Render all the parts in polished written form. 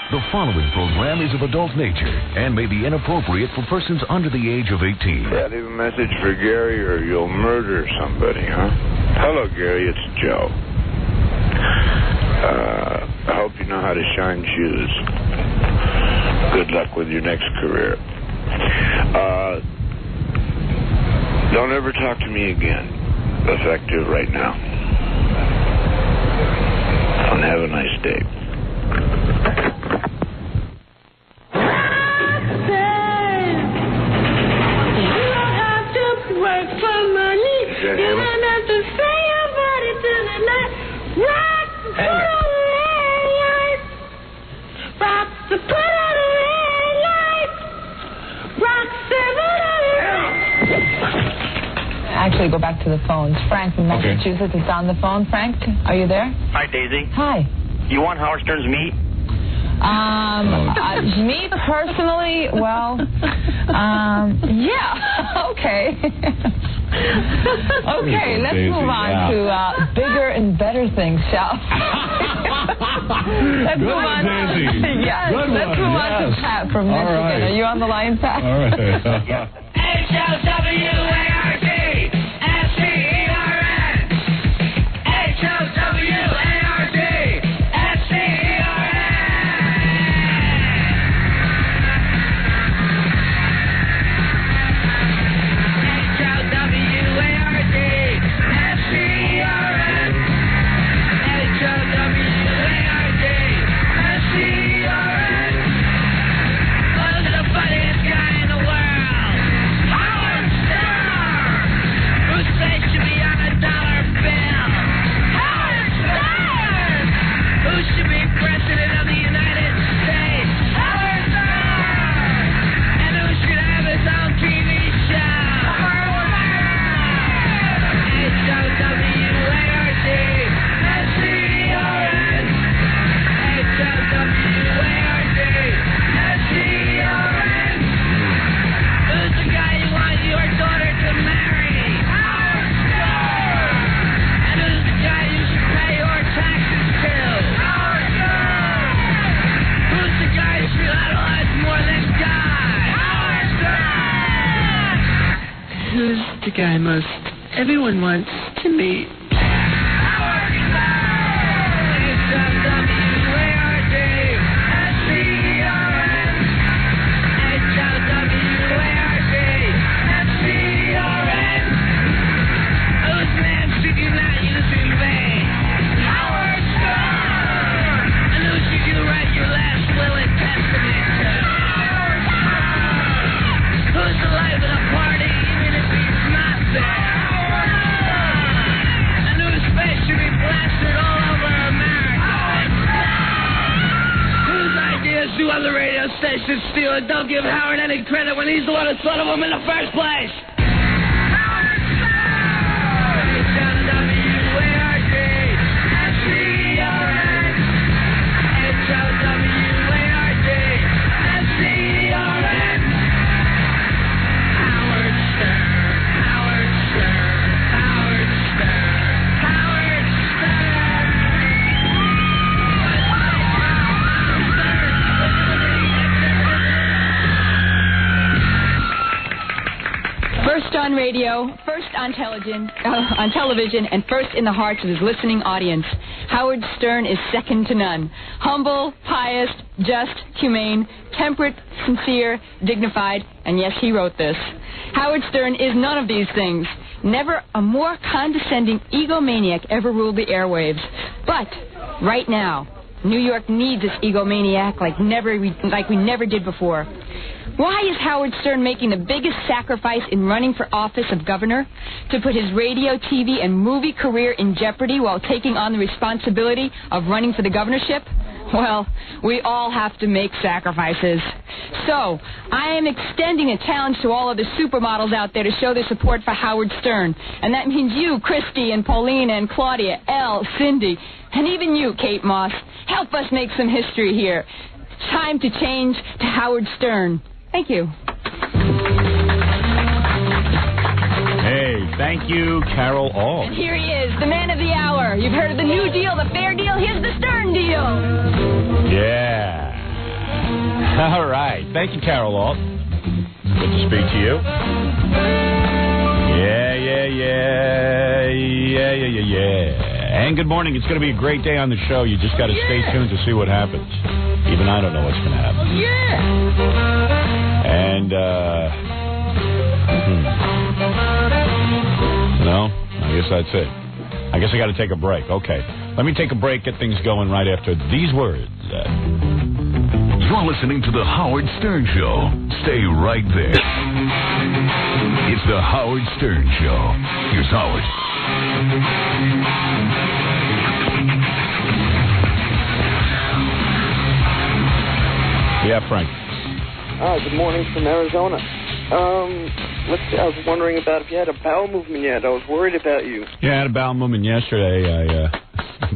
The following program is of adult nature and may be inappropriate for persons under the age of 18. Yeah, leave a message for Gary or you'll murder somebody, huh? Hello, Gary, it's Joe. I hope you know how to shine shoes. Good luck with your next career. Don't ever talk to me again. Effective right now. And have a nice day. Actually, go back to the phones. Frank from Massachusetts is on the phone. Frank, are you there? Hi, Daisy. Hi. You want Howard Stern's meat? Me personally, well, yeah, okay. Okay, let's move on to bigger and better things, shall we? Let's move on. Yes, let's move on to Pat from Michigan. Right. Are you on the line, Pat? All right. H-O-W-A-R-D S-C-E-R-N H-O-W-A-R-D The guy most everyone wants to meet. Other radio stations steal and don't give Howard any credit when he's the one who thought of them in the first place. Howard Stern! H-O-W-A-R-D S-C-E-R-N H-O-W-A-R-D S-C-E-R-N Howard Stern, Howard Stern, Howard Stern, Howard Stern. First on radio, first on television, and first in the hearts of his listening audience. Howard Stern is second to none. Humble, pious, just, humane, temperate, sincere, dignified, and yes, he wrote this. Howard Stern is none of these things. Never a more condescending egomaniac ever ruled the airwaves. But right now, New York needs this egomaniac like we never did before. Why is Howard Stern making the biggest sacrifice in running for office of governor? To put his radio, TV, and movie career in jeopardy while taking on the responsibility of running for the governorship? Well, we all have to make sacrifices. So, I am extending a challenge to all other supermodels out there to show their support for Howard Stern. And that means you, Christy, and Paulina, and Claudia, Elle, Cindy, and even you, Kate Moss. Help us make some history here. It's time to change to Howard Stern. Thank you. Hey, thank you, Carol All. And here he is, the man of the hour. You've heard of the New Deal, the Fair Deal. Here's the Stern Deal. Yeah. All right. Thank you, Carol Alt. Good to speak to you. Yeah. And good morning. It's going to be a great day on the show. You just got to stay tuned to see what happens. Even I don't know what's going to happen. Yeah. And, no, I guess that's it. I guess I got to take a break. Okay. Let me take a break, get things going right after these words. You're listening to The Howard Stern Show. Stay right there. It's The Howard Stern Show. Here's Howard. Yeah, Frank. Good morning from Arizona. Let's see, I was wondering about if you had a bowel movement yet. I was worried about you. Yeah, I had a bowel movement yesterday,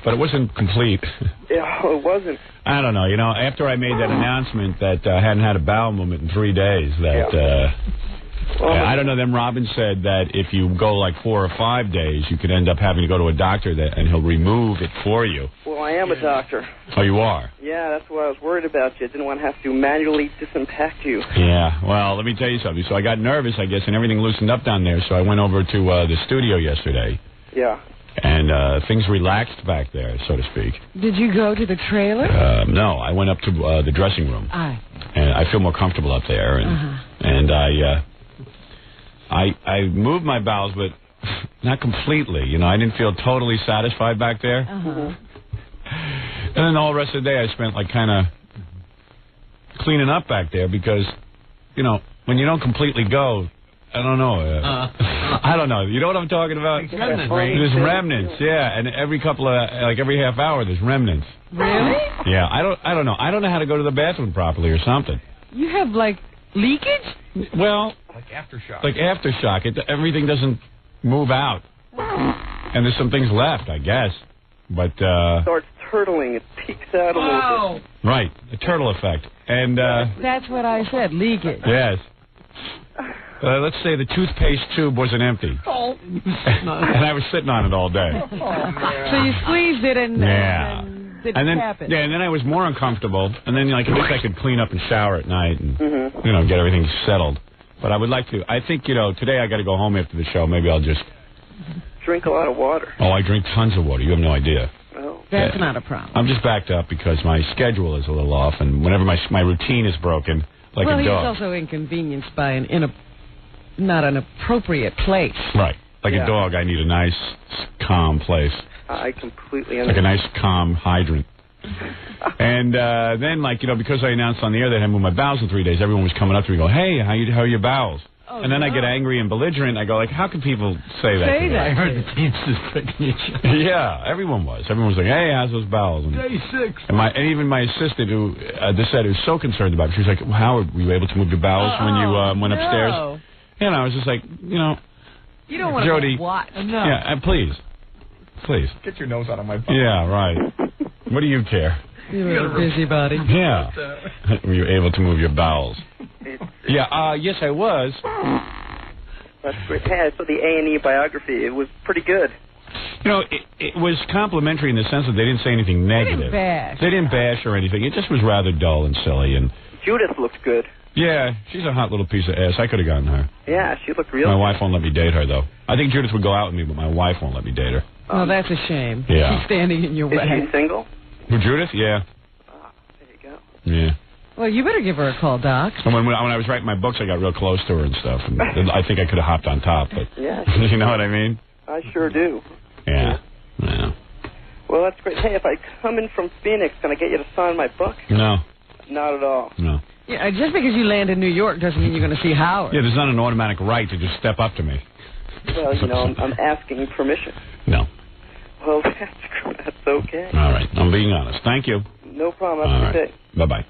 but it wasn't complete. Yeah, it wasn't. I don't know. You know, after I made that announcement that I hadn't had a bowel movement in 3 days, I don't know. Then Robin said that if you go like 4 or 5 days, you could end up having to go to a doctor and he'll remove it for you. Well, I am a doctor. Oh, you are? Yeah, that's why I was worried about you. I didn't want to have to manually disimpact you. Yeah, well, let me tell you something. So I got nervous, I guess, and everything loosened up down there, so I went over to the studio yesterday. Yeah. And things relaxed back there, so to speak. Did you go to the trailer? No, I went up to the dressing room. Aye. And I feel more comfortable up there. And I moved my bowels, but not completely. You know, I didn't feel totally satisfied back there. And then the whole rest of the day I spent like kind of cleaning up back there because, you know, when you don't completely go, I don't know. I don't know. You know what I'm talking about? There's remnants, yeah. And every every half hour there's remnants. Really? Yeah. I don't know. I don't know how to go to the bathroom properly or something. You have, like, leakage? Well, like aftershock. Like aftershock. Everything doesn't move out. And there's some things left, I guess. But, it starts turtling. It peeks out a little bit. Right. The turtle effect. And, that's what I said, leakage. Yes. Let's say the toothpaste tube wasn't empty. Oh. And I was sitting on it all day. So you squeezed it and didn't tap it. Yeah, and then I was more uncomfortable. And then, like, at least I could clean up and shower at night and, you know, get everything settled. But I would like to. I think, you know, today I got to go home after the show. Maybe I'll just drink a lot of water. Oh, I drink tons of water. You have no idea. Oh. That's not a problem. I'm just backed up because my schedule is a little off. And whenever my routine is broken, like a dog. Well, he's also inconvenienced by not an appropriate place. Right. Like a dog, I need a nice, calm place. I completely understand. Like a nice, calm hydrant. And then, like, you know, because I announced on the air that I had moved my bowels in 3 days, everyone was coming up to me and go, hey, how are your bowels? Oh, and then I get angry and belligerent. I go, like, how can people say that? Say that. I heard the Teamsters picking each other. Yeah, everyone was. Everyone was like, hey, how's those bowels? And, Day 6. And even my assistant, who said, was so concerned about it, she was like, well, Howard, were you able to move your bowels when you went upstairs? And I was just like, you know, you don't want Jody, to watch. No. Yeah, please. Get your nose out of my butt. Yeah, right. What do you care? You're a busybody. Yeah. Were you able to move your bowels? Yeah, yes, I was. That's great. Hey, I saw the A&E biography. It was pretty good. You know, it was complimentary in the sense that they didn't say anything negative. They didn't bash or anything. It just was rather dull and silly. And Judith looked good. Yeah, she's a hot little piece of ass. I could have gotten her. Yeah, she looked real My good. wife won't let me date her, though. I think Judith would go out with me, but my wife won't let me date her. Oh, that's a shame. Yeah. She's standing in your way. Is she single? Who, Judith? Yeah. There you go. Yeah. Well, you better give her a call, Doc. And when I was writing my books, I got real close to her and stuff. And I think I could have hopped on top, but yeah, you know what I mean? I sure do. Yeah. Yeah. Well, that's great. Hey, if I come in from Phoenix, can I get you to sign my book? No. Not at all. No. Yeah, just because you land in New York doesn't mean you're going to see Howard. Yeah, there's not an automatic right to just step up to me. Well, you know, I'm asking permission. No. Well, that's okay. All right. I'm being honest. Thank you. No problem. Have a good day. Bye-bye.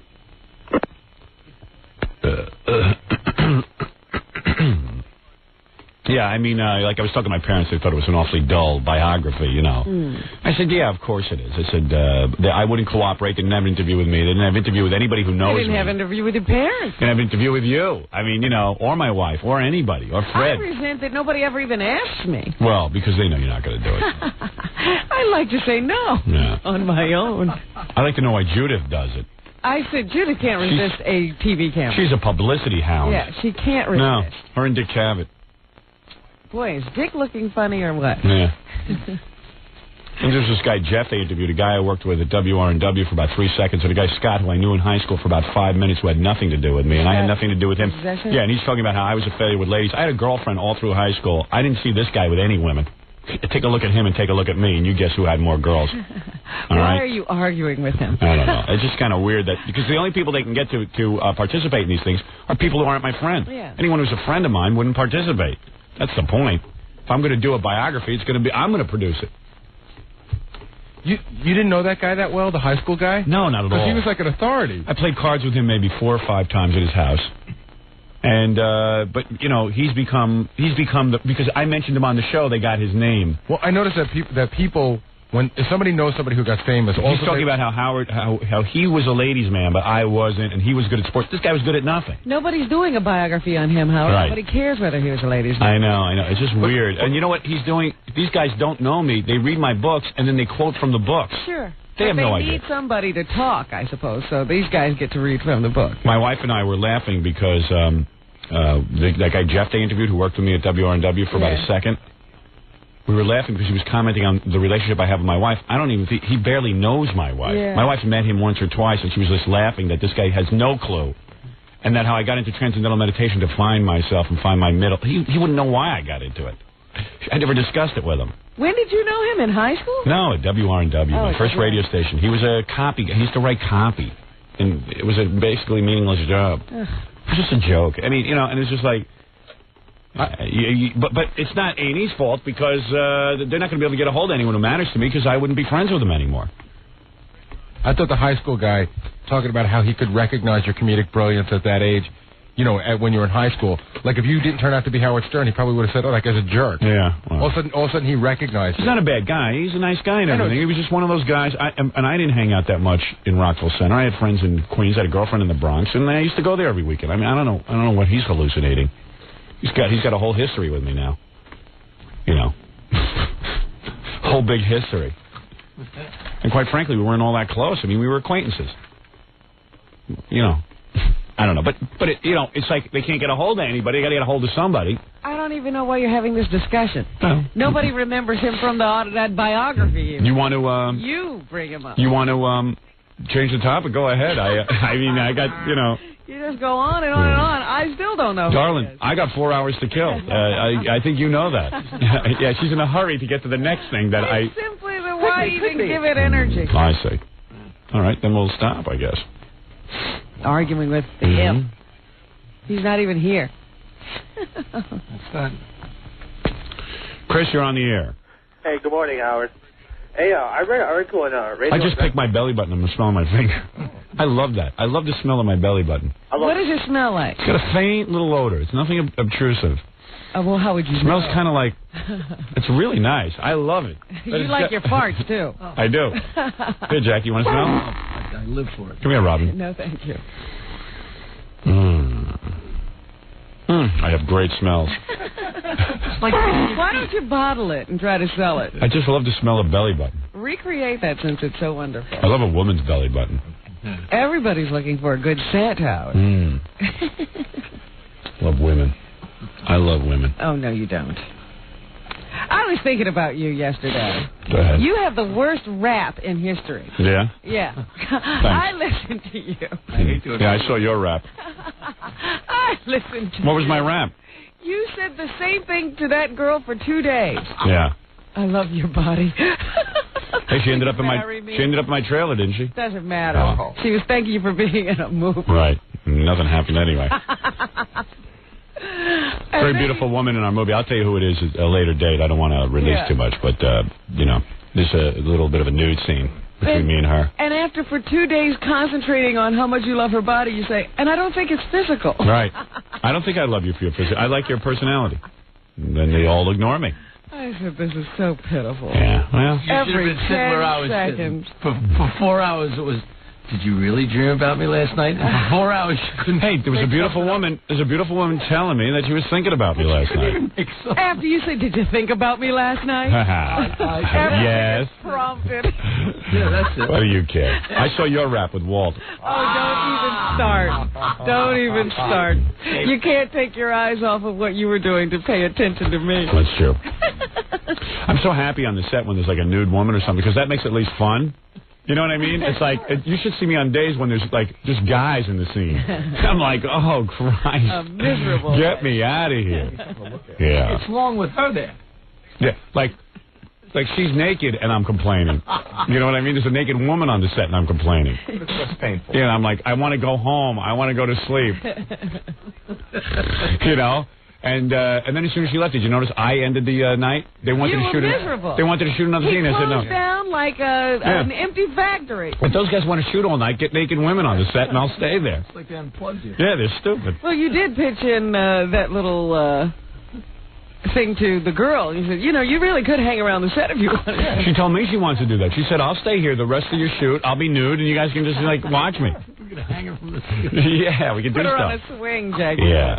Yeah, I mean, like I was talking to my parents, they thought it was an awfully dull biography, you know. I said, yeah, of course it is. I said, I wouldn't cooperate. They didn't have an interview with me. They didn't have an interview with anybody who knows me. They didn't have an interview with your parents. They didn't have an interview with you. I mean, you know, or my wife, or anybody, or Fred. I resent that nobody ever even asked me. Well, because they know you're not going to do it. I like to say no Yeah. on my own. I like to know why Judith does it. I said Judy can't resist a TV camera. She's a publicity hound. Yeah, she can't resist. No, her and Dick Cavett. Boy, is Dick looking funny or what? Yeah. And there's this guy, Jeff, they interviewed, a guy I worked with at WRNW for about 3 seconds, and a guy, Scott, who I knew in high school for about 5 minutes, who had nothing to do with me, and I had nothing to do with him. Yeah, and he's talking about how I was a failure with ladies. I had a girlfriend all through high school. I didn't see this guy with any women. Take a look at him and take a look at me, and you guess who had more girls. Why are you arguing with him? I don't know. It's just kind of weird that, because the only people they can get to participate in these things are people who aren't my friend. Yeah. Anyone who's a friend of mine wouldn't participate. That's the point. If I'm going to do a biography, I'm going to produce it. You didn't know that guy that well, the high school guy? No, not at all. Because he was like an authority. I played cards with him maybe 4 or 5 times at his house. And, but, you know, he's become because I mentioned him on the show, they got his name. Well, I noticed that people, if somebody knows somebody who got famous, he's talking about how he was a ladies' man, but I wasn't, and he was good at sports. This guy was good at nothing. Nobody's doing a biography on him, Howard. Right. Nobody cares whether he was a ladies' man. I know. It's just weird. And you know what he's doing? These guys don't know me. They read my books, and then they quote from the books. Sure. They have no idea. They need somebody to talk, I suppose, so these guys get to read from the book. My wife and I were laughing because that guy Jeff they interviewed, who worked with me at WRNW for about a second, we were laughing because he was commenting on the relationship I have with my wife. I don't even think, he barely knows my wife. Yeah. My wife met him once or twice, and she was just laughing that this guy has no clue. And that how I got into transcendental meditation to find myself and find my middle. He wouldn't know why I got into it. I never discussed it with him. When did you know him? In high school? No, at WRNW, my first radio station. He was a copy. He used to write copy. And it was a basically meaningless job. Ugh. It was just a joke. I mean, you know, and it's just like... but it's not A&E's fault because they're not going to be able to get a hold of anyone who matters to me because I wouldn't be friends with them anymore. I thought the high school guy talking about how he could recognize your comedic brilliance at that age, you know, when you were in high school. Like, if you didn't turn out to be Howard Stern, he probably would have said, oh, that guy's a jerk. Yeah. Well. All of a sudden he recognized He's not a bad guy. He's a nice guy and everything. He was just one of those guys. And I didn't hang out that much in Rockville Center. I had friends in Queens. I had a girlfriend in the Bronx, and I used to go there every weekend. I mean, I don't know what he's hallucinating. He's got a whole history with me now. You know. Whole big history. And quite frankly, we weren't all that close. I mean, we were acquaintances. You know. I don't know. But it, you know, it's like they can't get a hold of anybody. They got to get a hold of somebody. I don't even know why you're having this discussion. No. Nobody remembers him from that biography. You want to... you bring him up. You want to change the topic? Go ahead. I mean, I got, you know... You just go on and on and on. I still don't know. Darling, I got 4 hours to kill. I think you know that. Yeah, she's in a hurry to get to the next thing that it's simply the why even give it energy. I see. All right, then we'll stop, I guess. Arguing with him. He's not even here. That's not... Chris, you're on the air. Hey, good morning, Howard. Hey, I read an article on radio... I just picked my belly button. I'm smelling my finger. I love that. I love the smell of my belly button. What does it smell like? It's got a faint little odor. It's nothing obtrusive. Well, how would you It smells kind of like... It's really nice. I love it. You like your farts, too. I do. Here, Jack, you want to smell? I live for it. Come here, Robin. No, thank you. I have great smells. Why don't you bottle it and try to sell it? I just love the smell of belly button. Recreate that since it's so wonderful. I love a woman's belly button. Everybody's looking for a good scent, Howard. Love women. I love women. Oh, no, you don't. I was thinking about you yesterday. Go ahead. You have the worst rap in history. Yeah? Yeah. I listened to you. Yeah, I saw your rap. I listened to What was you. my rap? You said the same thing to that girl for 2 days. Yeah. I love your body. Hey, she ended up in my trailer, didn't she? Doesn't matter. Oh. She was thanking you for being in a movie. Right. Nothing happened anyway. Very beautiful woman in our movie. I'll tell you who it is at a later date. I don't want to release too much, but, you know, there's a little bit of a nude scene between me and her. And after for 2 days concentrating on how much you love her body, you say, and I don't think it's physical. Right. I don't think I love you for your physical. I like your personality. And then they all ignore me. I said, this is so pitiful. Yeah, well. You should have been sitting where I was sitting. For 4 hours, it was Did you really dream about me last night? For 4 hours, you couldn't. Hey, there was a beautiful woman. There's a beautiful woman telling me that she was thinking about me last night. After you said, "Did you think about me last night?" Yes. Prompted. Yeah, that's it. What do you care? I saw your rap with Walt. Oh, don't even start. Don't even start. You can't take your eyes off of what you were doing to pay attention to me. That's true. I'm so happy on the set when there's like a nude woman or something, because that makes it at least fun. You know what I mean? It's like, you should see me on days when there's like just guys in the scene. I'm like, oh, Christ. Miserable. Get me out of here. Yeah. What's wrong with her there? Yeah, like she's naked and I'm complaining. You know what I mean? There's a naked woman on the set and I'm complaining. That's painful. Yeah, I'm like, I want to go home. I want to go to sleep. You know? And then as soon as she left, did you notice I ended the night? They wanted to shoot miserable. They wanted to shoot another scene. I said no. He closed down like an empty factory. But those guys want to shoot all night, get naked women on the set, and I'll stay there. It's like they unplugged you. Yeah, they're stupid. Well, you did pitch in that little thing to the girl. You said, you know, you really could hang around the set if you wanted. She told me she wants to do that. She said, I'll stay here the rest of your shoot. I'll be nude, and you guys can just, like, watch me. We're going to hang her from the ceiling. Yeah, we can do Put her stuff. on a swing, Jack. Yeah.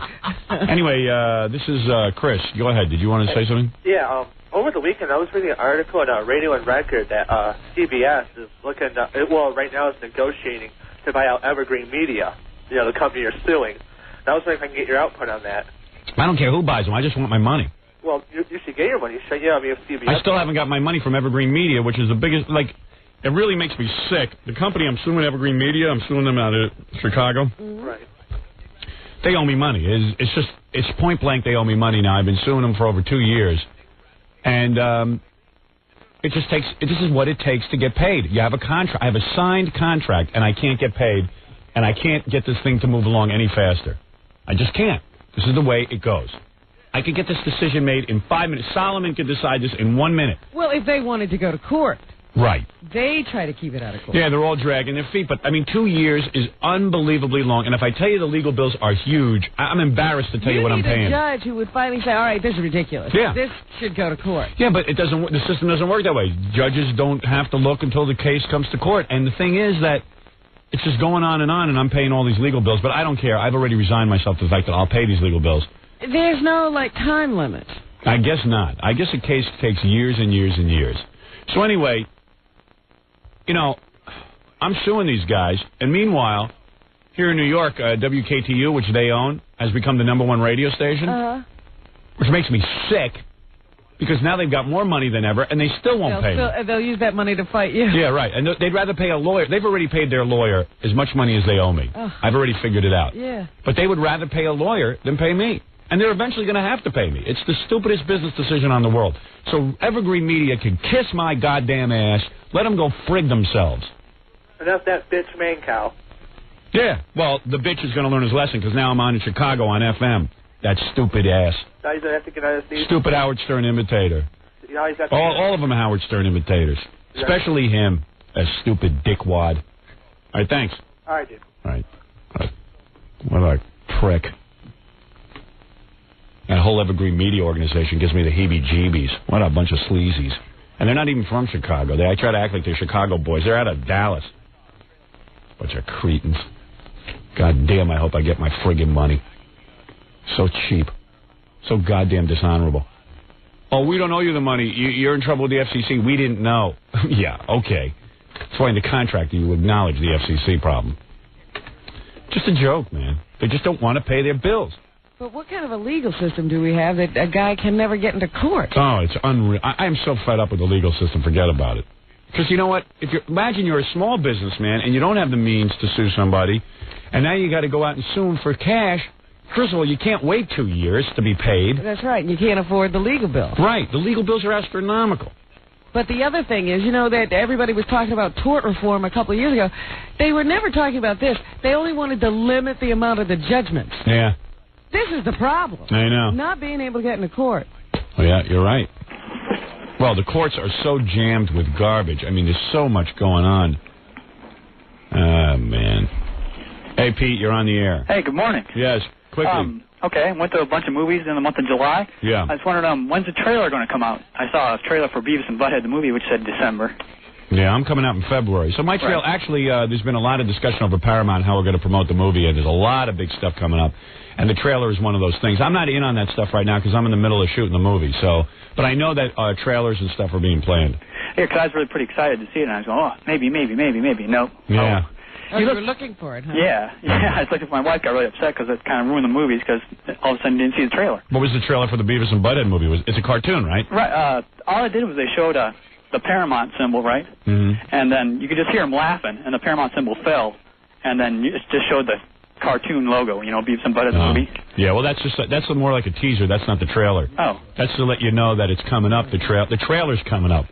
Anyway, this is Chris. Go ahead. Did you want to say something? Yeah, over the weekend I was reading an article on Radio and Record that CBS is looking, right now it's negotiating to buy out Evergreen Media, you know, the company you're suing. And I was wondering if I can get your output on that. I don't care who buys them. I just want my money. Well, you should get your money. If CBS... I still haven't got my money from Evergreen Media, which is the biggest, like, it really makes me sick. The company I'm suing, Evergreen Media, I'm suing them out of Chicago. Right. They owe me money. It's point blank they owe me money now. I've been suing them for over 2 years. And this is what it takes to get paid. You have a contract. I have a signed contract, and I can't get paid, and I can't get this thing to move along any faster. I just can't. This is the way it goes. I could get this decision made in 5 minutes. Solomon could decide this in 1 minute. Well, if they wanted to go to court. Right. They try to keep it out of court. Yeah, they're all dragging their feet. But, I mean, 2 years is unbelievably long. And if I tell you the legal bills are huge, I'm embarrassed to tell you what I'm paying. You need a judge who would finally say, all right, this is ridiculous. Yeah. This should go to court. Yeah, but it doesn't. The system doesn't work that way. Judges don't have to look until the case comes to court. And the thing is that it's just going on, and I'm paying all these legal bills. But I don't care. I've already resigned myself to the fact that I'll pay these legal bills. There's no, time limit. I guess not. I guess a case takes years and years and years. So anyway, you know, I'm suing these guys. And meanwhile, here in New York, WKTU, which they own, has become the #1 radio station, which makes me sick because now they've got more money than ever, and they still won't pay me. They'll use that money to fight you. Yeah, right. And they'd rather pay a lawyer. They've already paid their lawyer as much money as they owe me. I've already figured it out. Yeah. But they would rather pay a lawyer than pay me. And they're eventually going to have to pay me. It's the stupidest business decision on the world. So Evergreen Media can kiss my goddamn ass. Let them go frig themselves. Enough that bitch main cow. Yeah. Well, the bitch is going to learn his lesson because now I'm on in Chicago on FM. That stupid ass. Now he's going to have to get out of the... Stupid Howard Stern imitator. Now he's got to... All of them are Howard Stern imitators. Yeah. Especially him. That stupid dickwad. All right, thanks. All right, dude. All right. What a prick. That whole Evergreen Media organization gives me the heebie-jeebies. What a bunch of sleazies. And they're not even from Chicago. I try to act like they're Chicago boys. They're out of Dallas. Bunch of cretins. God damn, I hope I get my friggin' money. So cheap. So goddamn dishonorable. Oh, we don't owe you the money. You're in trouble with the FCC. We didn't know. Yeah, okay. That's why in the contract you acknowledge the FCC problem. Just a joke, man. They just don't want to pay their bills. But what kind of a legal system do we have that a guy can never get into court? Oh, it's unreal. I am so fed up with the legal system. Forget about it. Because you know what? Imagine you're a small businessman and you don't have the means to sue somebody, and now you got to go out and sue them for cash. First of all, you can't wait 2 years to be paid. That's right. You can't afford the legal bill. Right. The legal bills are astronomical. But the other thing is, that everybody was talking about tort reform a couple of years ago. They were never talking about this. They only wanted to limit the amount of the judgments. Yeah. This is the problem. I know. Not being able to get into court. Oh, yeah, you're right. Well, the courts are so jammed with garbage. I mean, there's so much going on. Ah, man. Hey, Pete, you're on the air. Hey, good morning. Yes, quickly. Okay, went to a bunch of movies in the month of July. Yeah. I just wondered, when's the trailer going to come out? I saw a trailer for Beavis and Butthead, the movie, which said December. Yeah, I'm coming out in February. So my trail, actually, there's been a lot of discussion over Paramount how we're going to promote the movie, and there's a lot of big stuff coming up. And the trailer is one of those things. I'm not in on that stuff right now because I'm in the middle of shooting the movie. So, but I know that trailers and stuff are being planned. Yeah, because I was really pretty excited to see it, and I was going, oh, maybe. Nope. Yeah. Oh, you were looking for it, huh? Yeah. It's like if my wife got really upset because it kind of ruined the movies because all of a sudden didn't see the trailer. What was the trailer for the Beavis and Butthead movie? It's a cartoon, right? Right. All it did was they showed the Paramount symbol, right? Mm-hmm. And then you could just hear them laughing, and the Paramount symbol fell, and then it just showed the cartoon logo, Beavis and Butthead movie. Yeah, well, that's more like a teaser. That's not the trailer. Oh. That's to let you know that it's coming up. The trailer's coming up.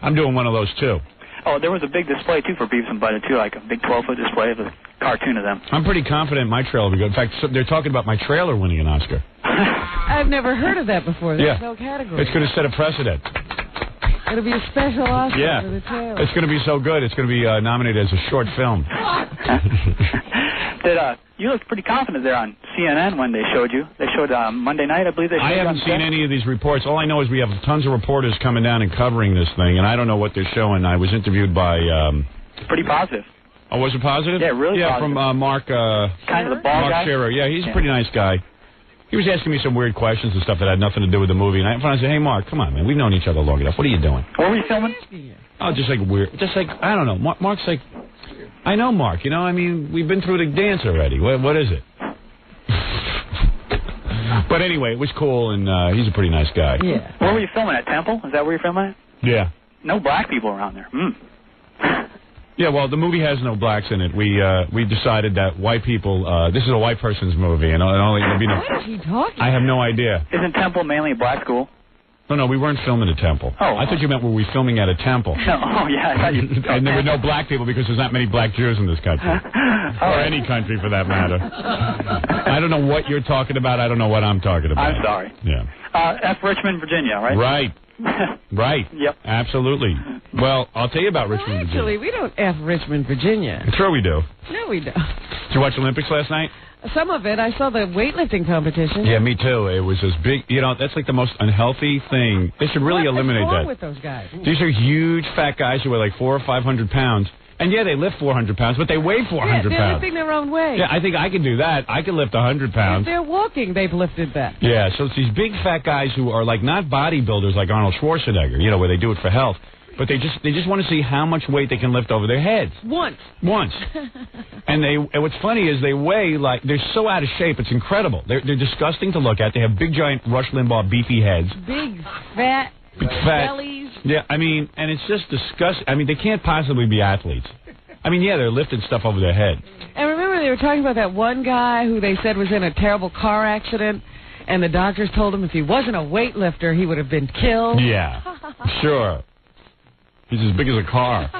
I'm doing one of those, too. Oh, there was a big display, too, for Beavis and Butthead, too, like a big 12-foot display of a cartoon of them. I'm pretty confident my trailer will be good. In fact, they're talking about my trailer winning an Oscar. I've never heard of that before. There's no category. It's going to set a precedent. It'll be a special Oscar for the trailer. It's going to be so good. It's going to be nominated as a short film. You looked pretty confident there on CNN when they showed you. They showed Monday night, I believe they showed I haven't seen any of these reports. All I know is we have tons of reporters coming down and covering this thing, and I don't know what they're showing. I was interviewed by... pretty positive. Oh, was it positive? Yeah, really positive. Yeah, from Mark... kind of the ball Mark guy? Scherer. Yeah, he's a pretty nice guy. He was asking me some weird questions and stuff that had nothing to do with the movie, and I said, hey, Mark, come on, man. We've known each other long enough. What are you doing? What were you filming? Oh, just like weird. Just like, I don't know. Mark's like... I know Mark, I mean, we've been through the dance already. What is it? But anyway, it was cool, and he's a pretty nice guy. Yeah. Where were you filming at? Temple? Is that where you're filming at? Yeah. No black people around there. Yeah, well, the movie has no blacks in it. We decided that white people, this is a white person's movie, and only there'll be no... What is he talking? I have no idea. Isn't Temple mainly a black school? No, we weren't filming a temple. Oh. I thought you meant were we filming at a temple. No, I thought you... And there were no black people because there's not many black Jews in this country. Or any country, for that matter. I don't know what you're talking about. I don't know what I'm talking about. I'm sorry. Yeah. F. Richmond, Virginia, right? Right. Right. Yep. Absolutely. Well, I'll tell you about Richmond, Virginia. Actually, we don't F Richmond, Virginia. Sure we do. No, we don't. Did you watch Olympics last night? Some of it. I saw the weightlifting competition. Yeah, me too. It was as big. That's like the most unhealthy thing. They should really eliminate What's wrong that. with those guys? These are huge, fat guys who are like 400 or 500 pounds. And yeah, they lift 400 pounds, but they weigh 400 they're pounds. lifting their own weight. Yeah, I think I can do that. I can lift 100 pounds. If they're walking, they've lifted that. Yeah, so it's these big fat guys who are like not bodybuilders like Arnold Schwarzenegger, where they do it for health, but they just want to see how much weight they can lift over their heads. Once. And what's funny is they weigh like they're so out of shape. It's incredible. They're disgusting to look at. They have big giant Rush Limbaugh beefy heads. Big fat bellies. Yeah, I mean, and it's just disgusting. I mean, they can't possibly be athletes. I mean, yeah, they're lifting stuff over their head. And remember, they were talking about that one guy who they said was in a terrible car accident, and the doctors told him if he wasn't a weightlifter, he would have been killed. Yeah, sure. He's as big as a car.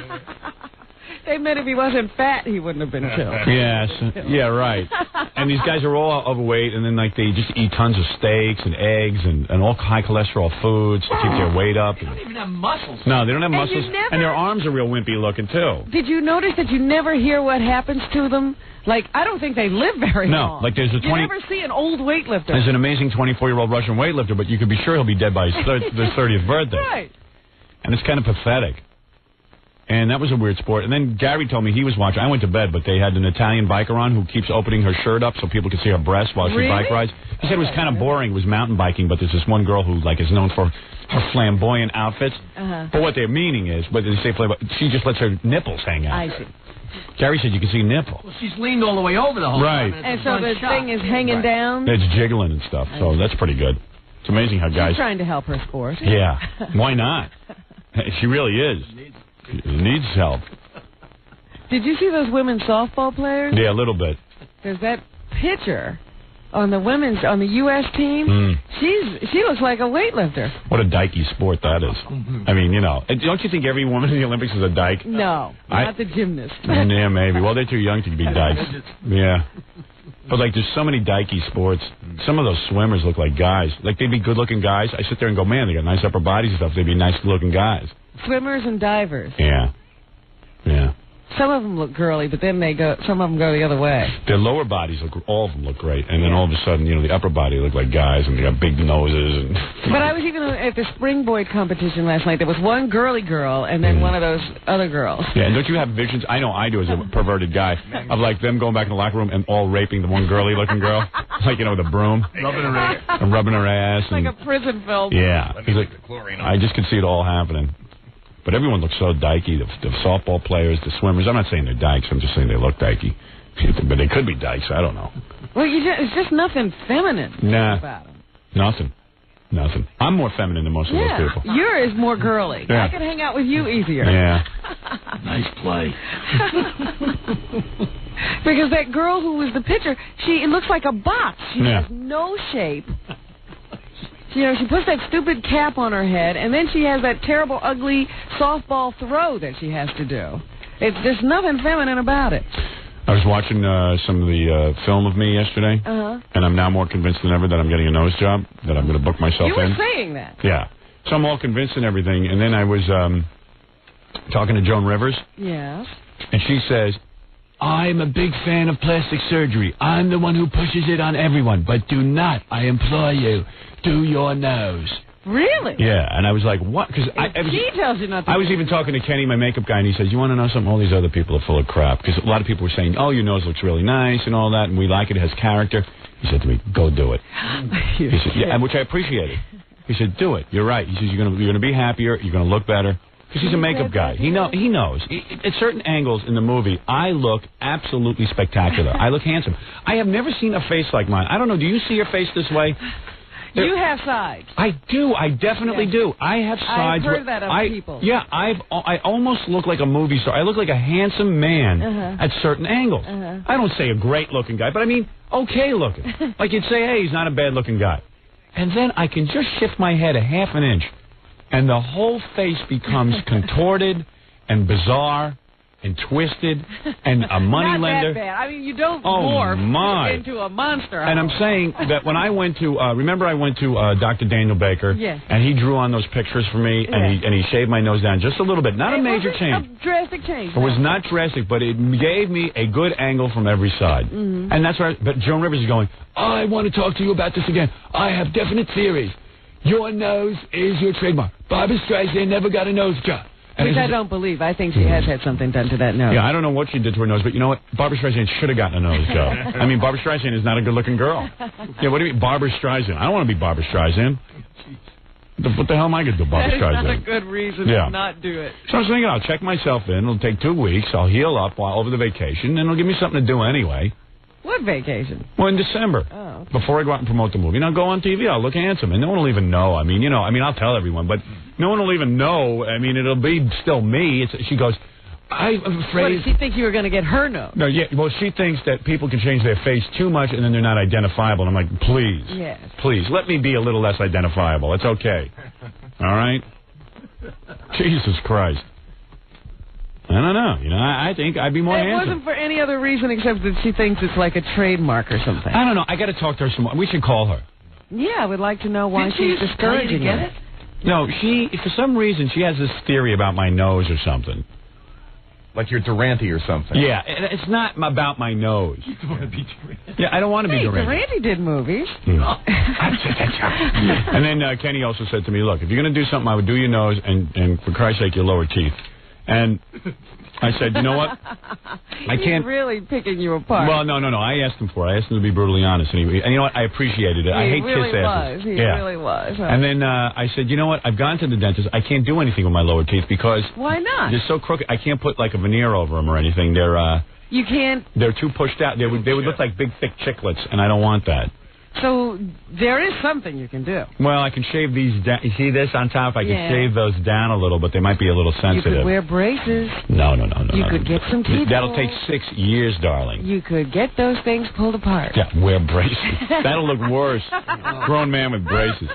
They meant if he wasn't fat, he wouldn't have been killed. Yes, yeah, right. And these guys are all overweight, and then like they just eat tons of steaks and eggs and all high cholesterol foods to keep their weight up. They don't even have muscles. No, they don't have And muscles, you never- and their arms are real wimpy looking too. Did you notice that you never hear what happens to them? Like, I don't think they live very long. No, like there's a You never see an old weightlifter. There's an amazing 24-year-old Russian weightlifter, but you could be sure he'll be dead by his 30th birthday. Right. And it's kind of pathetic. And that was a weird sport. And then Gary told me he was watching. I went to bed, but they had an Italian biker on who keeps opening her shirt up so people can see her breasts while she bike rides. He said it was kind of boring. It was mountain biking, but there's this one girl who like is known for her flamboyant outfits. But what they're meaning is, what they say flamboyant, she just lets her nipples hang out. I see. Gary said you can see nipple. Well, she's leaned all the way over the whole Right. time. And so the thing is hanging down? It's jiggling and stuff, so that's pretty good. It's amazing how guys... She's trying to help her sport. Yeah. Why not? She really is. She needs help. Did you see those women's softball players? Yeah, a little bit. There's that pitcher on the U.S. team. She looks like a weightlifter. What a dykey sport that is. I mean, don't you think every woman in the Olympics is a dyke? No, not the gymnast. Yeah, maybe. Well, they're too young to be dykes. Yeah. But, like, there's so many dykey sports. Some of those swimmers look like guys. Like, they'd be good-looking guys. I sit there and go, man, they got nice upper bodies and stuff. They'd be nice-looking guys. Swimmers and divers. Yeah. Yeah. Some of them look girly, but then some of them go the other way. Their lower bodies all of them look great, and then all of a sudden, the upper body look like guys, and they got big noses. And But I was even at the Springboard competition last night. There was one girly girl, and then one of those other girls. Yeah, and don't you have visions? I know I do as a perverted guy of like them going back in the locker room and all raping the one girly-looking girl, like with a broom, rubbing her ass, like a prison film. Yeah, I just could see it all happening. But everyone looks so dykey. The softball players, the swimmers. I'm not saying they're dykes. I'm just saying they look dykey. But they could be dykes. I don't know. Well, it's just nothing feminine about them. Nothing. I'm more feminine than most of those people. Yours is more girly. Yeah. I could hang out with you easier. Yeah. Nice play. Because that girl who was the pitcher, it looks like a box. She has no shape. She puts that stupid cap on her head, and then she has that terrible, ugly softball throw that she has to do. There's nothing feminine about it. I was watching some of the film of me yesterday, and I'm now more convinced than ever that I'm getting a nose job, that I'm going to book myself in. You were saying that. Yeah. So I'm all convinced and everything, and then I was talking to Joan Rivers. Yes. And she says, I'm a big fan of plastic surgery. I'm the one who pushes it on everyone, but do not, I implore you, do your nose. Really? Yeah, and I was like, what? Because she tells you not to. I was even talking to Kenny, my makeup guy, and he says, you want to know something? All these other people are full of crap. Because a lot of people were saying, oh, your nose looks really nice and all that, and we like it, it has character. He said to me, go do it. He said, yeah, which I appreciated. He said, do it. You're right. He says, you're going to be happier. You're going to look better. Because he's a makeup guy. He knows. At certain angles in the movie, I look absolutely spectacular. I look handsome. I have never seen a face like mine. I don't know. Do you see your face this way? You have sides. I do. I definitely do. I have sides. I've heard that of people. Yeah, I almost look like a movie star. I look like a handsome man at certain angles. I don't say a great-looking guy, but I mean okay-looking. Like you'd say, hey, he's not a bad-looking guy. And then I can just shift my head a half an inch, and the whole face becomes contorted and bizarre and twisted and a moneylender. Not that bad. I mean, you don't morph into a monster. And I'm saying that when I went to, remember I went to Dr. Daniel Baker, and he drew on those pictures for me, and he shaved my nose down just a little bit. Not a major change. A drastic change. It was not drastic, but it gave me a good angle from every side. And that's where, but Joan Rivers is going, I want to talk to you about this again. I have definite theories. Your nose is your trademark. Barbra Streisand never got a nose job. Which I don't believe. I think she has had something done to that nose. Yeah, I don't know what she did to her nose, but you know what? Barbra Streisand should have gotten a nose job. I mean, Barbra Streisand is not a good-looking girl. Yeah, what do you mean, Barbra Streisand? I don't want to be Barbra Streisand. What the hell am I going to do, Barbra Streisand? That is not a good reason to not do it. So I was thinking, I'll check myself in. It'll take 2 weeks. I'll heal up over the vacation, and it'll give me something to do anyway. What vacation? Well, in December. Oh. Before I go out and promote the movie. And I'll go on TV. I'll look handsome. And no one will even know. I mean, I'll tell everyone, but no one will even know. I mean, it'll be still me. She goes, I'm afraid. What, did she think you were going to get her nose? No, yeah. Well, she thinks that people can change their face too much and then they're not identifiable. And I'm like, please. Yes. Please, let me be a little less identifiable. It's okay. All right? Jesus Christ. I don't know. I think I'd be more handsome. It wasn't for any other reason except that she thinks it's like a trademark or something. I don't know. I got to talk to her some more. We should call her. Yeah, I would like to know why she's discouraging it. No, for some reason, she has this theory about my nose or something. Like you're Durante or something. Yeah, it's not about my nose. You don't want to be Durante. Yeah, I don't want to be Durante. Durante did movies. And then Kenny also said to me, look, if you're going to do something, I would do your nose and for Christ's sake, your lower teeth. And I said, you know what? I can't. He's really picking you apart. Well, no. I asked him for it. I asked him to be brutally honest. And you know what? I appreciated it. I hate really kiss asses. He really was. Huh? And then I said, you know what? I've gone to the dentist. I can't do anything with my lower teeth because. Why not? They're so crooked. I can't put like a veneer over them or anything. You can't. They're too pushed out. They would look like big, thick chiclets, and I don't want that. So there is something you can do. Well, I can shave these down. You see this on top? I can shave those down a little, but they might be a little sensitive. You could wear braces. No. You could get some teeth. That'll take 6 years, darling. You could get those things pulled apart. Yeah, wear braces. That'll look worse. Grown man with braces.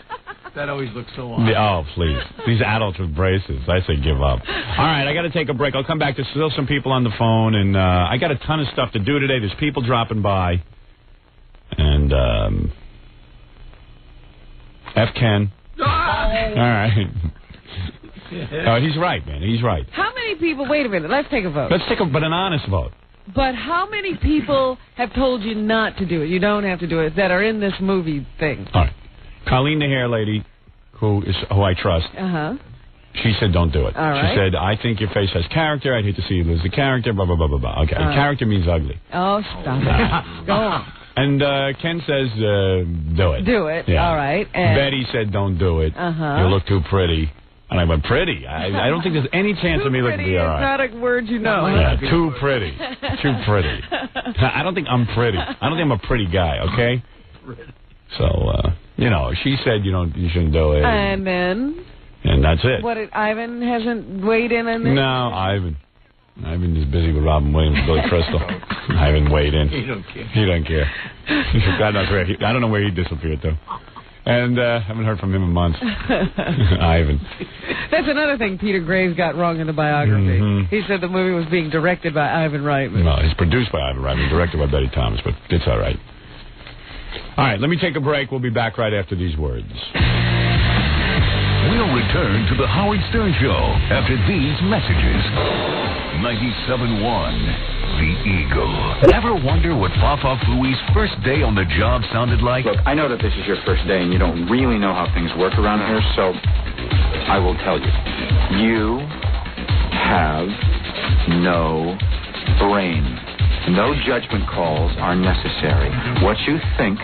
That always looks so odd. Oh, please. These adults with braces. I say give up. All right, I got to take a break. I'll come back. There's still some people on the phone, and I got a ton of stuff to do today. There's people dropping by. And, F. Ken. All right. He's right, man. He's right. How many many people... Wait a minute. Let's take a vote. But an honest vote. But how many people have told you not to do it? You don't have to do it, that are in this movie thing. All right. Colleen, the hair lady, who I trust, she said don't do it. All right. She said, I think your face has character. I'd hate to see you lose the character, blah, blah, blah, blah, blah. Okay, character means ugly. Oh, stop it. Go on. And Ken says, do it. Do it. Yeah. All right. And Betty said, don't do it. You look too pretty. And I went, pretty? I don't think there's any chance of me looking to be all right. Pretty is not a word you know. Yeah, too pretty. Too pretty. I don't think I'm pretty. I don't think I'm a pretty guy, okay? So, she said you shouldn't do it. And then? And that's it. What, Ivan hasn't weighed in on this? No, Ivan is busy with Robin Williams and Billy Crystal. Ivan weighed in. He don't care. He don't care. God knows where I don't know where he disappeared to. And haven't heard from him in months. Ivan. That's another thing Peter Graves got wrong in the biography. He said the movie was being directed by Ivan Reitman. Well, it's produced by Ivan Reitman, directed by Betty Thomas, but it's all right. All right, let me take a break. We'll be back right after these words. We'll return to the Howard Stern Show after these messages. 97.1, The Eagle. Ever wonder what Fafa Fooey's first day on the job sounded like? Look, I know that this is your first day and you don't really know how things work around here, so I will tell you. You have no brain. No judgment calls are necessary. What you think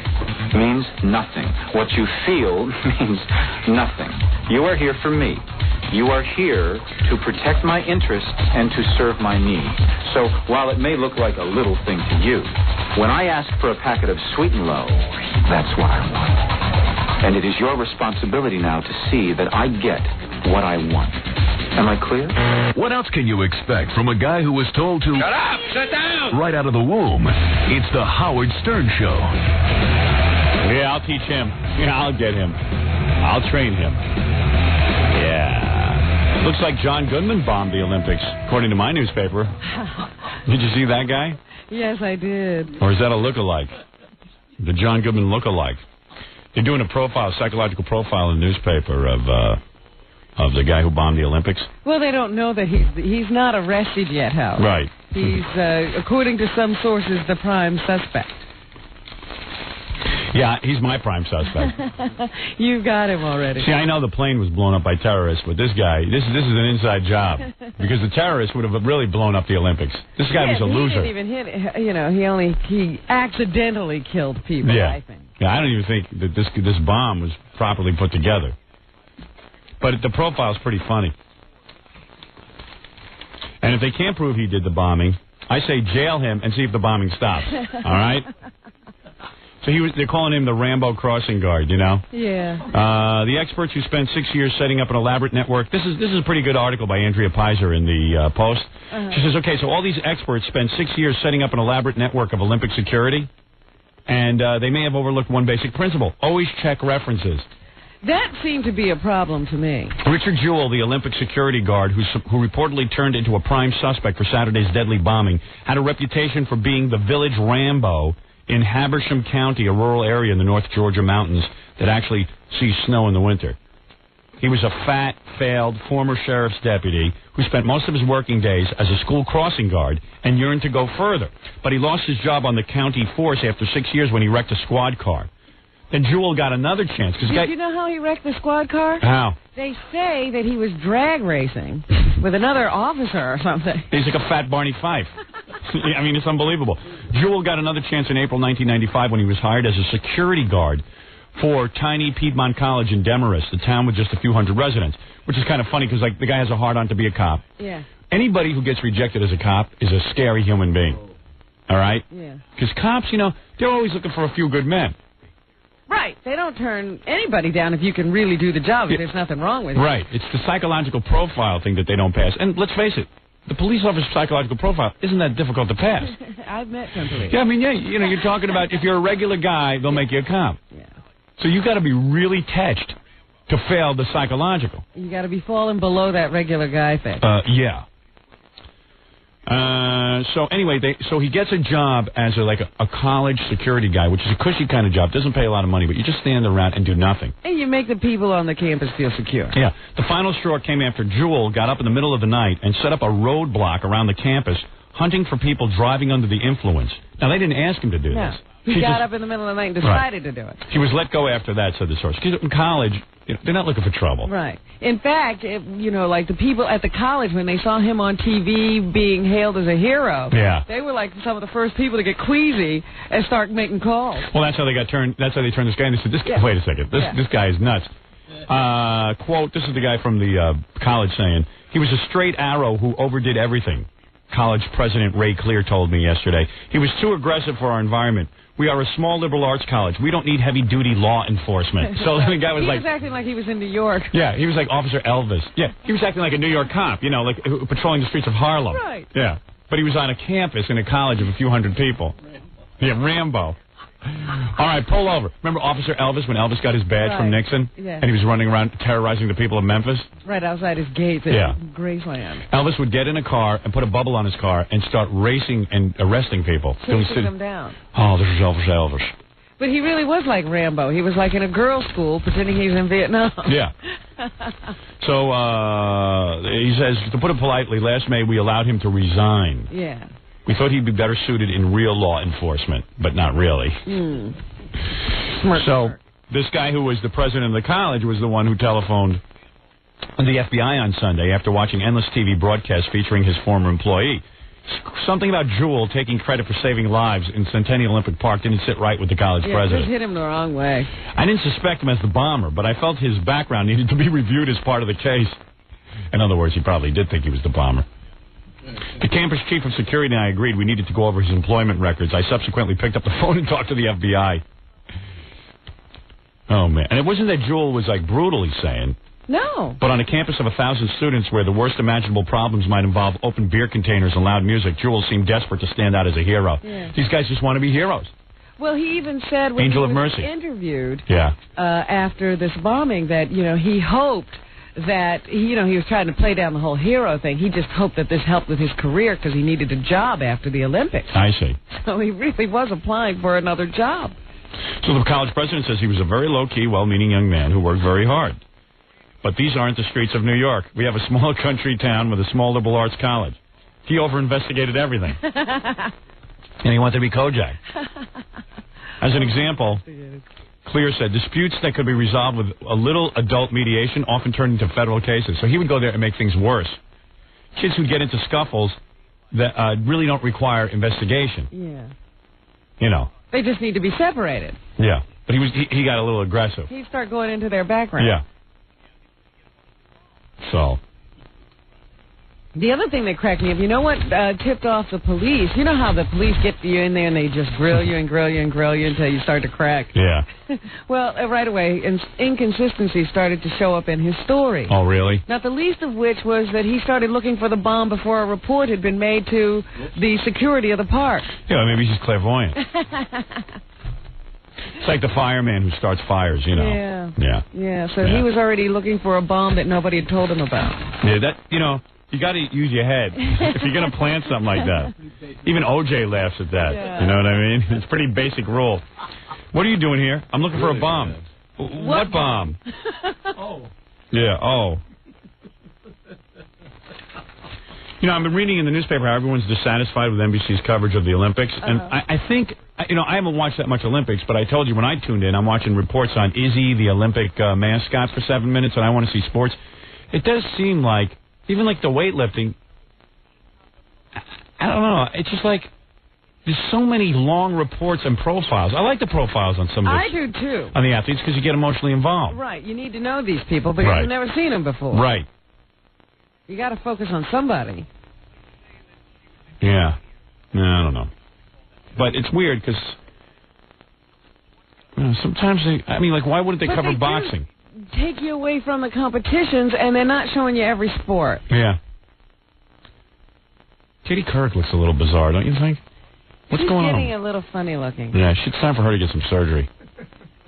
means nothing. What you feel means nothing. You are here for me. You are here to protect my interests and to serve my needs. So while it may look like a little thing to you, when I ask for a packet of Sweet and Low, that's what I want. And it is your responsibility now to see that I get what I want. Am I clear? What else can you expect from a guy who was told to... Shut up! Sit down! Right out of the womb. It's the Howard Stern Show. Yeah, I'll teach him. Yeah, I'll get him. I'll train him. Yeah. Looks like John Goodman bombed the Olympics, according to my newspaper. Did you see that guy? Yes, I did. Or is that a look-alike? The John Goodman look-alike. They're doing a psychological profile in the newspaper of the guy who bombed the Olympics. Well, they don't know that he's not arrested yet, Howard. Right. He's, according to some sources, the prime suspect. Yeah, he's my prime suspect. You've got him already. See, I know the plane was blown up by terrorists, but this guy, this is an inside job. Because the terrorists would have really blown up the Olympics. This guy was a loser. He didn't even hit, he accidentally killed people, I think. Yeah, I don't even think that this bomb was properly put together. But the profile's pretty funny. And if they can't prove he did the bombing, I say jail him and see if the bombing stops. All right? So they're calling him the Rambo crossing guard, you know? Yeah. The experts who spent 6 years setting up an elaborate network. This is a pretty good article by Andrea Pizer in the Post. She says, okay, so all these experts spent 6 years setting up an elaborate network of Olympic security, and they may have overlooked one basic principle. Always check references. That seemed to be a problem to me. Richard Jewell, the Olympic security guard who reportedly turned into a prime suspect for Saturday's deadly bombing, had a reputation for being the village Rambo in Habersham County, a rural area in the North Georgia mountains that actually sees snow in the winter. He was a fat, failed former sheriff's deputy who spent most of his working days as a school crossing guard and yearned to go further. But he lost his job on the county force after 6 years when he wrecked a squad car. Then Jewell got another chance. Did you know how he wrecked the squad car? How? They say that he was drag racing with another officer or something. He's like a fat Barney Fife. I mean, it's unbelievable. Jewell got another chance in April 1995 when he was hired as a security guard for tiny Piedmont College in Demarest, a town with just a few hundred residents, which is kind of funny because the guy has a hard-on to be a cop. Yeah. Anybody who gets rejected as a cop is a scary human being. All right? Yeah. Because cops, they're always looking for a few good men. Right. They don't turn anybody down if you can really do the job, if there's nothing wrong with you. Right. It's the psychological profile thing that they don't pass. And let's face it, the police officer's psychological profile isn't that difficult to pass. I've met some police. Yeah, I mean, you're talking about if you're a regular guy, they'll make you a cop. Yeah. So you got to be really touched to fail the psychological. You got to be falling below that regular guy thing. Yeah. So anyway, so he gets a job as a college security guy, which is a cushy kind of job. Doesn't pay a lot of money, but you just stand around and do nothing. And you make the people on the campus feel secure. Yeah. The final straw came after Jewel got up in the middle of the night and set up a roadblock around the campus, hunting for people driving under the influence. Now, they didn't ask him to do this. He got up in the middle of the night and decided to do it. He was let go after that, said the source. Because in college, they're not looking for trouble. Right. In fact, like the people at the college, when they saw him on TV being hailed as a hero, they were like some of the first people to get queasy and start making calls. Well, that's how they got turned. That's how they turned this guy. And they said, "This guy, wait a second, this guy is nuts." Quote: This is the guy from the college saying he was a straight arrow who overdid everything. College president Ray Clear told me yesterday he was too aggressive for our environment. We are a small liberal arts college. We don't need heavy-duty law enforcement. So the guy was he was acting like he was in New York. Yeah, he was like Officer Elvis. Yeah, he was acting like a New York cop, like patrolling the streets of Harlem. Right. Yeah, but he was on a campus in a college of a few hundred people. Yeah, Rambo. All right, pull over. Remember Officer Elvis when Elvis got his badge from Nixon? Yeah. And he was running around terrorizing the people of Memphis? Right outside his gates at Graceland. Elvis would get in a car and put a bubble on his car and start racing and arresting people. Chasing them down. Oh, this is Elvis. But he really was like Rambo. He was like in a girls' school pretending he was in Vietnam. Yeah. So he says, to put it politely, last May we allowed him to resign. Yeah. We thought he'd be better suited in real law enforcement, but not really. So this guy who was the president of the college was the one who telephoned the FBI on Sunday after watching endless TV broadcasts featuring his former employee. Something about Jewel taking credit for saving lives in Centennial Olympic Park didn't sit right with the college president. It hit him the wrong way. I didn't suspect him as the bomber, but I felt his background needed to be reviewed as part of the case. In other words, he probably did think he was the bomber. The campus chief of security and I agreed we needed to go over his employment records. I subsequently picked up the phone and talked to the FBI. Oh, man. And it wasn't that Jewel was, brutal, he's saying. No. But on a campus of 1,000 students where the worst imaginable problems might involve open beer containers and loud music, Jewel seemed desperate to stand out as a hero. Yeah. These guys just want to be heroes. Well, he even said when Angel he of was Mercy. interviewed after this bombing that, he hoped that, he was trying to play down the whole hero thing. He just hoped that this helped with his career because he needed a job after the Olympics. I see. So he really was applying for another job. So the college president says he was a very low-key, well-meaning young man who worked very hard. But these aren't the streets of New York. We have a small country town with a small liberal arts college. He over-investigated everything. And he wanted to be Kojak. As an example, Clear said disputes that could be resolved with a little adult mediation often turn into federal cases. So he would go there and make things worse. Kids who get into scuffles that really don't require investigation. Yeah. They just need to be separated. Yeah. But he got a little aggressive. He'd start going into their background. Yeah. So. The other thing that cracked me up, you know what tipped off the police? You know how the police get you in there and they just grill you and grill you and grill you until you start to crack? Yeah. Well, right away, inconsistencies started to show up in his story. Oh, really? Not the least of which was that he started looking for the bomb before a report had been made to the security of the park. Yeah, maybe he's clairvoyant. It's like the fireman who starts fires, Yeah. Yeah. So he was already looking for a bomb that nobody had told him about. Yeah, you got to use your head if you're going to plant something like that. Even OJ laughs at that. Yeah. You know what I mean? It's a pretty basic rule. What are you doing here? I'm looking for a bomb. What bomb? Yeah, I've been reading in the newspaper how everyone's dissatisfied with NBC's coverage of the Olympics. And I think, I haven't watched that much Olympics, but I told you when I tuned in, I'm watching reports on Izzy, the Olympic mascot, for 7 minutes, and I want to see sports. It does seem like, even like the weightlifting, I don't know, it's just like, there's so many long reports and profiles. I like the profiles on some of I do, too. On the athletes, because you get emotionally involved. Right, you need to know these people because you've never seen them before. Right. You got to focus on somebody. Yeah. No, I don't know. But it's weird because sometimes why wouldn't they cover boxing? Take you away from the competitions, and they're not showing you every sport. Yeah. Katie Couric looks a little bizarre, don't you think? What's going on? She's getting a little funny looking. Yeah, it's time for her to get some surgery.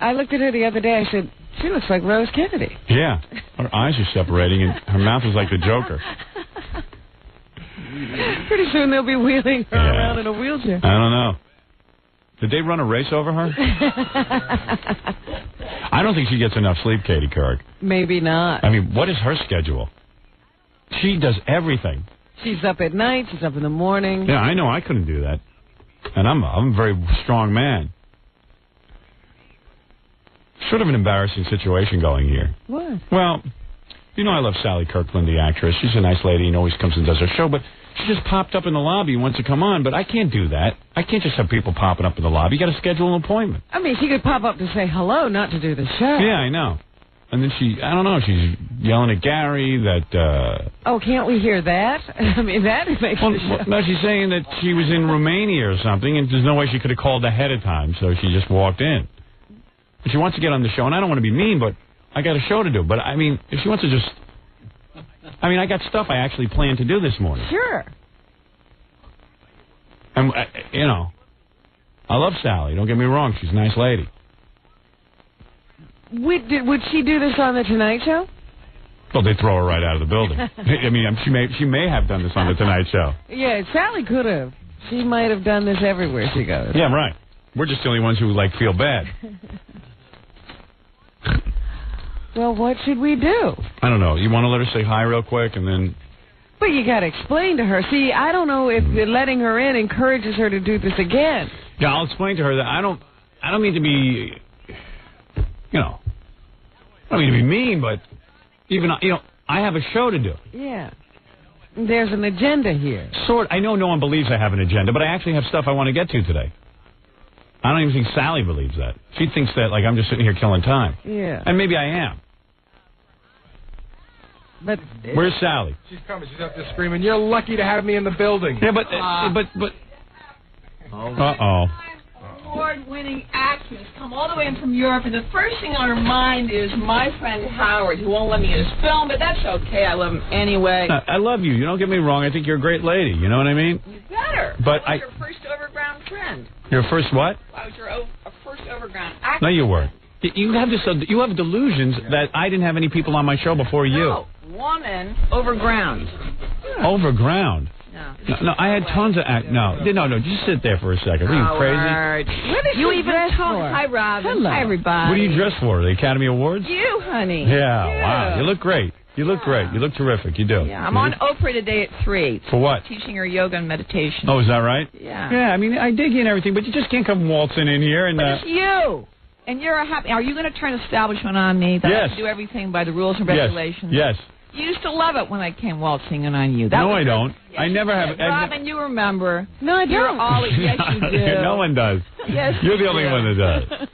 I looked at her the other day. I said, she looks like Rose Kennedy. Yeah. Her eyes are separating, and her mouth is like the Joker. Pretty soon they'll be wheeling her around in a wheelchair. I don't know. Did they run a race over her? I don't think she gets enough sleep, Katie Couric. Maybe not. I mean, what is her schedule? She does everything. She's up at night. She's up in the morning. Yeah, I know. I couldn't do that. And I'm a very strong man. Sort of an embarrassing situation going here. What? Well, you know I love Sally Kirkland, the actress. She's a nice lady and always comes and does her show, but she just popped up in the lobby and wants to come on, but I can't do that. I can't just have people popping up in the lobby. You got to schedule an appointment. I mean, she could pop up to say hello, not to do the show. Yeah, I know. And then I don't know, she's yelling at Gary that... Oh, can't we hear that? I mean, that makes the show. No, she's saying that she was in Romania or something, and there's no way she could have called ahead of time, so she just walked in. And she wants to get on the show, and I don't want to be mean, but I got a show to do. But, I mean, if she wants to just... I mean, I got stuff I actually planned to do this morning. Sure. And, you know, I love Sally. Don't get me wrong. She's a nice lady. Would she do this on The Tonight Show? Well, they throw her right out of the building. I mean, she may have done this on The Tonight Show. Yeah, Sally could have. She might have done this everywhere she goes. Yeah, right. We're just the only ones who, feel bad. Well, what should we do? I don't know. You want to let her say hi real quick and then... But you got to explain to her. See, I don't know if letting her in encourages her to do this again. Yeah, I'll explain to her that I don't mean to be, you know, I don't mean to be mean, but even, you know, I have a show to do. Yeah. There's an agenda here. I know no one believes I have an agenda, but I actually have stuff I want to get to today. I don't even think Sally believes that. She thinks that, I'm just sitting here killing time. Yeah. And maybe I am. But where's Sally? She's coming. She's up there screaming, "You're lucky to have me in the building." Yeah, but. Uh-oh. Award-winning actress come all the way in from Europe, and the first thing on her mind is my friend Howard, who won't let me in his film, but that's okay. I love him anyway. I love you. You don't get me wrong. I think you're a great lady. You know what I mean? You better. But I was your first overground friend. Your first what? I was your first overground actress. No, you weren't. You have delusions that I didn't have any people on my show before you. No, woman overground. Yeah. Overground? No, I had tons of No, just sit there for a second. Are you crazy? What did you even talk? Hi, Robin. Hello. Hi, everybody. What are you dressed for? The Academy Awards? You, honey. Yeah, wow. You look great. You look great. You look terrific. You do. Yeah, I'm on Oprah today at 3. For what? Teaching her yoga and meditation. Oh, is that right? Yeah. Yeah, I mean, I dig you and everything, but you just can't come waltzing in here and... But it's you. And you're are you going to turn establishment on me? That I have to do everything by the rules and regulations? Yes. You used to love it when I came waltzing in on you. No, I don't. Yes, I never have. Robin, you remember. No, I don't. Yes, you do. No one does. Yes, You're the only one that does.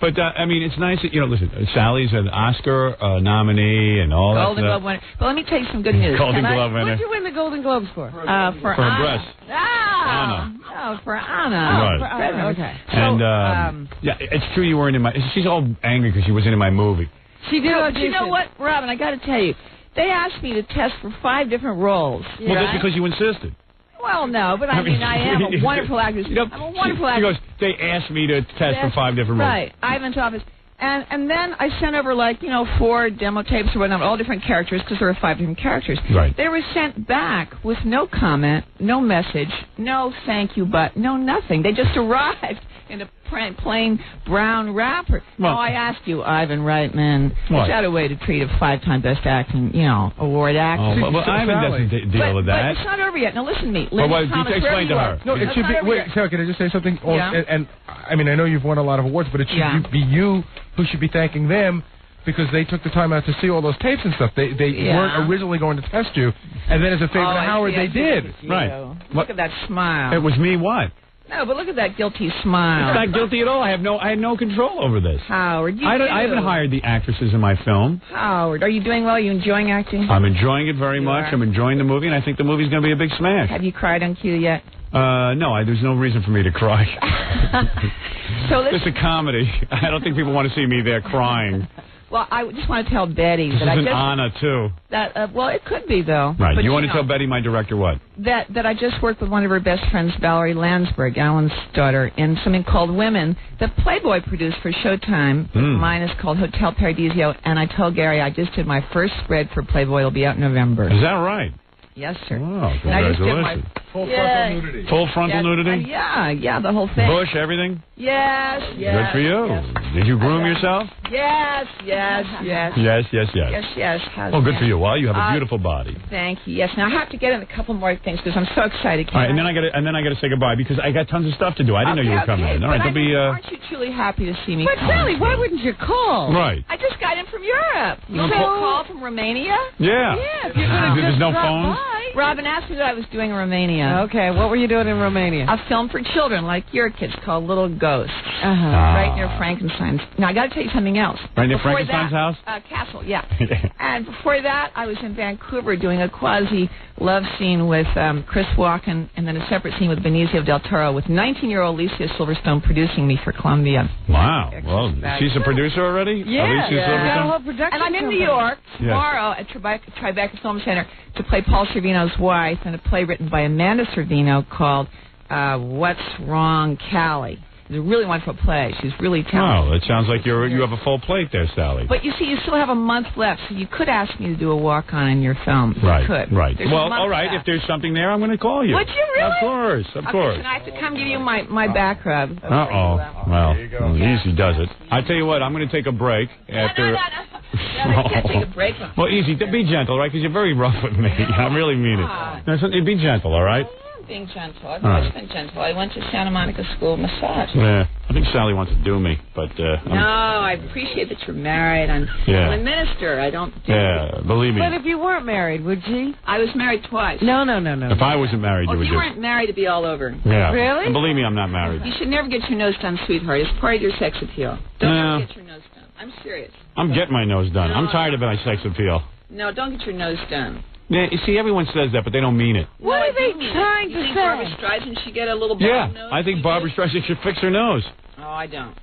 But, I mean, it's nice that, listen, Sally's an Oscar nominee and all that stuff. Golden Globe winner. But let me tell you some good news. Golden Globe winner. What did you win the Golden Globes for? For her Anna. breast. Anna. Oh, for Anna. Right. For Anna. Okay. And, yeah, it's true you weren't in my... She's all angry because she wasn't in my movie. She did But you know what, Robin, I got to tell you. They asked me to test for 5 different roles. Well, that's because you insisted. Well, no, but I mean, I am a wonderful actress. I'm a wonderful actress. She goes, they asked me to test for 5 different roles. Right. Ivan's office. And then I sent over, 4 demo tapes or whatnot, all different characters, because there were 5 different characters. Right. They were sent back with no comment, no message, no thank you, but no nothing. They just arrived in a plain brown wrapper. Well, now, I ask you, Ivan Reitman, is that a way to treat a 5-time Best Acting, award actor? Oh, well, Ivan doesn't deal with that. But it's not over yet. Now, listen to me. Well, Thomas, explain to her. No, it should be... Wait, Sarah, can I just say something? Yeah. And I mean, I know you've won a lot of awards, but it should be you who should be thanking them because they took the time out to see all those tapes and stuff. They weren't originally going to test you, and then as a favor to Howard, they did. Right. Look at that smile. It was me what? No, but look at that guilty smile. It's not guilty at all. I had no control over this. Howard, I haven't hired the actresses in my film. Howard, are you doing well? Are you enjoying acting? I'm enjoying it very much. I'm enjoying the movie, and I think the movie's going to be a big smash. Have you cried on cue yet? No, there's no reason for me to cry. So it's a comedy. I don't think people want to see me there crying. Well, I just want to tell Betty this that is an Anna, too. Well, it could be, though. Right. But you want to tell Betty, my director, what? That I just worked with one of her best friends, Valerie Landsberg, Alan's daughter, in something called Women that Playboy produced for Showtime. Mine is called Hotel Paradiso, and I told Gary I just did my first spread for Playboy. It'll be out in November. Is that right? Yes, sir. Wow, And I just did my congratulations. Full frontal nudity. Full frontal nudity? Yeah, the whole thing. Bush, everything? Yes. Good for you. Yes. Did you groom yourself? Yes. Yes. How's Oh, good that? for you. Well, you have a beautiful body. Thank you. Yes. Now I have to get in a couple more things because I'm so excited. All right, and then I got to say goodbye because I got tons of stuff to do. I didn't know you were coming in. All right, but don't be. aren't you truly happy to see me? But Sally, why wouldn't you call? Right. I just got in from Europe. You want So- me to call from Romania? Yeah. If you're gonna There's just no drop phones. by. Robin asked me what I was doing in Romania. Okay, what were you doing in Romania? A film for children like your kids called Little Ghosts. Uh-huh. Right near Frankenstein's. Now, I got to tell you something else. Right near Before Frankenstein's that, house? Castle, yeah. And before that, I was in Vancouver doing a quasi-love scene with Chris Walken and then a separate scene with Benicio del Toro with 19-year-old Alicia Silverstone producing me for Columbia. Wow. Well, she's a producer already? Yeah. Alicia Silverstone? And I'm in New York tomorrow at Tribeca Film Center to play Paul Sorvino's wife in a play written by Amanda Sorvino called What's Wrong, Callie. It's a really wonderful play. She's really talented. Wow, it sounds like you have a full plate there, Sally. But you see, you still have a month left, so you could ask me to do a walk-on in your film. Right, You could. right. There's a Well, month all right, left. if there's something there, I'm going to call you. Would you really? Of course, of course. And I have to come give you my back rub. Uh-oh. Well, Easy does it. I tell you what, I'm going to take a break after... No, I can't take a break. Well, Easy, be gentle, right? Because you're very rough with me. I really mean it. No, be gentle, all right? Being gentle. I've always been gentle. I went to Santa Monica School of Massage. Yeah, I think Sally wants to do me, but... No, I appreciate that you're married. I'm a minister. I don't do believe me. But if you weren't married, would you? I was married twice. No. If I wasn't married, you Well, would if you weren't married, it'd be all over. Yeah. Really? And believe me, I'm not married. You should never get your nose done, sweetheart. It's part of your sex appeal. Don't ever get your nose done. I'm serious. I'm getting my nose done. I'm tired of my sex appeal. No, don't get your nose done. Yeah, you see, everyone says that, but they don't mean it. What are they trying You to think say? Barbara Streisand should get a little Yeah, bald nose? I think Barbara Streisand should fix her nose. Oh, I don't.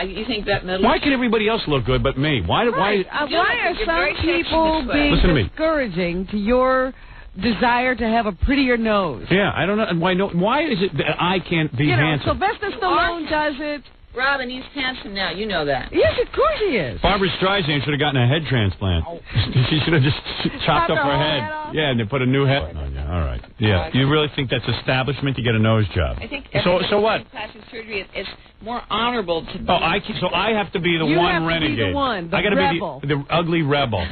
You think Bette Midler? Why can everybody else look good but me? Why Why are some people being Listen to me. discouraging to your desire to have a prettier nose? Yeah, I don't know. Why is it that I can't be handsome? Sylvester Stallone does it. Robin, he's handsome now. You know that. Yes, of course he is. Barbara Streisand should have gotten a head transplant. She should have just chopped up her head. Yeah, and they put a new head on you. All right. Yeah. You really think that's establishment to get a nose job? I think so what? Plastic surgery is more honorable to be. Oh, I have to be the You one have to renegade. be the one, the I got to rebel. be the ugly rebel.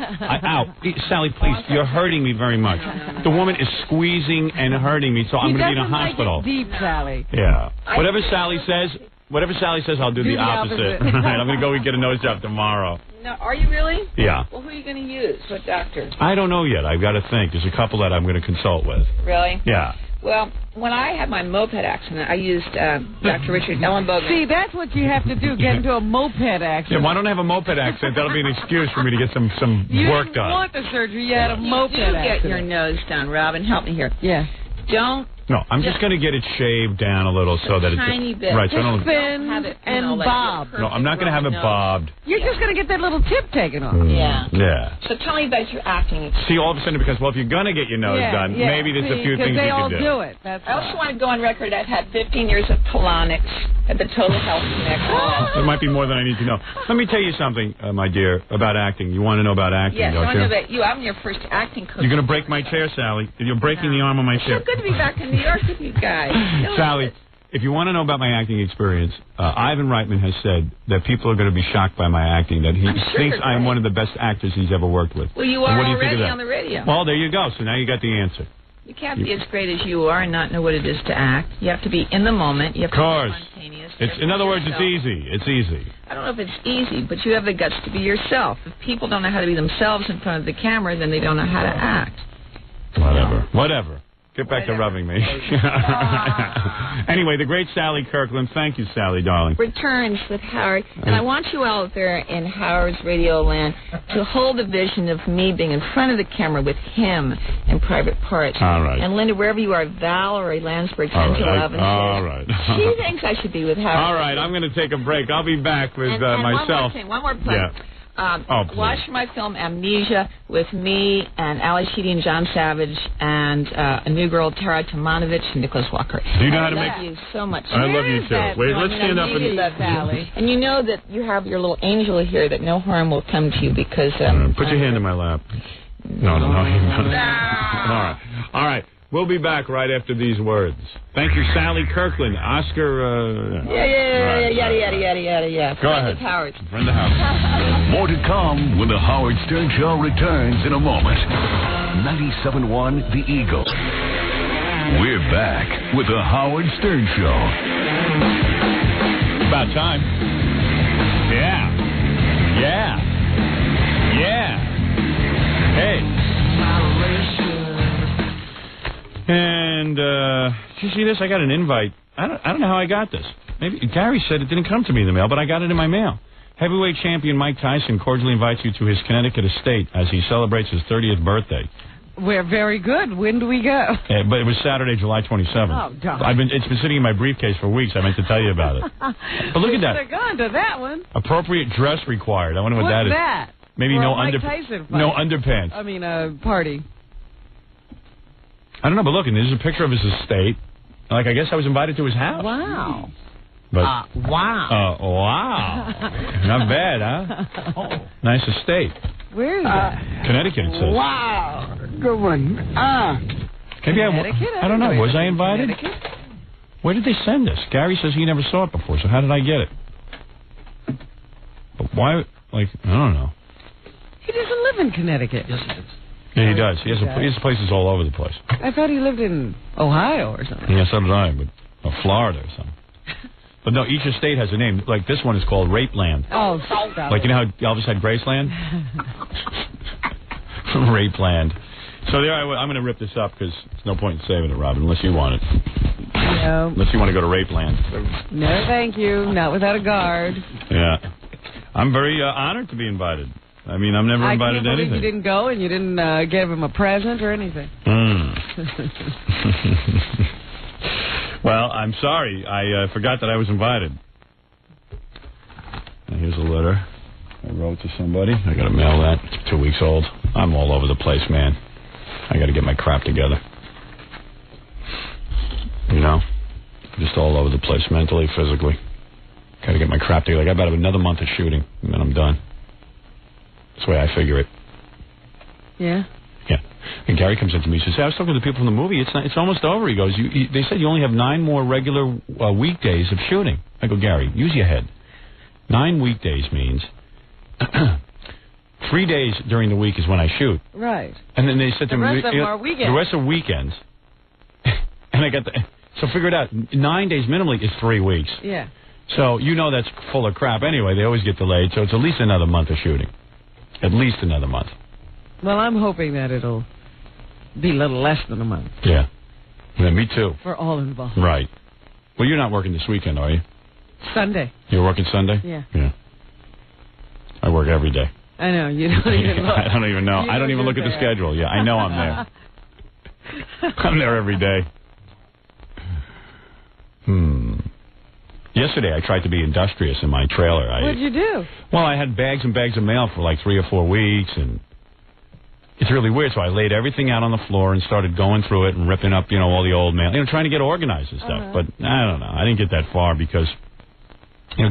Sally, please, you're hurting me very much. The woman is squeezing and hurting me, so I'm going to be in a hospital. Deep, Sally. Yeah. Whatever Sally says, I'll do the opposite. All right, I'm going to go and get a nose job tomorrow. No, are you really? Yeah. Well, who are you going to use? What doctor? I don't know yet. I've got to think. There's a couple that I'm going to consult with. Really? Yeah. Well, when I had my moped accident, I used Dr. Richard Ellenbogen. See, that's what you have to do, get into a moped accident. Yeah, why don't I have a moped accident? That'll be an excuse for me to get some You work didn't done. want the surgery, you had a moped You accident. get your nose done, Robin. Help me here. Yeah. Don't. No, I'm just going to get it shaved down a little so that it's tiny bit. right. So I don't. Spin have it, and bob. No, I'm not going to have it bobbed. You're just going to get that little tip taken off. Yeah. Yeah. So tell me about your acting. See, all of a sudden, because if you're going to get your nose done, maybe there's a few things they you all can do it. That's I also want to go on record. I've had 15 years of colonics at the Total Health Connect. There might be more than I need to know. Let me tell you something, my dear, about acting. You want to know about acting, Yes, I don't want to you? know about you. I'm your first acting coach. You're going to break my chair, Sally. You're breaking the arm of my It's chair. so good to be back in New York with you guys. Sally, if you want to know about my acting experience, Ivan Reitman has said that people are going to be shocked by my acting, that he thinks I'm one of the best actors he's ever worked with. Well, you And are what do you think already of that? on the radio. Well, there you go. So now you got the answer. You can't be as great as you are and not know what it is to act. You have to be in the moment. You have Of course. to be spontaneous. In other words, it's easy. It's easy. I don't know if it's easy, but you have the guts to be yourself. If people don't know how to be themselves in front of the camera, then they don't know how to act. Whatever. Get back to rubbing me. Anyway, the great Sally Kirkland. Thank you, Sally, darling. Returns with Howard. And I want you out there in Howard's radio land to hold the vision of me being in front of the camera with him in private parts. All right. And Linda, wherever you are, Valerie Lansbury, 10 to 11. All right. She thinks I should be with Howard. All right, I'm going to take a break. I'll be back with and myself. One more plug. Yeah. Please. Watch my film Amnesia with me and Ali Sheedy and John Savage and a new girl, Tara Tomanovich and Nicholas Walker. Do you know how to I love make... you so much. I love you, too. Wait, let's stand up and... Sally. And you know that you have your little angel here, that no harm will come to you because... put your hand in my lap. No. All right. We'll be back right after these words. Thank you, Sally Kirkland. Oscar... Yeah. Go ahead. Howard. Friend of Howard. More to come when the Howard Stern Show returns in a moment. 97.1 The Eagle. We're back with the Howard Stern Show. About time. Yeah. Hey. And, did you see this? I got an invite. I don't know how I got this. Maybe Gary said it didn't come to me in the mail, but I got it in my mail. Heavyweight champion Mike Tyson cordially invites you to his Connecticut estate as he celebrates his 30th birthday. We're very good. When do we go? But it was Saturday, July 27th. Oh, darn. It's been sitting in my briefcase for weeks. I meant to tell you about it. But look at that. We should have gone to that one. Appropriate dress required. I wonder what that is. What's that? Maybe For no a Mike Tyson fight. No underpants. I mean, a party. I don't know, but look, and there's a picture of his estate. Like, I guess I was invited to his house. Wow. But, wow. Wow. Not bad, huh? Nice estate. Where is that? Connecticut, it says. Wow. Good one. Maybe I don't know. Was I invited? Where did they send this? Gary says he never saw it before, so how did I get it? But why, like, I don't know. He doesn't live in Connecticut. Yes, he does. Yeah, he does. He has places all over the place. I thought he lived in Ohio or something. Yeah, so did I, but Florida or something. But no, each estate has a name. Like this one is called Rapeland. Oh, stop. Like, you know how Elvis had Graceland? Rapeland. So there, I'm going to rip this up because there's no point in saving it, Robin, unless you want it. No. Unless you want to go to Rapeland. No, thank you. Not without a guard. Yeah. I'm very honored to be invited. I mean, I'm never invited to anything. You didn't go and you didn't give him a present or anything. Well, I'm sorry. I forgot that I was invited. Now, here's a letter I wrote to somebody. I got to mail that. It's 2 weeks old. I'm all over the place, man. I got to get my crap together. You know? Just all over the place, mentally, physically. Got to get my crap together. I got about another month of shooting, and then I'm done. That's the way I figure it. Yeah? Yeah. And Gary comes in to me. He says, hey, I was talking to the people from the movie. It's almost over. He goes, they said you only have 9 more regular weekdays of shooting. I go, Gary, use your head. 9 weekdays means 3 days during the week is when I shoot. Right. And then they said to me, the rest of them are weekends. The rest are weekends. And I got so figure it out. 9 days minimally is 3 weeks. Yeah. So you know that's full of crap anyway. They always get delayed. So it's at least another month of shooting. At least another month. Well, I'm hoping that it'll be a little less than a month. Yeah. Yeah, me too. For all involved. Right. Well, you're not working this weekend, are you? Sunday. You're working Sunday? Yeah. Yeah. I work every day. I know. You don't even look. I don't even know. I don't even look at the schedule. Yeah, I know I'm there. I'm there every day. Yesterday, I tried to be industrious in my trailer. What'd you do? Well, I had bags and bags of mail for like 3 or 4 weeks, and it's really weird. So I laid everything out on the floor and started going through it and ripping up, all the old mail, trying to get organized and stuff. But I don't know. I didn't get that far because,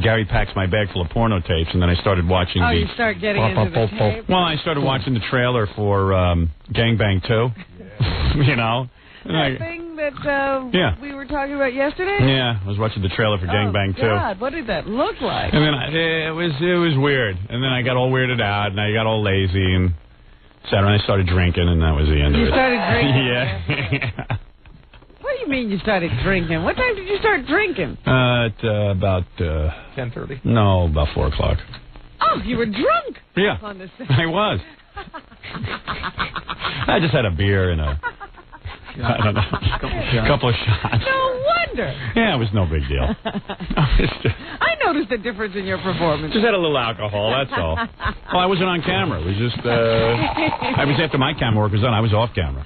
Gary packs my bag full of porno tapes, and then I started watching you start getting into the tape? Well, I started watching the trailer for Gangbang 2, That thing that we were talking about yesterday? Yeah, I was watching the trailer for Gangbang 2. God, what did that look like? And then it was weird. And then I got all weirded out, and I got all lazy, and Saturday I started drinking, and that was the end of it. You started drinking? Yeah. What do you mean you started drinking? What time did you start drinking? At about 10:30. No, about 4 o'clock. Oh, you were drunk? Yeah, I was. I just had a beer and a couple of shots. No wonder. Yeah, it was no big deal. I noticed a difference in your performance. Just had a little alcohol, that's all. Well, I wasn't on camera. It was just, I was after my camera work was done. I was off camera.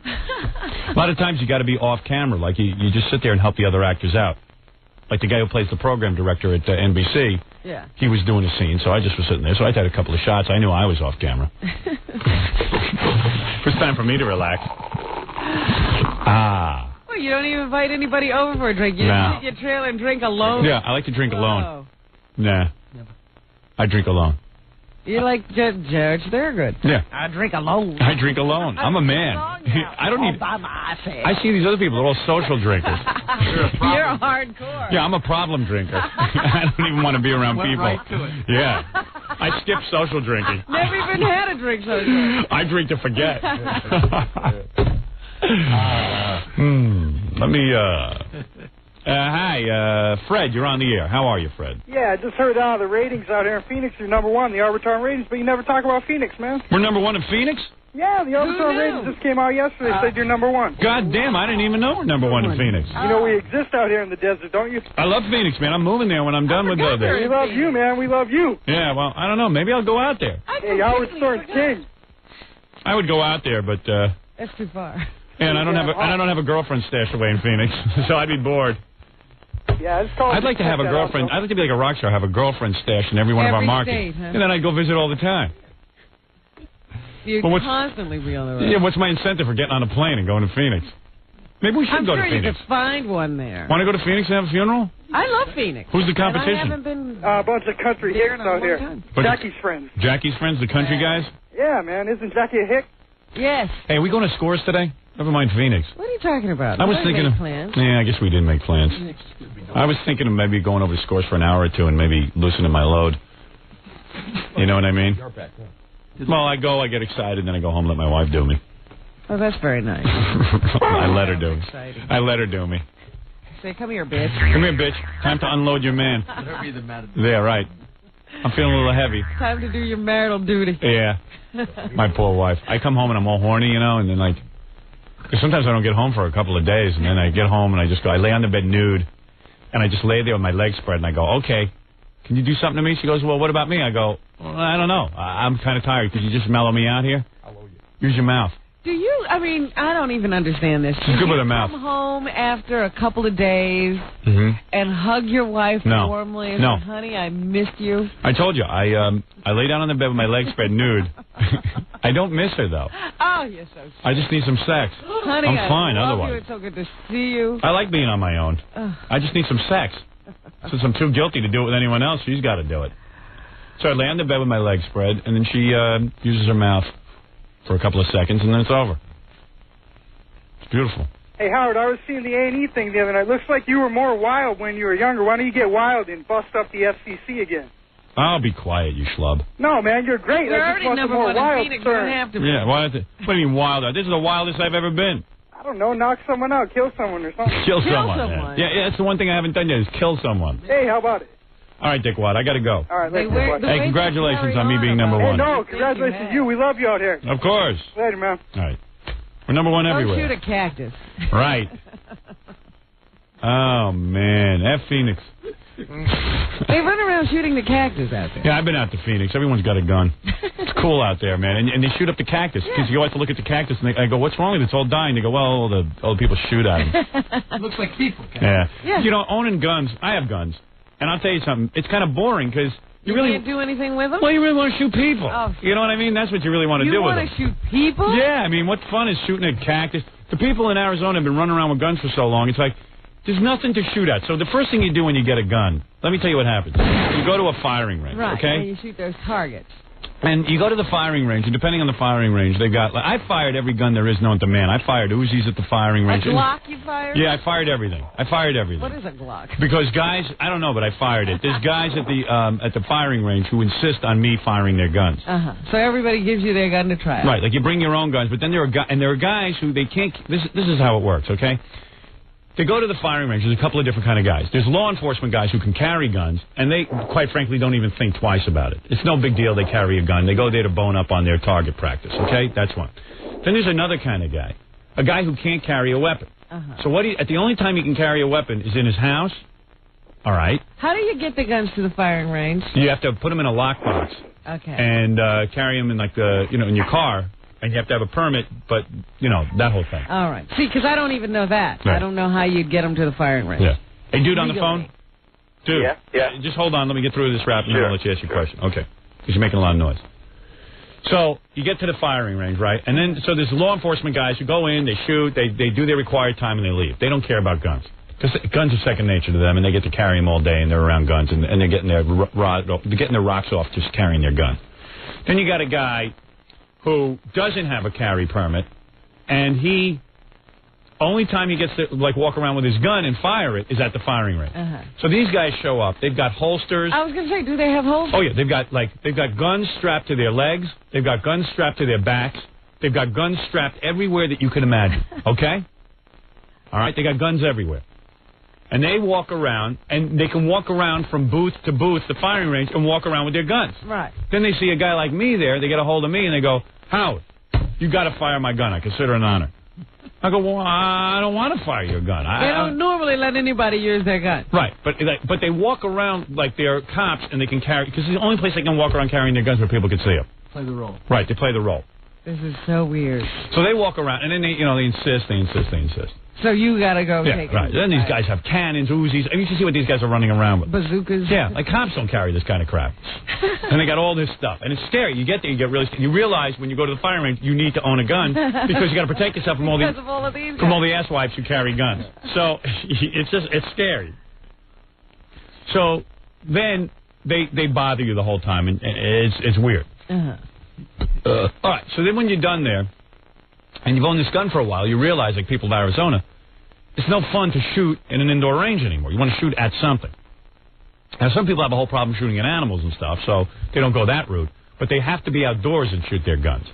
A lot of times you got to be off camera. Like, you just sit there and help the other actors out. Like the guy who plays the program director at NBC. Yeah. He was doing a scene, so I just was sitting there. So I had a couple of shots. I knew I was off camera. It was time for me to relax. Well, you don't even invite anybody over for a drink. You sit in your trailer and drink alone? Yeah, I like to drink alone. Nah. Never. I drink alone. You're like Judge Thurgood. Yeah. I drink alone. I drink alone. I'm a man. I don't need... I see these other people, they're all social drinkers. You're hardcore. Yeah, I'm a problem drinker. I don't even want to be around people. Right to it. Yeah. I skip social drinking. Never even had a drink so good. I drink to forget. Let me, hi, Fred, you're on the air. How are you, Fred? Yeah, I just heard the ratings out here in Phoenix are number one, the Arbitron ratings, but you never talk about Phoenix, man. We're number one in Phoenix? Yeah, the Arbitron ratings just came out yesterday, said you're number one. God damn, I didn't even know we're number one in Phoenix. You know we exist out here in the desert, don't you? I love Phoenix, man. I'm moving there when I'm done with this. We love you, man. We love you. Yeah, well, I don't know. Maybe I'll go out there. Hey, Howard Stern's king. I would go out there, but that's too far. And I don't have a girlfriend stashed away in Phoenix, so I'd be bored. Yeah, it's called. I'd like to have a girlfriend. I'd like to be like a rock star, have a girlfriend stashed in every one of our markets, state, huh? and then I'd go visit all the time. You'd constantly be on the road. Yeah, what's my incentive for getting on a plane and going to Phoenix? Maybe we should go to Phoenix. I'm sure you could find one there. Want to go to Phoenix and have a funeral? I love Phoenix. Who's the competition? I haven't been a bunch of country hicks out here. Jackie's friends. Jackie's friends, the country guys? Yeah, man. Isn't Jackie a hick? Yes. Hey, are we going to Scores today? Never mind Phoenix. What are you talking about? I was thinking of plans. Yeah, I guess we did make plans. I was thinking of maybe going over to Scores for an hour or two and maybe loosening my load. You know what I mean? Well, I go, I get excited, then I go home and let my wife do me. Oh, that's very nice. I let her do me. Exciting. I let her do me. Say, come here, bitch. Come here, bitch. Time to unload your man. There, right. I'm feeling a little heavy. Time to do your marital duty. Yeah. My poor wife. I come home and I'm all horny, you know, and then because sometimes I don't get home for a couple of days, and then I get home and I lay on the bed nude, and I just lay there with my legs spread, and I go, okay, can you do something to me? She goes, well, what about me? I go, well, I don't know. I'm kind of tired. Could you just mellow me out here? Use your mouth. Do you, I mean, I don't even understand this. She's good with her mouth. Come home after a couple of days and hug your wife warmly and say, honey, I missed you? I told you, I lay down on the bed with my legs spread nude. I don't miss her, though. Oh, you're so sweet. I just need some sex. Honey, I'm fine I love otherwise. you. It's so good to see you. I like being on my own. I just need some sex. Since I'm too guilty to do it with anyone else, she's got to do it. So I lay on the bed with my legs spread, and then she uses her mouth for a couple of seconds, and then it's over. It's beautiful. Hey, Howard, I was seeing the A&E thing the other night. Looks like you were more wild when you were younger. Why don't you get wild and bust up the FCC again? I'll be quiet, you schlub. No, man, you're great. We're already number one in Phoenix. You don't have to be. Yeah, what do you mean wild? This is the wildest I've ever been. I don't know, knock someone out, kill someone or something. Kill someone. Yeah, that's the one thing I haven't done yet is kill someone. Hey, how about it? All right, Dickwad, I got to go. All right, let's go. Hey, congratulations on me being number one. Hey, no, congratulations to you. We love you out here. Of course. Later, man. All right. We're number one everywhere. Don't shoot a cactus. Right. Oh, man. F Phoenix. They run around shooting the cactus out there. Yeah, I've been out to Phoenix. Everyone's got a gun. It's cool out there, man. And they shoot up the cactus. Because you always have to look at the cactus, and I go, what's wrong with it? It's all dying. They go, well, all the people shoot at it. Looks like people. Yeah. You know, owning guns, I have guns. And I'll tell you something, it's kind of boring because you really can't do anything with them? Well, you really want to shoot people. Oh. You know what I mean? That's what you really want to do with them. You want to shoot people? Yeah, I mean, what fun is shooting at cactus? The people in Arizona have been running around with guns for so long, it's like, there's nothing to shoot at. So the first thing you do when you get a gun, let me tell you what happens. You go to a firing range, right, okay? And you shoot those targets. And you go to the firing range, and depending on the firing range, they've got, I fired every gun there is known to man. I fired Uzis at the firing range. A Glock you fired? Yeah, I fired everything. What is a Glock? Because guys, I don't know, but I fired it. There's guys at the firing range who insist on me firing their guns. So everybody gives you their gun to try. Right, like you bring your own guns, but then there are guys who they can't. This is how it works, okay? They go to the firing range. There's a couple of different kind of guys. There's law enforcement guys who can carry guns, and they, quite frankly, don't even think twice about it. It's no big deal they carry a gun. They go there to bone up on their target practice, okay? That's one. Then there's another kind of guy, a guy who can't carry a weapon. So the only time he can carry a weapon is in his house, all right? How do you get the guns to the firing range? You have to put them in a lockbox. Okay. And carry them in, in your car. And you have to have a permit, but, that whole thing. All right. See, because I don't even know that. Right. I don't know how you'd get them to the firing range. Yeah. Hey, dude on the phone? Dude. Yeah. Just hold on. Let me get through this rap, and then I'll let you ask your question. Okay. Because you're making a lot of noise. So, you get to the firing range, right? And then, so there's law enforcement guys who go in, they shoot, they do their required time, and they leave. They don't care about guns. Because guns are second nature to them, and they get to carry them all day, and they're around guns, and they're getting their rocks off just carrying their gun. Then you got a guy who doesn't have a carry permit, and only time he gets to like walk around with his gun and fire it is at the firing range. So these guys show up. They've got holsters. I was going to say, do they have holsters? Oh yeah, they've got guns strapped to their legs. They've got guns strapped to their backs. They've got guns strapped everywhere that you can imagine. Okay? All right, they got guns everywhere. And they walk around, and they can walk around from booth to booth, the firing range, and walk around with their guns. Right. Then they see a guy like me there. They get a hold of me, and they go, Howard, you got to fire my gun. I consider it an honor. I go, well, I don't want to fire your gun. They don't normally let anybody use their gun. Right, but they walk around like they're cops, and they can carry, because it's the only place they can walk around carrying their guns where people can see them. Play the role. Right, they play the role. This is so weird. So they walk around, and then they insist. So you got to go take it. Right. Then these guys have cannons, Uzis. I mean, you should see what these guys are running around with. Bazookas. Yeah, like cops don't carry this kind of crap. And they got all this stuff. And it's scary. You get there, you get really scared. You realize when you go to the firing range, you need to own a gun because you got to protect yourself from all the asswipes who carry guns. So it's scary. So then they bother you the whole time, and it's weird. All right. So then when you're done there, and you've owned this gun for a while, you realize, like people of Arizona, it's no fun to shoot in an indoor range anymore. You want to shoot at something. Now, some people have a whole problem shooting at animals and stuff, so they don't go that route. But they have to be outdoors and shoot their guns.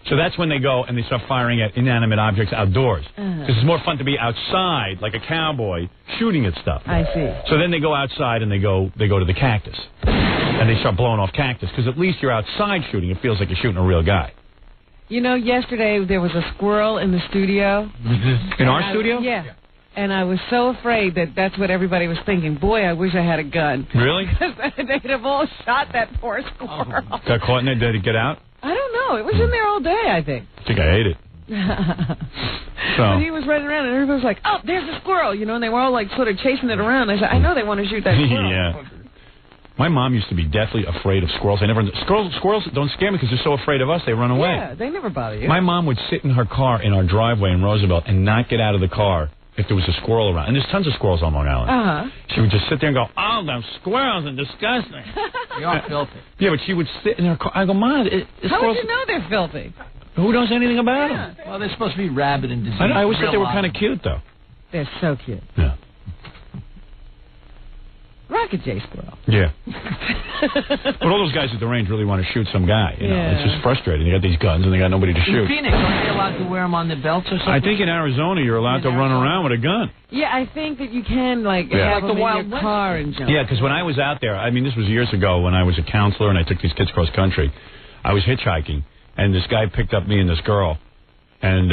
So that's when they go and they start firing at inanimate objects outdoors. Because it's more fun to be outside, like a cowboy, shooting at stuff. I see. So then they go outside and they go to the cactus. And they start blowing off cactus, because at least you're outside shooting. It feels like you're shooting a real guy. You know, yesterday there was a squirrel in the studio. In our studio? Yeah. And I was so afraid that that's what everybody was thinking. Boy, I wish I had a gun. Really? Because they'd have all shot that poor squirrel. Got caught in it? Did it get out? I don't know. It was in there all day, I think. I think I ate it. But he was running around, and everybody was like, oh, there's a squirrel, and they were all like sort of chasing it around. I said, I know they want to shoot that squirrel. Yeah. My mom used to be deathly afraid of squirrels. Squirrels don't scare me because they're so afraid of us, they run away. Yeah, they never bother you. My mom would sit in her car in our driveway in Roosevelt and not get out of the car if there was a squirrel around. And there's tons of squirrels on Long Island. She would just sit there and go, oh, those squirrels are disgusting. They are filthy. Yeah, but she would sit in her car. I go, Mom, how would you know they're filthy? Who knows anything about them? Well, they're supposed to be rabid and diseased. I always thought they were kind of cute, though. They're so cute. Yeah. Rocket J squirrel. Yeah. But all those guys at the range really want to shoot some guy. It's just frustrating. They got these guns and they got nobody to shoot. In Phoenix, aren't they allowed to wear them on their belts or something? I think in Arizona you're allowed to run around with a gun. Yeah, I think that you can have them in your car and jump. Yeah, because when I was out there, I mean, this was years ago when I was a counselor and I took these kids cross country. I was hitchhiking and this guy picked up me and this girl. And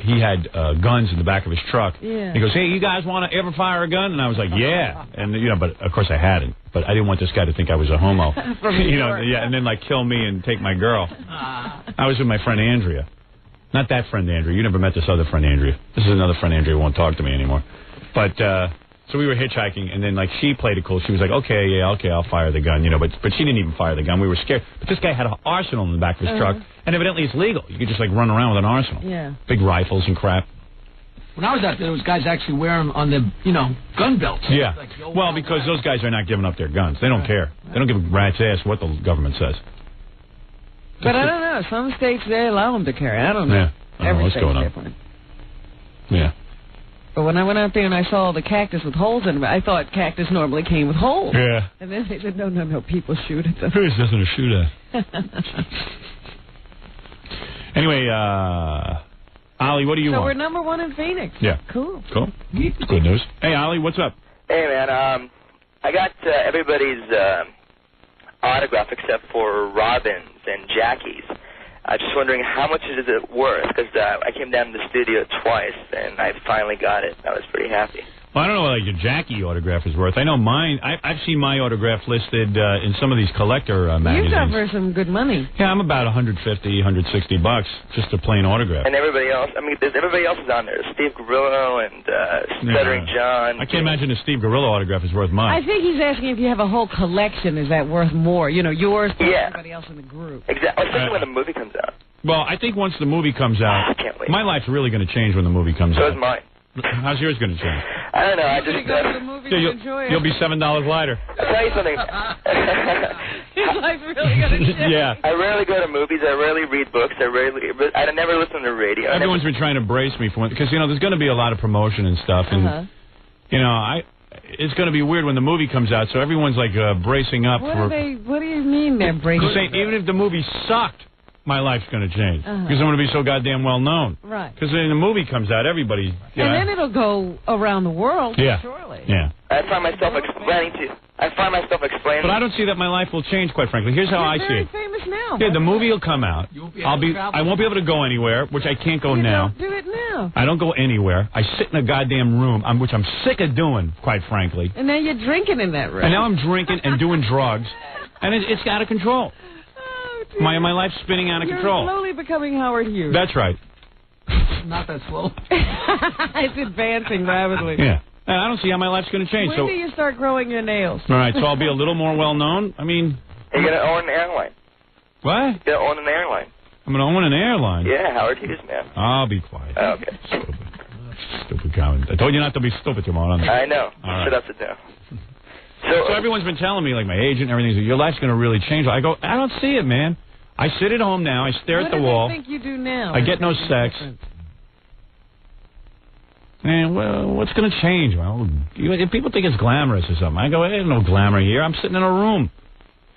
he had guns in the back of his truck. Yeah. He goes, hey, you guys want to ever fire a gun? And I was like, yeah. And, but of course I hadn't. But I didn't want this guy to think I was a homo. Yeah, and then, kill me and take my girl. I was with my friend Andrea. Not that friend Andrea. You never met this other friend Andrea. This is another friend Andrea who won't talk to me anymore. But, so we were hitchhiking, and then, she played it cool. She was like, okay, I'll fire the gun, But she didn't even fire the gun. We were scared. But this guy had an arsenal in the back of his truck. And evidently it's legal. You could just, run around with an arsenal. Yeah. Big rifles and crap. When I was out there, those guys actually wear them on their, gun belts. Yeah. Well, because those guys are not giving up their guns. They don't care. They don't give a rat's ass what the government says. But I don't know. Some states, they allow them to carry. I don't know. Yeah. I don't know what's going on. Different. Yeah. But when I went out there and I saw the cactus with holes in it, I thought cactus normally came with holes. Yeah. And then they said, no, people shoot at them. There's nothing to shoot at. Anyway, Ollie, what do you want? So we're number one in Phoenix. Yeah. Cool. Good news. Hey, Ollie, what's up? Hey, man. I got everybody's autograph except for Robin's and Jackie's. I'm just wondering how much is it worth? Because I came down to the studio twice, and I finally got it. I was pretty happy. Well, I don't know what your Jackie autograph is worth. I know mine. I've seen my autograph listed in some of these collector magazines. You got for some good money. Yeah, I'm about $150, $160 just a plain autograph. And everybody else, everybody else is on there. Steve Garillo and Stuttering John. I can't imagine a Steve Garillo autograph is worth much. I think he's asking if you have a whole collection, is that worth more? Yours plus everybody else in the group. Exactly, especially when the movie comes out. Well, I think once the movie comes out, I can't wait. My life's really going to change when the movie comes out. So is mine. How's yours going to change? I don't know. I just go to the movie and enjoy it. You'll be $7 lighter. I'll tell you something. His life's really going to Yeah. I rarely go to movies. I rarely read books. I never listen to radio. Everyone's been trying to brace me for because there's going to be a lot of promotion and stuff, and it's going to be weird when the movie comes out. So everyone's like bracing up What for. do you mean they're bracing? Saying, even if the movie sucked, my life's going to change because I'm going to be so goddamn well known. Right. Because when the movie comes out, everybody. And then it'll go around the world. Yeah. Surely. Yeah. I find myself explaining. But I don't see that my life will change, quite frankly. Here's how I see it. You're very famous now. Yeah, the movie will come out. I won't be able to go anywhere, which I can't go now. Don't do it now. I don't go anywhere. I sit in a goddamn room, which I'm sick of doing, quite frankly. And now you're drinking in that room. And now I'm drinking and doing drugs, and it's out of control. My life's spinning out of control. You're slowly becoming Howard Hughes. That's right. Not that slow. It's advancing rapidly. Yeah. And I don't see how my life's going to change. When do you start growing your nails? All right, so I'll be a little more well-known. I mean... You're going to own an airline. What? You're going to own an airline. I'm going to own an airline? Yeah, Howard Hughes, man. I'll be quiet. Oh, okay. Stupid comment. I told you not to be stupid, you moron. I know. All Shut right. up, sit down. So everyone's been telling me, like my agent and everything, your life's going to really change. I go, I don't see it, man. I sit at home now. I stare at the wall. What do they think you do now? I get no sex. And, well, what's going to change? Well, if people think it's glamorous or something, I go, there's no glamour here. I'm sitting in a room.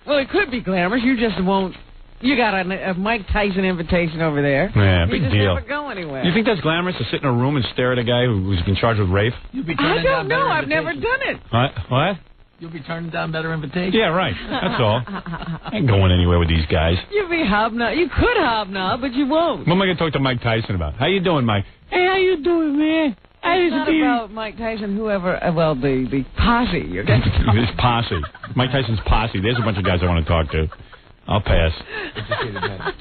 Well, it could be glamorous. You just won't. You got a Mike Tyson invitation over there. Yeah, you big just deal. never go anywhere. You think that's glamorous to sit in a room and stare at a guy who's in charge of rape? I don't know. I've never done it. What? You'll be turning down better invitations. Yeah, right. That's all. I ain't going anywhere with these guys. You'd be hobnob. You could hobnob, but you won't. What am I going to talk to Mike Tyson about? How you doing, Mike? Hey, how you doing, man? It's not about Mike Tyson, whoever, the posse. His posse. Mike Tyson's posse. There's a bunch of guys I want to talk to. I'll pass.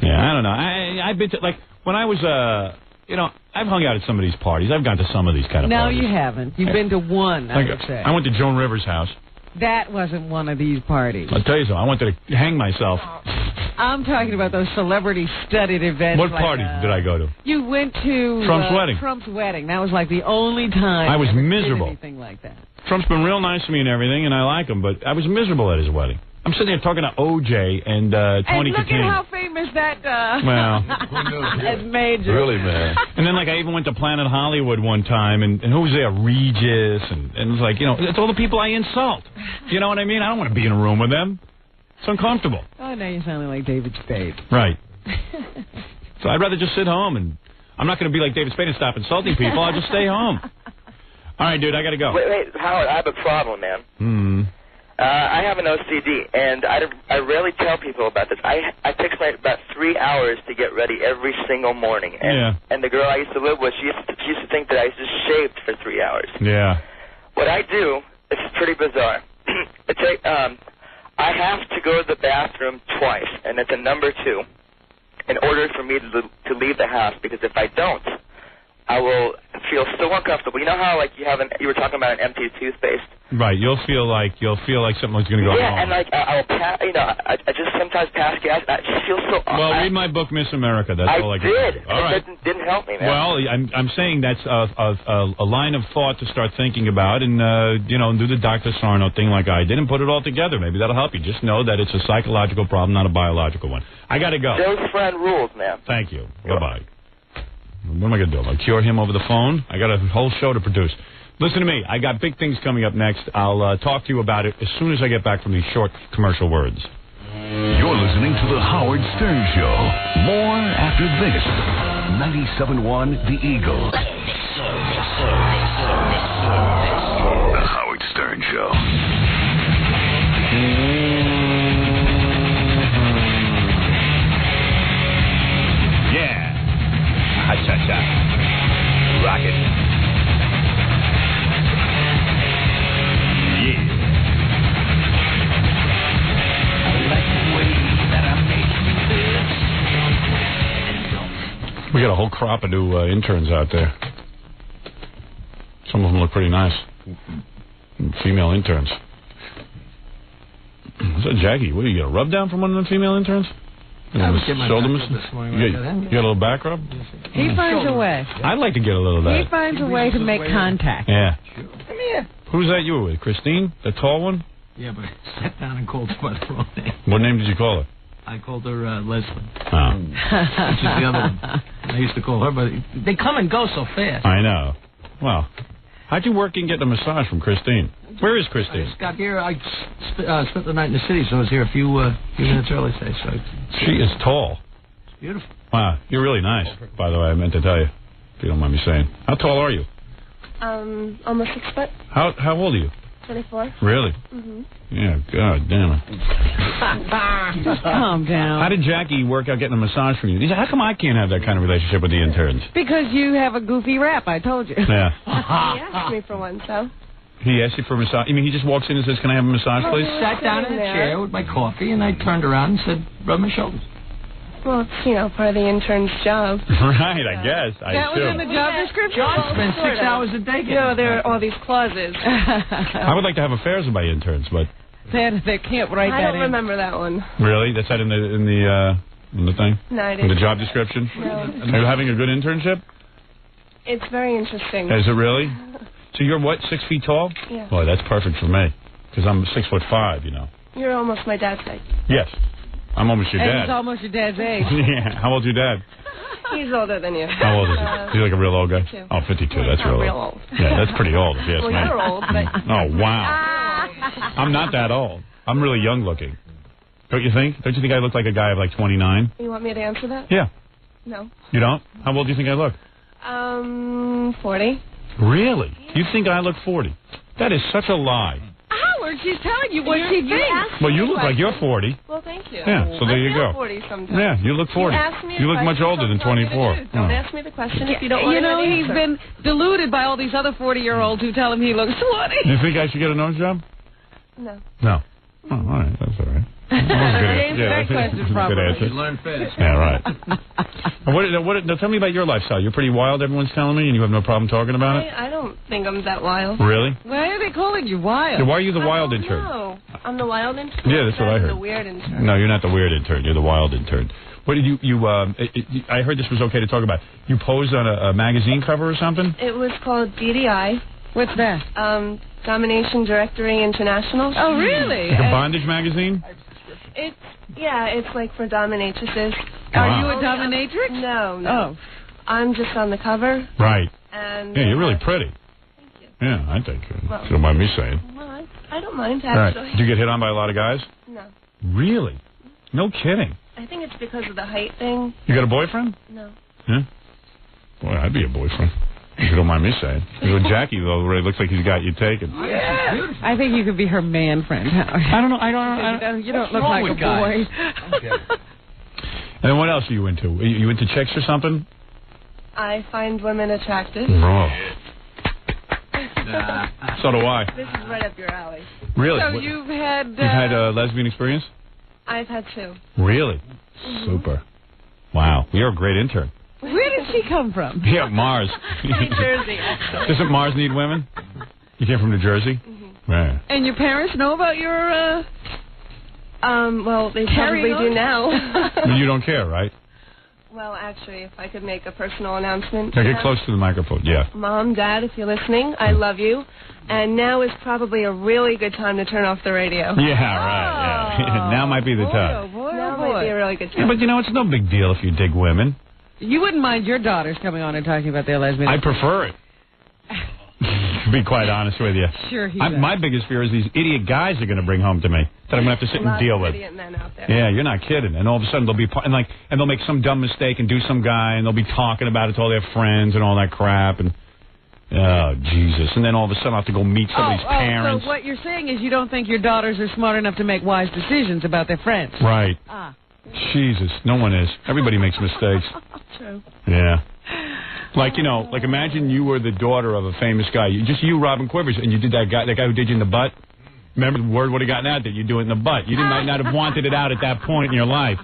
Yeah, I don't know. I've been to, like, when I was, I've hung out at some of these parties. I've gone to some of these kind of parties. No, you haven't. You've been to one, I would say. I went to Joan Rivers' house. That wasn't one of these parties. I'll tell you something. I wanted to hang myself. I'm talking about those celebrity-studded events. What party did I go to? You went to Trump's wedding. Trump's wedding. That was like the only time I was ever miserable. did anything like that. Trump's been real nice to me and everything, and I like him, but I was miserable at his wedding. I'm sitting there talking to O.J. and Tony And look Katane. at how famous that has made you. Really, man. And then, like, I even went to Planet Hollywood one time, and who was there? Regis, and it was like, it's all the people I insult. You know what I mean? I don't want to be in a room with them. It's uncomfortable. Oh, now you're sounding like David Spade. Right. So I'd rather just sit home, and I'm not going to be like David Spade and stop insulting people. I'll just stay home. All right, dude, I got to go. Wait, Howard, I have a problem, man. I have an OCD, and I rarely tell people about this. I take about 3 hours to get ready every single morning. And the girl I used to live with, she used to think that I just shaved for 3 hours. Yeah. What I do is pretty bizarre. I have to go to the bathroom twice, and it's a number 2, in order for me to leave the house, because if I don't, I will feel so uncomfortable. You know how, like, you were talking about an empty toothpaste? Right, you'll feel like something's going to go wrong. Yeah, and like I'll pass, I just sometimes pass gas. I just feel so. Well, read my book, Miss America. That's all I can did. do. All right. It didn't help me, man. Well, I'm saying that's a line of thought to start thinking about, and do the Dr. Sarno thing like I did, and put it all together. Maybe that'll help you. Just know that it's a psychological problem, not a biological one. I got to go. Joe's friend rules, man. Thank you. Goodbye. What am I going to do? I'll cure him over the phone? I got a whole show to produce. Listen to me. I got big things coming up next. I'll talk to you about it as soon as I get back from these short commercial words. You're listening to The Howard Stern Show. More after this. 97.1 The Eagle. The Howard Stern Show. Yeah. Ha-cha-cha. Rock it. We got a whole crop of new interns out there. Some of them look pretty nice. Female interns. What's that, Jackie? What do you get, a rub down from one of the female interns? I was getting my back rub this morning. You get a little back rub? He finds a way. I'd like to get a little of that. He finds a way to make contact. Yeah. Come here. Who's that you were with? Christine? The tall one? Yeah, but sat down in cold sweat for all day. What name did you call her? I called her Leslie. Oh. Which is the other one. I used to call her, but they come and go so fast. I know. Well, how'd you work in getting a massage from Christine? Where is I Christine? just got here. I spent the night in the city, so I was here a few minutes early today. So She is tall. It's beautiful. Wow, you're really nice, by the way. I meant to tell you, if you don't mind me saying. How tall are you? Almost 6 foot. How old are you? 24. Really? Mm-hmm. Yeah, God damn it. Just calm down. How did Jackie work out getting a massage from you? He said, how come I can't have that kind of relationship with the interns? Because you have a goofy rap, I told you. Yeah. He asked me for one, so. He asked you for a massage? You mean he just walks in and says, can I have a massage, please? I sat down in a chair with my coffee, and I turned around and said, rub my shoulders. Well, it's, part of the intern's job. Right, I guess. That was in the job description? John spends 6 hours a day getting there are all these clauses. I would like to have affairs with my interns, but... They can't write that in. I don't remember that one. Really? That's that in the thing? No, I In didn't. the job description? No. Are you having a good internship? It's very interesting. Is it really? So you're what, 6 feet tall? Yeah. Boy, that's perfect for me, because I'm 6'5", you know. You're almost my dad's height. Yes. I'm almost your And dad. he's almost your dad's age. Yeah. How old's your dad? He's older than you. How old is he? He's like a real old guy? 52. Oh, 52. That's not real real old. old. Yeah, that's pretty old, if you ask Well, me. you're old, but... Oh, wow. I'm not that old. I'm really young looking. Don't you think? Don't you think I look like a guy of like 29? You want me to answer that? Yeah. No. You don't? How old do you think I look? 40. Really? You think I look 40? That is such a lie. Howard, she's telling you what she thinks. Well, you look like you're 40. Well, thank you. Yeah, so there you go. 40 sometimes. Yeah, you look 40. You ask me You look a much question, older than don't tell me the 24. truth. Don't ask me the question if you don't want You to know, know the he's answer. been deluded by all these other 40-year-olds who tell him he looks 20. You think I should get a nose job? No. No. Oh, all right. That's all right. That was a good answer. Yeah, that question that's a good properly. answer. You learn fast. Yeah, right. Now, tell me about your lifestyle. You're pretty wild, everyone's telling me, and you have no problem talking about it? I don't think I'm that wild. Really? Why are they calling you wild? Yeah, why are you the wild intern? No. I'm the wild intern? Yeah, that's what I heard. The weird intern. No, you're not the weird intern. You're the wild intern. What did I heard this was okay to talk about. You posed on a magazine cover or something? It was called DDI. What's that? Domination Directory International. Oh, really? Like a bondage magazine? It's like for dominatrices. Are you a dominatrix? No. Oh. I'm just on the cover. Right. And yeah, you're really pretty. Thank you. Yeah, I think. If you don't mind me saying. Well, I don't mind, All right. actually. Did you get hit on by a lot of guys? No. Really? No kidding. I think it's because of the height thing. You got a boyfriend? No. Yeah? Boy, I'd be a boyfriend. If you don't mind me saying. With Jackie, though, really looks like he's got you taken. Yeah. I think you could be her man friend, Howard. I don't know. You don't look like a boy. Okay. And then what else are you into? Are you into chicks or something? I find women attractive. Oh. So do I. This is right up your alley. Really? So you've had... You've had a lesbian experience? I've had 2. Really? Super. Wow. You're a great intern. Where did she come from? Yeah, Mars. New Jersey, actually. Doesn't Mars need women? You came from New Jersey? Mm-hmm. Right. And your parents know about your, well, they probably do now. But you don't care, right? Well, actually, if I could make a personal announcement. Now get close to the microphone, yeah. Mom, Dad, if you're listening, I love you. And now is probably a really good time to turn off the radio. Yeah, right, yeah. Now might be the time. Now might be a really good time. Yeah, but you know, it's no big deal if you dig women. You wouldn't mind your daughters coming on and talking about their lesbian. I prefer it. To be quite honest with you. Sure he does. My biggest fear is these idiot guys are going to bring home to me that I'm going to have to sit and deal with. Idiot men out there. Yeah, you're not kidding. And all of a sudden they'll be and they'll make some dumb mistake and do some guy and they'll be talking about it to all their friends and all that crap and oh Jesus. And then all of a sudden I have to go meet somebody's parents. So what you're saying is you don't think your daughters are smart enough to make wise decisions about their friends. Right. Ah. Jesus, no one is. Everybody makes mistakes. True. Yeah. Like, like imagine you were the daughter of a famous guy. You, Robin Quivers, and you did that guy who did you in the butt. Remember, the word would have gotten out that you do it in the butt. You might not have wanted it out at that point in your life.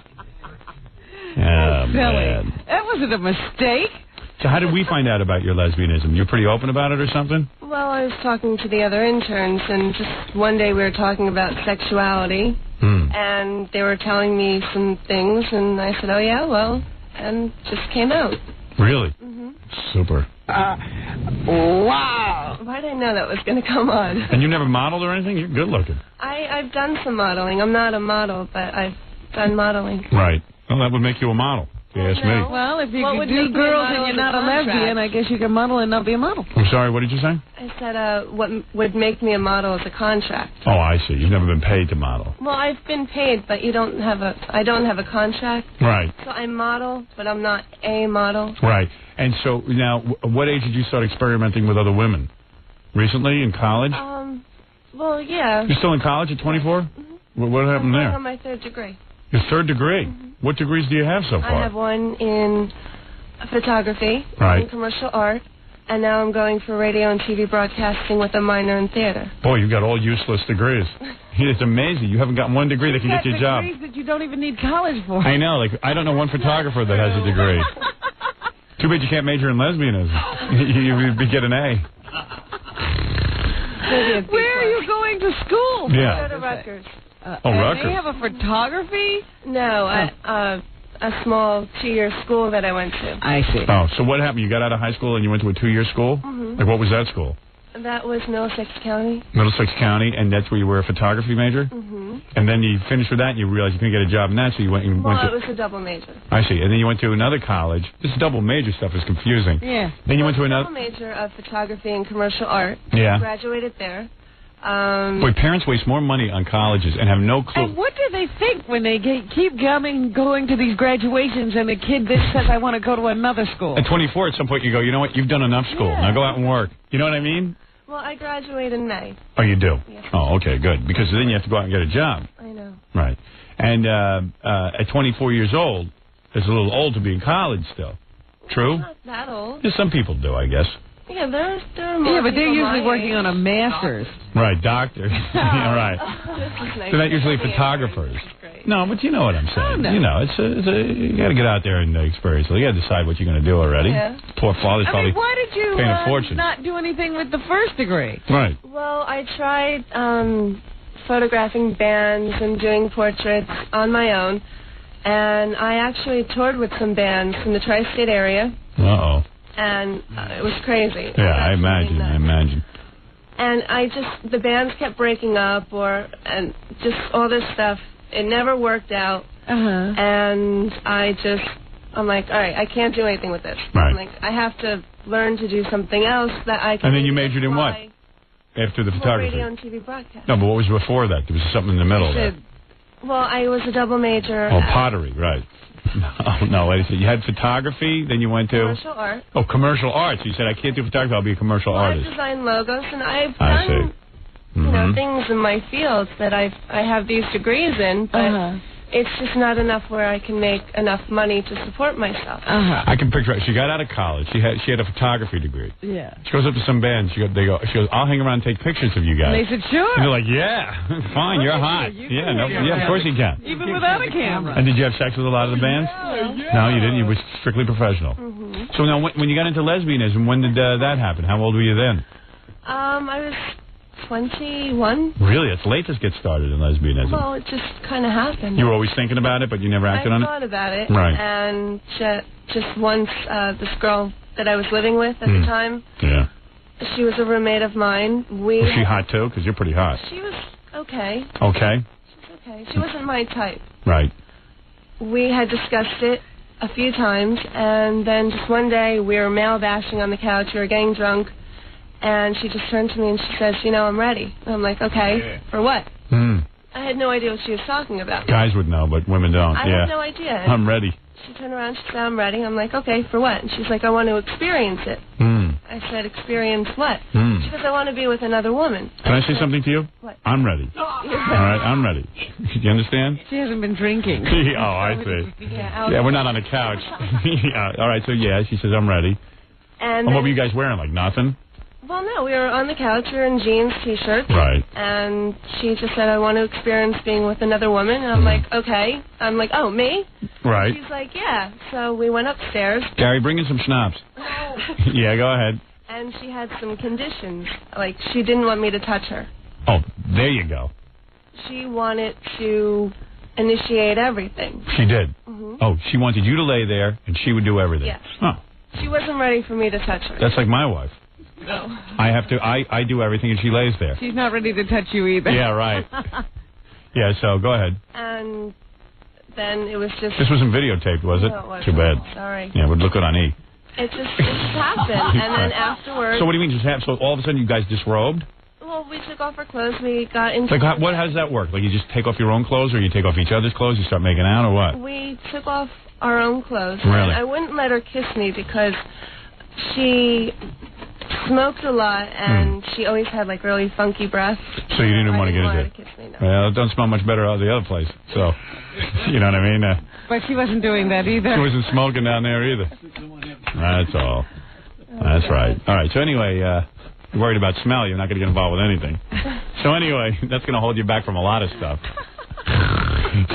Oh, man. That wasn't a mistake. So how did we find out about your lesbianism? You're pretty open about it or something? Well, I was talking to the other interns, and just one day we were talking about sexuality, and they were telling me some things, and I said, oh, yeah, well, and just came out. Really? Mm-hmm. Super. Wow. Why did I know that was going to come on? And you never modeled or anything? You're good looking. I've done some modeling. I'm not a model, but I've done modeling. Right. Well, that would make you a model, if you ask me. Well, if you What could would do make me a girls model and you're is not a a lesbian, contract. I guess you can model and not be a model. I'm sorry, what did you say? I said, what would make me a model is a contract. Oh, I see. You've never been paid to model. Well, I've been paid, but I don't have a contract. Right. So I model, but I'm not a model. Right. And so now, what age did you start experimenting with other women? Recently, in college? Well, yeah. You're still in college at 24? What happened I'm there? on my 3rd degree. Your 3rd degree? What degrees do you have so far? I have one in photography, Right. in commercial art, and now I'm going for radio and TV broadcasting with a minor in theater. Boy, you've got all useless degrees. It's amazing. You haven't gotten one degree that can get you a job. Degrees that you don't even need college for. I know. Like, I don't know one photographer that has a degree. Too bad you can't major in lesbianism. You'd get an A. Where are you going to school? Yeah. Go to Rutgers. Rutgers. They have a photography? No, a small 2-year school that I went to. I see. Oh, so what happened? You got out of high school and you went to a 2-year school? Mhm. Like, what was that school? That was Middlesex County. Middlesex County, and that's where you were a photography major? Mm-hmm. And then you finished with that and you realized you couldn't get a job in that, so you went and Well, went it to... was a double major. I see. And then you went to another college. This double major stuff is confusing. Yeah. Then you went to Double another... major of photography and commercial art. Yeah. Graduated there. Boy, parents waste more money on colleges and have no clue. And what do they think when they keep going to these graduations and the kid then says, I want to go to another school? At 24, at some point, you go, you know what? You've done enough school. Now go out and work. You know what I mean? Well, I graduate in May. Oh, you do? Yes. Oh, okay, good. Because then you have to go out and get a job. I know. Right. And at 24 years old, it's a little old to be in college still. True? Not that old. Yeah, some people do, I guess. Yeah, there are more Yeah, but they're people usually my working age. on a master's. Right, doctor. Yeah, right. This is nice. They're not usually photographers. No, but you know what I'm saying. no. You know, you got to get out there and experience it. You got to decide what you're going to do already. Yeah. Poor father's I probably mean, why did you paying a fortune. not do anything with the first degree? Right. Well, I tried photographing bands and doing portraits on my own, and I actually toured with some bands from the tri-state area, Uh-oh. and it was crazy. Yeah, I imagine. And the bands kept breaking up, and just all this stuff. It never worked out, and I'm like, all right, I can't do anything with this. Right. I'm like, I have to learn to do something else that I can. And then you majored in what? After the photography? Radio and TV broadcast. No, but what was before that? There was something in the middle there. Well, I was a double major. Oh, at pottery, right. No, wait a second. You had photography, then you went to... commercial art. Oh, commercial arts. You said, I can't do photography, I'll be a commercial Well, artist. I've designed logos, and I've I done see. you know, things in my field that I have these degrees in, but it's just not enough where I can make enough money to support myself. I can picture it. She got out of college. She had a photography degree. Yeah. She goes up to some bands. She goes, I'll hang around and take pictures of you guys. And they said, sure. And they're like, yeah, fine, you're hot. Yeah, of course you can. Even without a camera. And did you have sex with a lot of the bands? No, you didn't. You were strictly professional. So now, when you got into lesbianism, when did that happen? How old were you then? I was 21. Really? It's late to get started in lesbianism. Well, it just kind of happened. You were always thinking about it, but you never acted on it? I thought about it. Right. And just once, this girl that I was living with at the time, Yeah. she was a roommate of mine. Was she hot, too? Because you're pretty hot. She was okay. Okay. Okay. She wasn't my type. Right. We had discussed it a few times, and then just one day we were male bashing on the couch. We were getting drunk, and she just turned to me and she says, I'm ready. And I'm like, okay, for what? I had no idea what she was talking about. Guys would know, but women don't. I had no idea. I'm ready. She turned around, she said, I'm ready. I'm like, okay, for what? And she's like, I want to experience it. I said, experience what? She goes, I want to be with another woman. Can I say something to you? What? I'm ready. All right, I'm ready. You understand? She hasn't been drinking. Oh, I see. Yeah, we're not on the couch. Yeah, all right, so she says, I'm ready. And what were you guys wearing? Like nothing? Well, no, we were on the couch. We were in jeans, T-shirts. Right. And she just said, I want to experience being with another woman. And I'm like, okay. I'm like, oh, me? Right. She's like, yeah. So we went upstairs. Gary, bring in some schnapps. Yeah, go ahead. And she had some conditions. Like, she didn't want me to touch her. Oh, there you go. She wanted to initiate everything. She did? Oh, she wanted you to lay there, and she would do everything. Yes. Oh, She wasn't ready for me to touch her. that's like my wife. No. I do everything, and she lays there. She's not ready to touch you either. Yeah, right. Yeah, so go ahead. And then it was just... This wasn't videotaped, was it? No, it wasn't. Too bad. Sorry. Yeah, it would look good on E. It just happened, and then afterwards... So what do you mean just happened? So all of a sudden you guys disrobed? Well, we took off our clothes, we got into... Like, how does that work? Like, you just take off your own clothes, or you take off each other's clothes, you start making out, or what? We took off our own clothes. Really? And I wouldn't let her kiss me because she smoked a lot, and she always had, like, really funky breath. So you didn't want to get into it? Kiss me, no. Well, it doesn't smell much better out of the other place, so... You know what I mean? But she wasn't doing that either. She wasn't smoking down there either. That's all. That's right. All right, so anyway, you're worried about smell. You're not going to get involved with anything. So anyway, that's going to hold you back from a lot of stuff.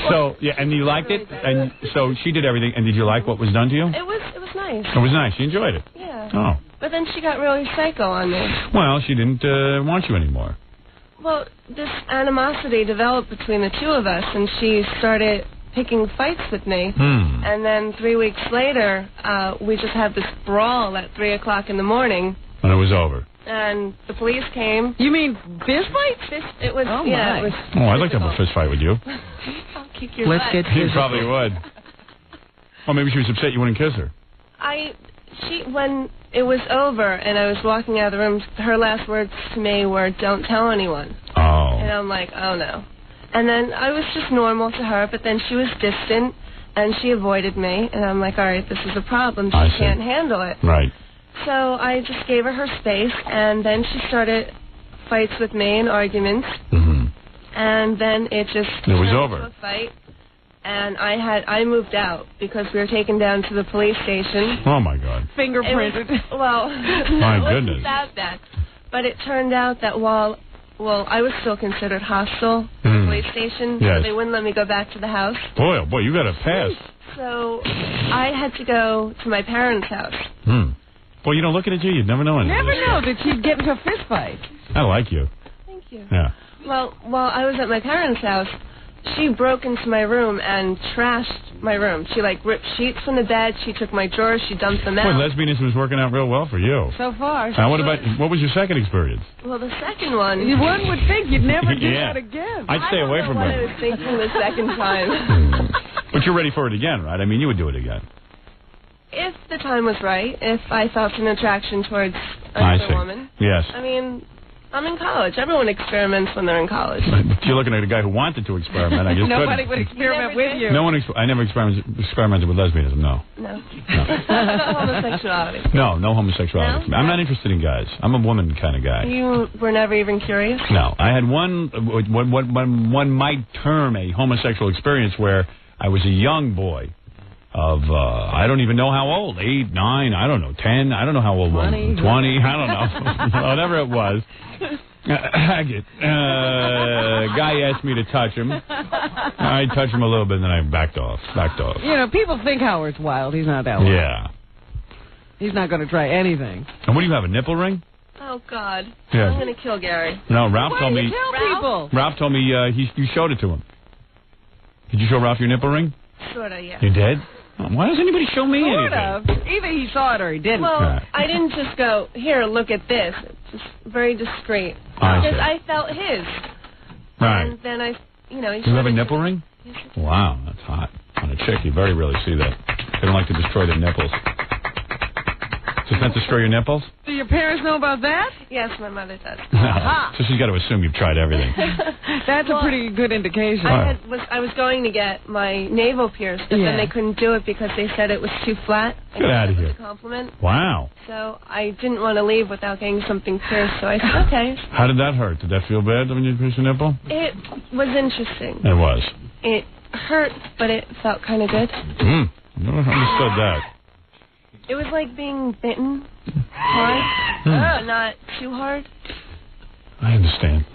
So, yeah, and you liked it? And so she did everything, and did you like what was done to you? It was nice. It was nice. You enjoyed it? Yeah. Oh. But then she got really psycho on me. Well, she didn't want you anymore. Well, this animosity developed between the two of us, and she started picking fights with me. And then 3 weeks later, we just had this brawl at 3 o'clock in the morning. And it was over. And the police came. You mean fist fight? It was, oh, yeah, my. it was. Oh, I'd like to have a fist fight with you. I'll kick your Let's butt. get You probably would. Well, maybe she was upset you wouldn't kiss her. When it was over and I was walking out of the room, her last words to me were, "Don't tell anyone." Oh. And I'm like, oh no. And then I was just normal to her, but then she was distant and she avoided me, and I'm like, all right, this is a problem. She can't handle it. Right. So I just gave her space, and then she started fights with me and arguments. And then it just was turned over. into a fight. And I moved out because we were taken down to the police station. Oh, my God. Fingerprinted. Well, my it wasn't goodness. that bad. But it turned out that while I was still considered hostile at the police station, Yes. so they wouldn't let me go back to the house. Boy, oh boy, you got a pass. So I had to go to my parents' house. Well, you know, looking at you, you'd never know anything. Never know that she'd get into a fist fight. I like you. Thank you. Yeah. Well, while I was at my parents' house, she broke into my room and trashed my room. She, like, ripped sheets from the bed. She took my drawers. She dumped them Boy, out. lesbianism is working out real well for you. So far. Now, what was your second experience? Well, the second one... One would think you'd never do Yeah. that again. I'd stay away from I her. was thinking the second time. But you're ready for it again, right? I mean, you would do it again. If the time was right, if I felt an attraction towards I another see. woman. Yes. I mean, I'm in college. Everyone experiments when they're in college. If you're looking at a guy who wanted to experiment, I just Nobody couldn't. would experiment with you. No one. I never experimented with lesbianism. No. No. Homosexuality. No homosexuality. No? I'm not interested in guys. I'm a woman kind of guy. You were never even curious? No, I had one might term a homosexual experience where I was a young boy of, I don't even know how old, 8, 9, I don't know, 10, I don't know how old 20, 20, I don't know, whatever it was. Guy asked me to touch him. I touched him a little bit, and then I backed off. You know, people think Howard's wild. He's not that wild. Yeah. He's not going to try anything. And what do you have, a nipple ring? Oh, God. Yeah. I'm going to kill Gary. No, Ralph told me. Tell people. Ralph told me you showed it to him. Did you show Ralph your nipple ring? Sort of, yeah. You did? Oh, why does anybody show me Sort anything? of. Either he saw it or he didn't. Well, I didn't just go, here, look at this. It's just very discreet. I Because see. I felt his. Right. And then he You have showed a it nipple to me. ring? Wow, that's hot. On a chick, you very rarely see that. They don't like to destroy their nipples. Does that destroy your nipples? Do your parents know about that? Yes, my mother does. So she's got to assume you've tried everything. That's a pretty good indication. I was going to get my navel pierced, but then they couldn't do it because they said it was too flat. Get out of here. A compliment. Wow. So I didn't want to leave without getting something pierced, so I said, okay. How did that hurt? Did that feel bad when you pierced your nipple? It was interesting. It was. It hurt, but it felt kind of good. Never understood that. It was like being bitten hard, but not too hard. I understand.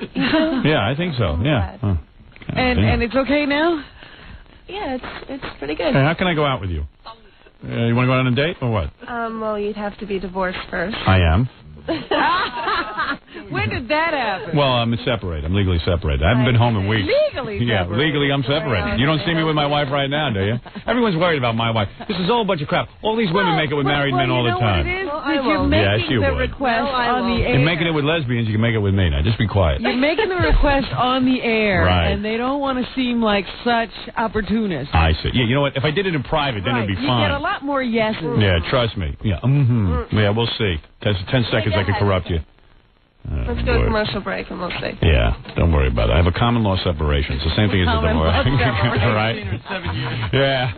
Yeah, I think so. Yeah. Oh, and it's okay now? Yeah, it's pretty good. Hey, how can I go out with you? You want to go out on a date or what? Well, you'd have to be divorced first. I am. When did that happen? Well, I'm separated. I'm legally separated. I haven't been home in weeks. Legally Yeah, separated. legally I'm separated. You don't see me with my wife right now, do you? Everyone's worried about my wife. This is all a bunch of crap. All these women make it with married men all the time. You know what it is? I That you're won't. Yes, making you the would. request on the air. You're making it with lesbians, you can make it with me. Now, just be quiet. You're making the request on the air, Right. and they don't want to seem like such opportunists. I see. Yeah, you know what? If I did it in private, then it'd be You fine. get a lot more yeses. Yeah, trust me. Yeah, Yeah, we'll see. 10 seconds, I can corrupt you. Let's go to commercial break and we'll see. Yeah, don't worry about it. I have a common law separation. It's the same thing as a Common law divorce. separation. Right? 7 years. Yeah.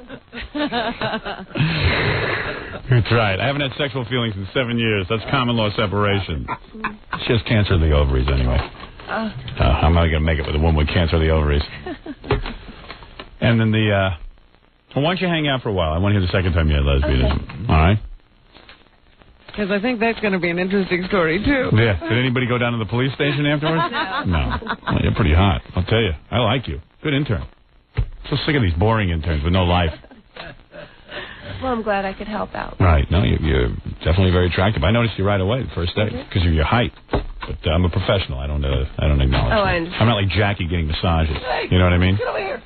That's right. I haven't had sexual feelings in 7 years. That's common law separation. She has cancer of the ovaries anyway. I'm not going to make it with a woman with cancer of the ovaries. And then well, why don't you hang out for a while? I want to hear the second time you had lesbianism. All right? Because I think that's going to be an interesting story, too. Yeah. Did anybody go down to the police station afterwards? No. Well, you're pretty hot. I'll tell you. I like you. Good intern. So sick of these boring interns with no life. Well, I'm glad I could help out. Right. No, you're definitely very attractive. I noticed you right away the first day because of your height. But I'm a professional. I don't acknowledge Oh, that. I understand. I'm not like Jackie getting massages. You know what I mean? Get over here.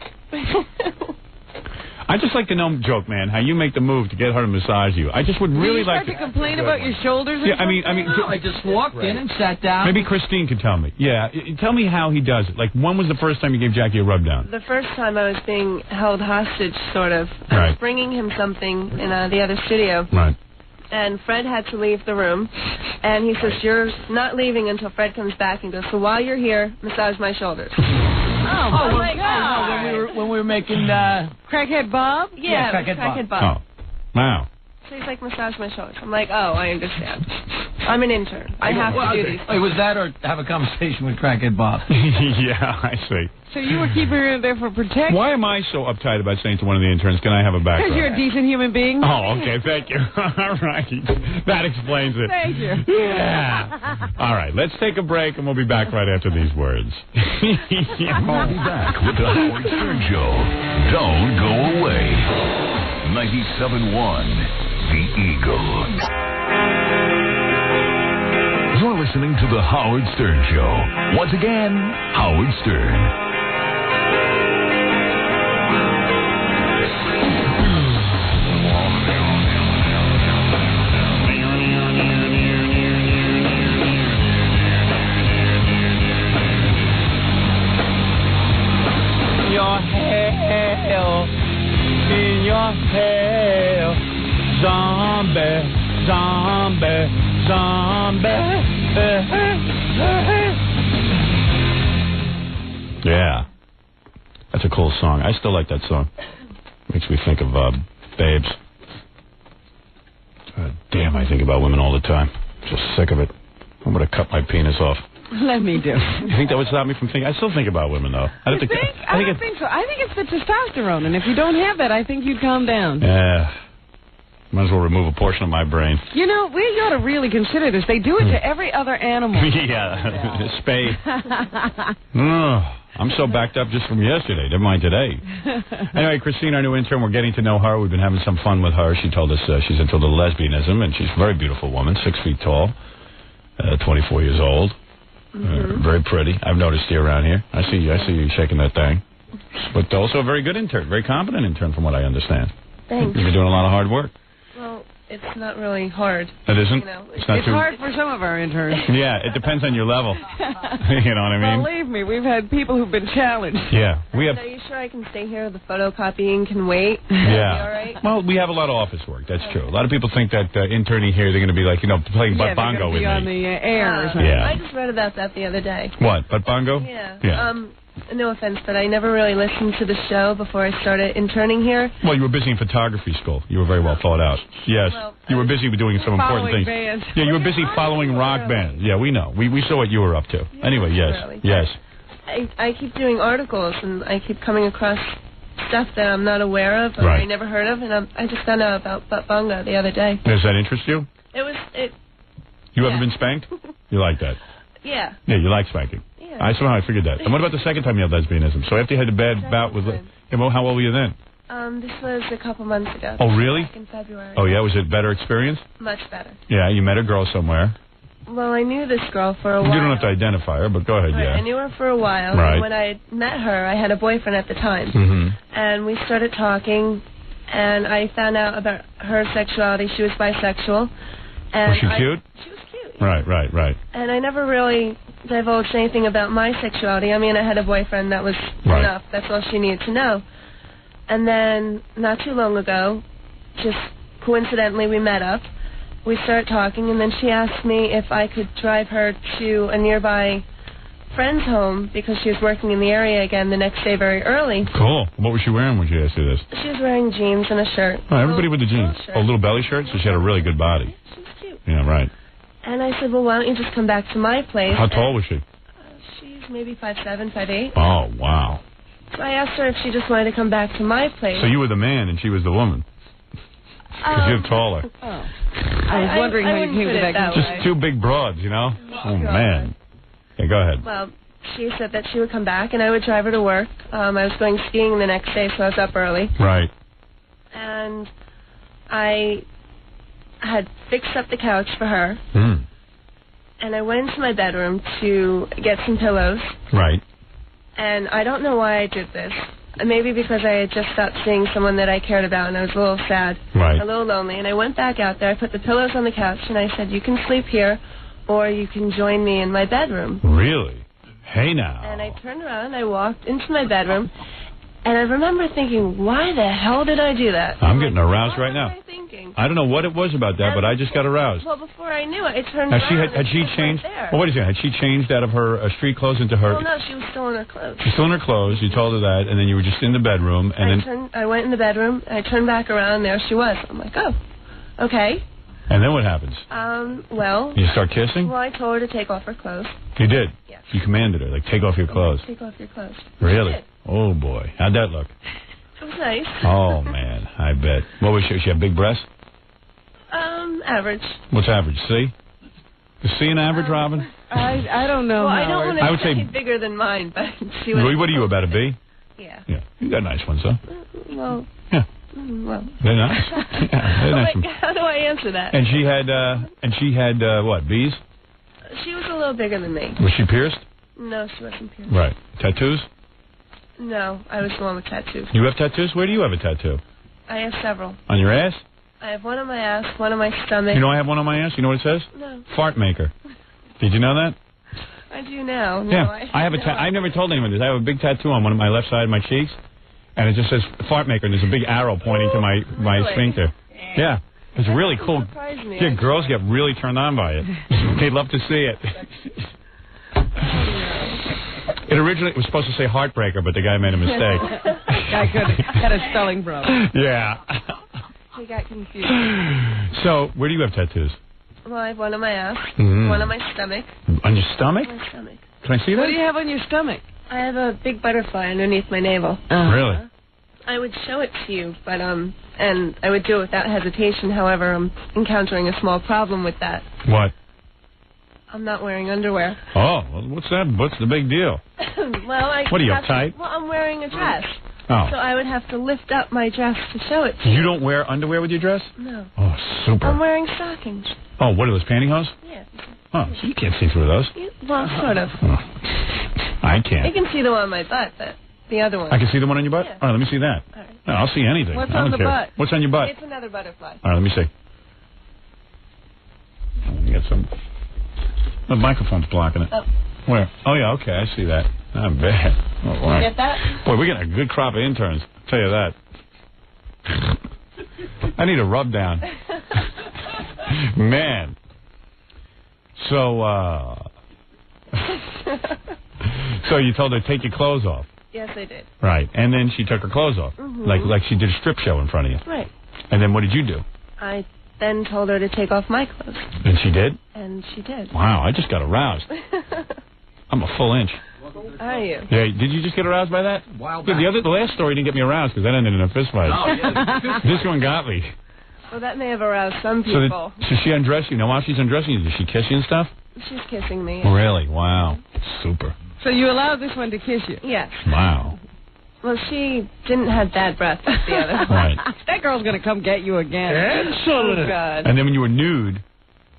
I just like to know, Joke Man, how you make the move to get her to massage you. I just would really like to complain about your shoulders. Yeah, I mean, No, I just walked in and sat down. maybe Christine could tell me. Yeah, tell me how he does it. Like, when was the first time you gave Jackie a rub down? The first time I was being held hostage, sort of. I Right. was bringing him something in the other studio. Right. And Fred had to leave the room. And he says, you're not leaving until Fred comes back. And goes, so while you're here, massage my shoulders. Oh, my God. When we were making Crackhead Bob? Yeah, Crackhead Bob. Oh, wow. So he's like, massage my shoulders. I'm like, oh, I understand. I'm an intern. I have to do these. Wait, was that or have a conversation with Crackhead Bob? Yeah, I see. So you were keeping her there for protection? Why am I so uptight about saying to one of the interns, can I have a back Because rub? you're a decent human being. Oh, okay, thank you. All right. That explains it. Thank you. Yeah. All right, let's take a break, and we'll be back right after these words. We'll be back with the Howard Stern Show. Don't go away. 97.1 The Eagle. You're listening to the Howard Stern Show. Once again, Howard Stern. Your hell, in your hell, zombie, zombie, zombie. Yeah. That's a cool song. I still like that song. Makes me think of babes. Damn, I think about women all the time. Just sick of it. I'm going to cut my penis off. Let me do. You think that would stop me from thinking? I still think about women, though. I don't think so. I think it's the testosterone, and if you don't have that, I think you'd calm down. Yeah. Might as well remove a portion of my brain. You know, we ought to really consider this. They do it to every other animal. Yeah. Spade. Ugh. I'm so backed up just from yesterday. Never mind today. Anyway, Christine, our new intern, we're getting to know her. We've been having some fun with her. She told us she's into the lesbianism, and she's a very beautiful woman, 6 feet tall, 24 years old. Very pretty. I've noticed you around here. I see you shaking that thing. But also a very good intern, very competent intern from what I understand. Thanks. You've been doing a lot of hard work. Well, it's not really hard. It isn't? You know, It's not too... hard for some of our interns. Yeah, it depends on your level. You know what I mean? Believe me, we've had people who've been challenged. Yeah, we have... Are you sure I can stay here? The photocopying can wait? Yeah. All right? Well, we have a lot of office work. That's true. A lot of people think that interning here, they're going to be like, playing butt bongo with be on me. the air or something. Yeah. I just read about that the other day. What, butt bongo? Yeah. Yeah. No offense, but I never really listened to the show before I started interning here. Well, you were busy in photography school. You were very well thought out. Yes. Well, you were busy with doing some important Following things. bands. Yeah, you were busy following rock bands. Yeah, we know. We saw what you were up to. Anyway, yes. Really. Yes. I keep doing articles, and I keep coming across stuff that I'm not aware of or Right. I never heard of, and I just found out about butt bongo the other day. Does that interest you? You ever been spanked? You like that? Yeah. Yeah, you like spanking. Yeah. I somehow I figured that. And what about the second time you had lesbianism? So after you had a bad bout with... Well, how old were you then? This was a couple months ago. Oh, really? Back in February. Oh, yeah? Was it a better experience? Much better. Yeah, you met a girl somewhere. Well, I knew this girl for a while. You don't have to identify her, but go ahead, Right, yeah. I knew her for a while. Right. And when I met her, I had a boyfriend at the time. Mm-hmm. And we started talking, and I found out about her sexuality. She was bisexual. And Was she cute? She was cute. Right. And I never really divulged anything about my sexuality. I mean, I had a boyfriend. That was enough. That's all she needed to know. And then, not too long ago, just coincidentally, we met up. We started talking, and then she asked me if I could drive her to a nearby friend's home because she was working in the area again the next day very early. Cool. What was she wearing when she asked you this? She was wearing jeans and a shirt. Oh, everybody with the jeans. Shirt. Oh, little belly shirt, so she had a really good body. She was cute. Yeah, right. And I said, well, why don't you just come back to my place? How tall was she? She's maybe 5'7", 5'8". Oh, wow. So I asked her if she just wanted to come back to my place. So you were the man and she was the woman. Because you're taller. I was wondering how you came to that Just two big broads, you know? Oh, man. Yeah, go ahead. Well, she said that she would come back and I would drive her to work. I was going skiing the next day, so I was up early. Right. And I had fixed up the couch for her. And I went into my bedroom to get some pillows. Right. And I don't know why I did this. Maybe because I had just stopped seeing someone that I cared about and I was a little sad, right. a little lonely. And I went back out there, I put the pillows on the couch, and I said, you can sleep here or you can join me in my bedroom. Really? Hey, now. And I turned around and I walked into my bedroom, and I remember thinking, why the hell did I do that? I'm getting aroused right now. What was I thinking? I don't know what it was about that, but I just got aroused. Well, before I knew it, I turned Had around. she changed? Right Well, wait a second. Had she changed out of her street clothes into her? Well, no, she was still in her clothes. She's still in her clothes. You told her that, and then you were just in the bedroom, and I went in the bedroom. I turned back around. There she was. I'm like, oh, okay. And then what happens? Well. You start kissing? Well, I told her to take off her clothes. You did? Yes. You commanded her, like, take off your clothes. Take off your clothes. Really? Oh, boy. How'd that look? It was nice. Oh, man. I bet. What was she? She had big breasts? Average. What's average? C? Is C an average, Robin? I don't know. Well, I don't I want would to say say bigger than mine, but she was. What are you, about a B? Yeah. Yeah. You got nice ones, though. Well. Yeah. Well. They're nice. Yeah, they're nice. Like, how do I answer that? And she had, what, B's? She was a little bigger than me. Was she pierced? No, she wasn't pierced. Right. Tattoos? No, I was the one with tattoos. You have tattoos? Where do you have a tattoo? I have several. On your ass? I have one on my ass, one on my stomach. You know I have one on my ass? You know what it says? No. Fart maker. Did you know that? I do now. No, Yeah. I have a I've never told anyone this. I have a big tattoo on one of my left side of my cheeks, and it just says fart maker, and there's a big arrow pointing to my Really? sphincter. Yeah. It's really cool. Surprised me. Yeah, girls get really turned on by it. They'd love to see it. It originally was supposed to say heartbreaker, but the guy made a mistake. Guy had a spelling problem. Yeah. He got confused. So, where do you have tattoos? Well, I have one on my ass, Mhm. one on my stomach. On your stomach? My stomach. Can I see that? What do you have on your stomach? I have a big butterfly underneath my navel. Really? I would show it to you, but and I would do it without hesitation. However, I'm encountering a small problem with that. What? I'm not wearing underwear. Oh, well, what's that? What's the big deal? Well, I What are you, have to- uptight? Well, I'm wearing a dress. Oh. So I would have to lift up my dress to show it to You don't wear underwear with your dress? No. Oh, super. I'm wearing stockings. Oh, what are those, pantyhose? Yeah. Oh, so you can't see through those. Well, sort of. Oh. I You can't. can see the one on my butt, but the other one. I can see the one on your butt? Yeah. All right, let me see that. All right. No, I'll see anything. What's I don't on the care. butt? What's on your butt? It's another butterfly. All right, let me see. Let me get some. The microphone's blocking it. Oh. Where? Oh, yeah, okay, I see that. Not bad. Oh, You wow. get that? Boy, we're getting a good crop of interns. I'll tell you that. I need a rub down. Man. So, so you told her to take your clothes off. Yes, I did. Right. And then she took her clothes off. Mhm. Like she did a strip show in front of you. Right. And then what did you do? I then told her to take off my clothes, And she did? and she did. Wow, I just got aroused. I'm a full inch. Are you? Yeah, did you just get aroused by that? Wow. Yeah, the last story didn't get me aroused because that ended in a fist fight. Oh, yeah. This one got me. Well, that may have aroused some So, people. so she undressed you. Now, while she's undressing you, does she kiss you and stuff? She's kissing me. Really? Wow. Super. So you allowed this one to kiss you? Yes. Wow. Well, she didn't have bad breath as the other. Right. That girl's going to come get you again. Excellent. Oh, God. And then when you were nude,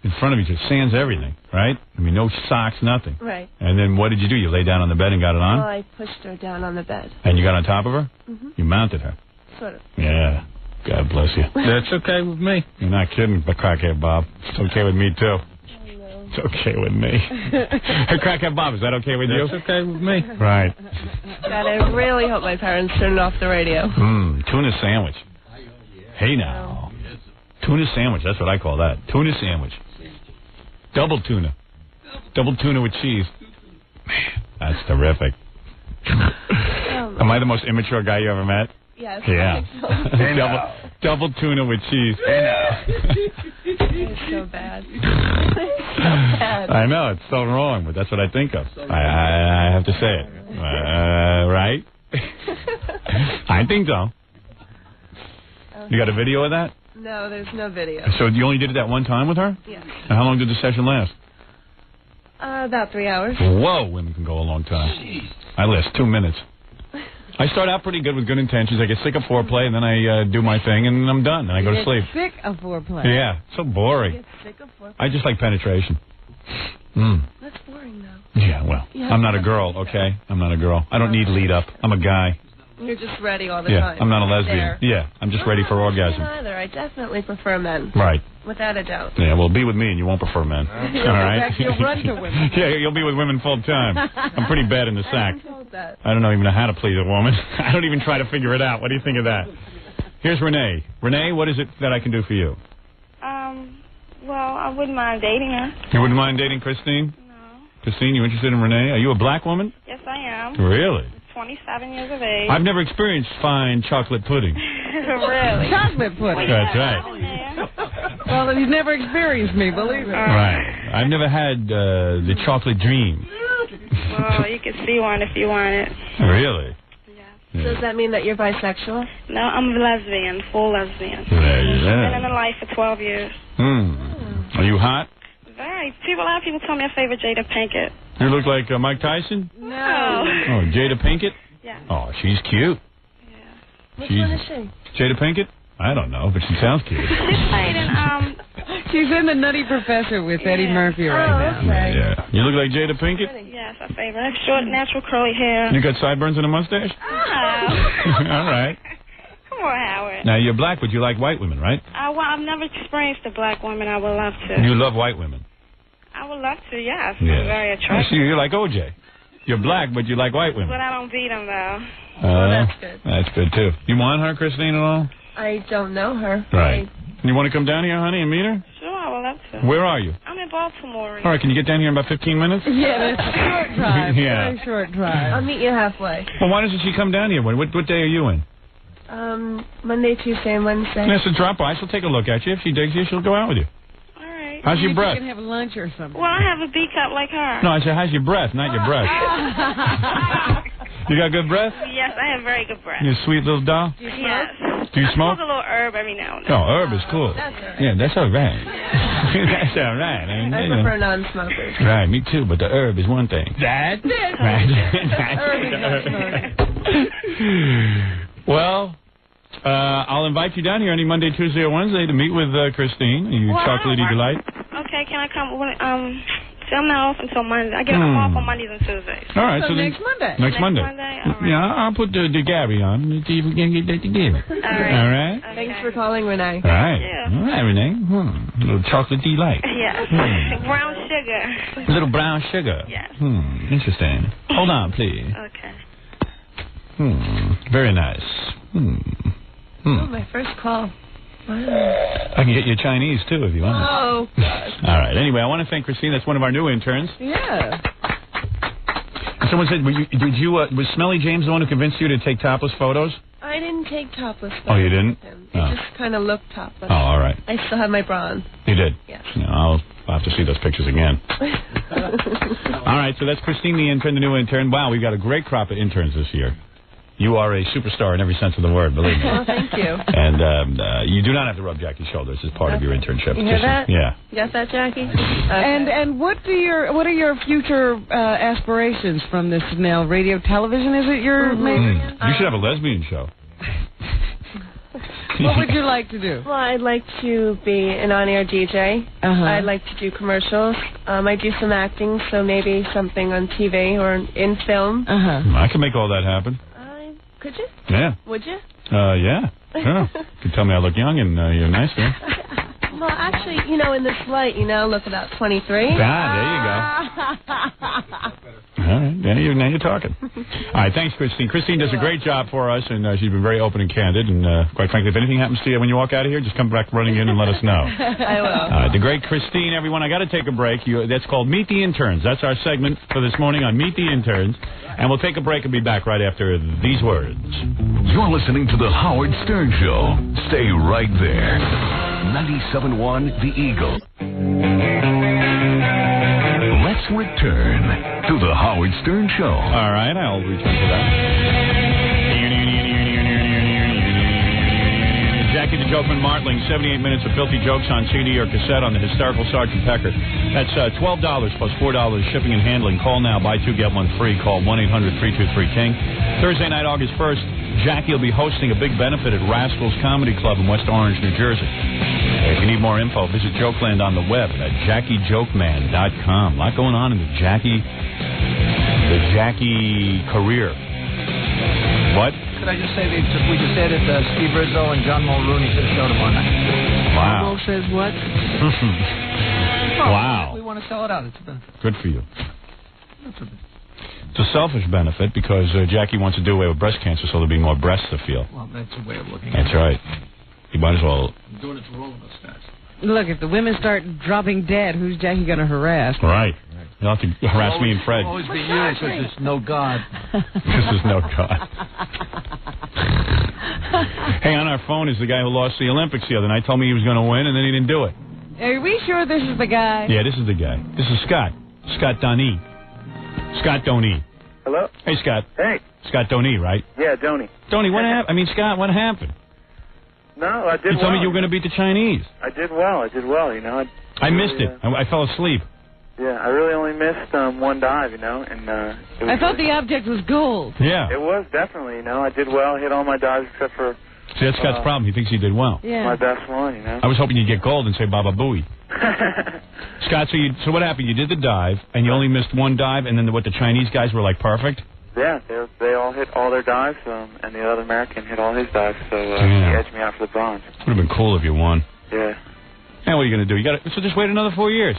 in front of you, just sans everything, right? I mean, no socks, nothing. Right. And then what did you do? You lay down on the bed and got it on? Well, I pushed her down on the bed. And you got on top of her? Mhm. You mounted her? Sort of. Yeah. God bless you. That's okay with me. You're not kidding, but Crackhead Bob. It's okay with me, too. It's okay with me. Hey, Crackhead Bob, is that okay with you? That's okay with me. Right. God, I really hope my parents turned off the radio. Tuna sandwich. Hey, now. Tuna sandwich, that's what I call that. Tuna sandwich. Double tuna. Double tuna with cheese. Man, that's terrific. Am I the most immature guy you ever met? Yes. Yeah. I think so. Double tuna with cheese. It's so bad. So bad. I know, it's so wrong, but that's what I think of. I have to say it. Right? I think so. You got a video of that? No, there's no video. So you only did it that one time with her? Yeah. And how long did the session last? About 3 hours. Whoa, women can go a long time. I last 2 minutes. I start out pretty good with good intentions. I get sick of foreplay, and then I do my thing, and I'm done, and I go to sleep. Sick of foreplay. Yeah, so boring. Get sick of foreplay. I just like penetration. That's boring, though. Yeah, well, I'm not a girl, okay? I'm not a girl. I don't need lead up. I'm a guy. You're just ready all the Yeah, time. I'm not a lesbian. There. Yeah, I'm just ready for orgasm. Either. I definitely prefer men. Right. Without a doubt. Yeah, well, be with me and you won't prefer men. All right? You'll run to women. Yeah, you'll be with women full time. I'm pretty bad in the sack. I told that. I don't even know how to please a woman. I don't even try to figure it out. What do you think of that? Here's Renee. Renee, what is it that I can do for you? Well, I wouldn't mind dating her. You wouldn't mind dating Christine? No. Christine, you interested in Renee? Are you a black woman? Yes, I am. Really? 27 years of age. I've never experienced fine chocolate pudding. Really? Chocolate pudding. That's right. Well, you've never experienced me, believe it. Right. I've never had the chocolate dream. Well, you could see one if you want it. Really? So does that mean that you're bisexual? No, I'm a lesbian, full lesbian. There you go. Been in the life for 12 years. Are you hot? Very. A lot of people tell me I favor Jada Pinkett. You look like Mike Tyson? No. Oh, Jada Pinkett? Yeah. Oh, she's cute. Which one is she? Jada Pinkett? I don't know, but she sounds cute. She's in The Nutty Professor with Eddie Murphy right now. Okay. Yeah. You look like Jada Pinkett? Yes, I favor. I have short, natural, curly hair. You got sideburns and a mustache? All right. Come on, Howard. Now, you're black, but you like white women, right? Well, I've never experienced a black woman. I would love to. You love white women? I would love to, yes. Yeah. I'm very attractive. See, you're like OJ. You're black, but you like white women. But I don't beat them, though. That's good. That's good, too. You want her, Christine, at all? I don't know her. Right. You want to come down here, honey, and meet her? Sure, I would love to. Where are you? I'm in Baltimore. All right, can you get down here in about 15 minutes? Yeah, that's a short drive. Yeah. Very short drive. I'll meet you halfway. Well, why doesn't she come down here? What day are you in? Monday, Tuesday, and Wednesday. Yes, a drop by. She'll take a look at you. If she digs you, she'll go out with you. All right. How's your breath? You can have lunch or something. Well, I have a B cup like her. No, I said, how's your breath, not your breath. You got good breath? Yes, I have very good breath. You a sweet little doll? Yes. Do you smoke? I smoke a little herb every now and then. Oh, herb is cool. That's all right. Yeah, that's all right. That's all right. I mean, I you know. prefer non-smokers. Right, me too, but the herb is one thing. That's it. Right. Well, I'll invite you down here any Monday, Tuesday, or Wednesday to meet with Christine, you chocolatey delight. Okay, can I come? See, I'm not off until Monday. I'm off on Mondays and Tuesdays. All right, so next Monday. Next Monday. All right. Yeah, I'll put the Gary on and see if we can get that together. All right. Thanks for calling, Renee. All right. Yeah. All right, Renee. A little chocolate delight. Yes. Brown sugar. A little brown sugar. Yes. Interesting. Hold on, please. Okay. Very nice. Oh, my first call. Wow. I can get you Chinese, too, if you want. Oh, gosh. All right. Anyway, I want to thank Christine. That's one of our new interns. Yeah. Someone said, was Smelly James the one who convinced you to take topless photos? I didn't take topless photos. Oh, you didn't? It just kind of looked topless. Oh, all right. I still have my bra on. You did? Yes. Yeah, I'll have to see those pictures again. All right, so that's Christine, the intern, the new intern. Wow, we've got a great crop of interns this year. You are a superstar in every sense of the word, believe me. Well, thank you. And you do not have to rub Jackie's shoulders as part of your internship. You hear that? Yeah. You got that, Jackie? Okay. And what are your future aspirations from this now? Radio, television? Is it your major? You should have a lesbian show. What would you like to do? Well, I'd like to be an on-air DJ. I'd like to do commercials. I do some acting, so maybe something on TV or in film. I can make all that happen. Could you? Yeah. Would you? Yeah. Sure. You can tell me I look young and you're nice, yeah? Well, actually, in this light, look about 23. There you go. All right, now you're talking. All right, thanks, Christine. Christine does a great job for us, and she's been very open and candid. And quite frankly, if anything happens to you when you walk out of here, just come back running in and let us know. I will. The great Christine, everyone. I got to take a break. That's called Meet the Interns. That's our segment for this morning on Meet the Interns. And we'll take a break and be back right after these words. You're listening to The Howard Stern Show. Stay right there. 97.1 The Eagle. Let's return to The Howard Stern Show. All right, I'll return to that. Jackie the Jokeman Martling, 78 minutes of filthy jokes on CD or cassette on the hysterical Sergeant Pecker. That's $12 plus $4 shipping and handling. Call now, buy two, get one free. Call 1-800-323-KING. Thursday night, August 1st, Jackie will be hosting a big benefit at Rascals Comedy Club in West Orange, New Jersey. If you need more info, visit Jokeland on the web at JackieJokeman.com. A lot going on in the Jackie career. What? Could I just say we just added Steve Rizzo and John Mulrooney to the show tomorrow night. Wow. Mo says what? Wow. We want to sell it out. It's a benefit. Good for you. It's a selfish benefit because Jackie wants to do away with breast cancer so there'll be more breasts to feel. Well, that's a way of looking at it. That's right. You might as well. I'm doing it for all of us, guys. Look, if the women start dropping dead, who's Jackie going to harass? Right. You'll have to harass me and Fred. It'll always be you because there's no God. This is no God. Hey, on our phone is the guy who lost the Olympics the other night. Told me he was going to win, and then he didn't do it. Are we sure this is the guy? Yeah, this is the guy. This is Scott. Scott Donnie. Scott Donnie. Hello? Hey, Scott. Hey. Scott Donnie, right? Yeah, Donnie. Donnie, what happened? I mean, Scott, what happened? No, I did well. You told me you were going to beat the Chinese. I did well, I missed it. I fell asleep. Yeah, I really only missed one dive, and I thought the object was gold. Yeah. It was, definitely, I did well, hit all my dives except for... See, that's Scott's problem. He thinks he did well. Yeah. My best one, I was hoping you'd get gold and say Baba Booey. Scott, so what happened? You did the dive, and you only missed one dive, and then the Chinese guys were, perfect? Yeah, they all hit all their dives, and the other American hit all his dives, so he edged me out for the bronze. Would have been cool if you won. Yeah. And what are you going to do? So just wait another 4 years.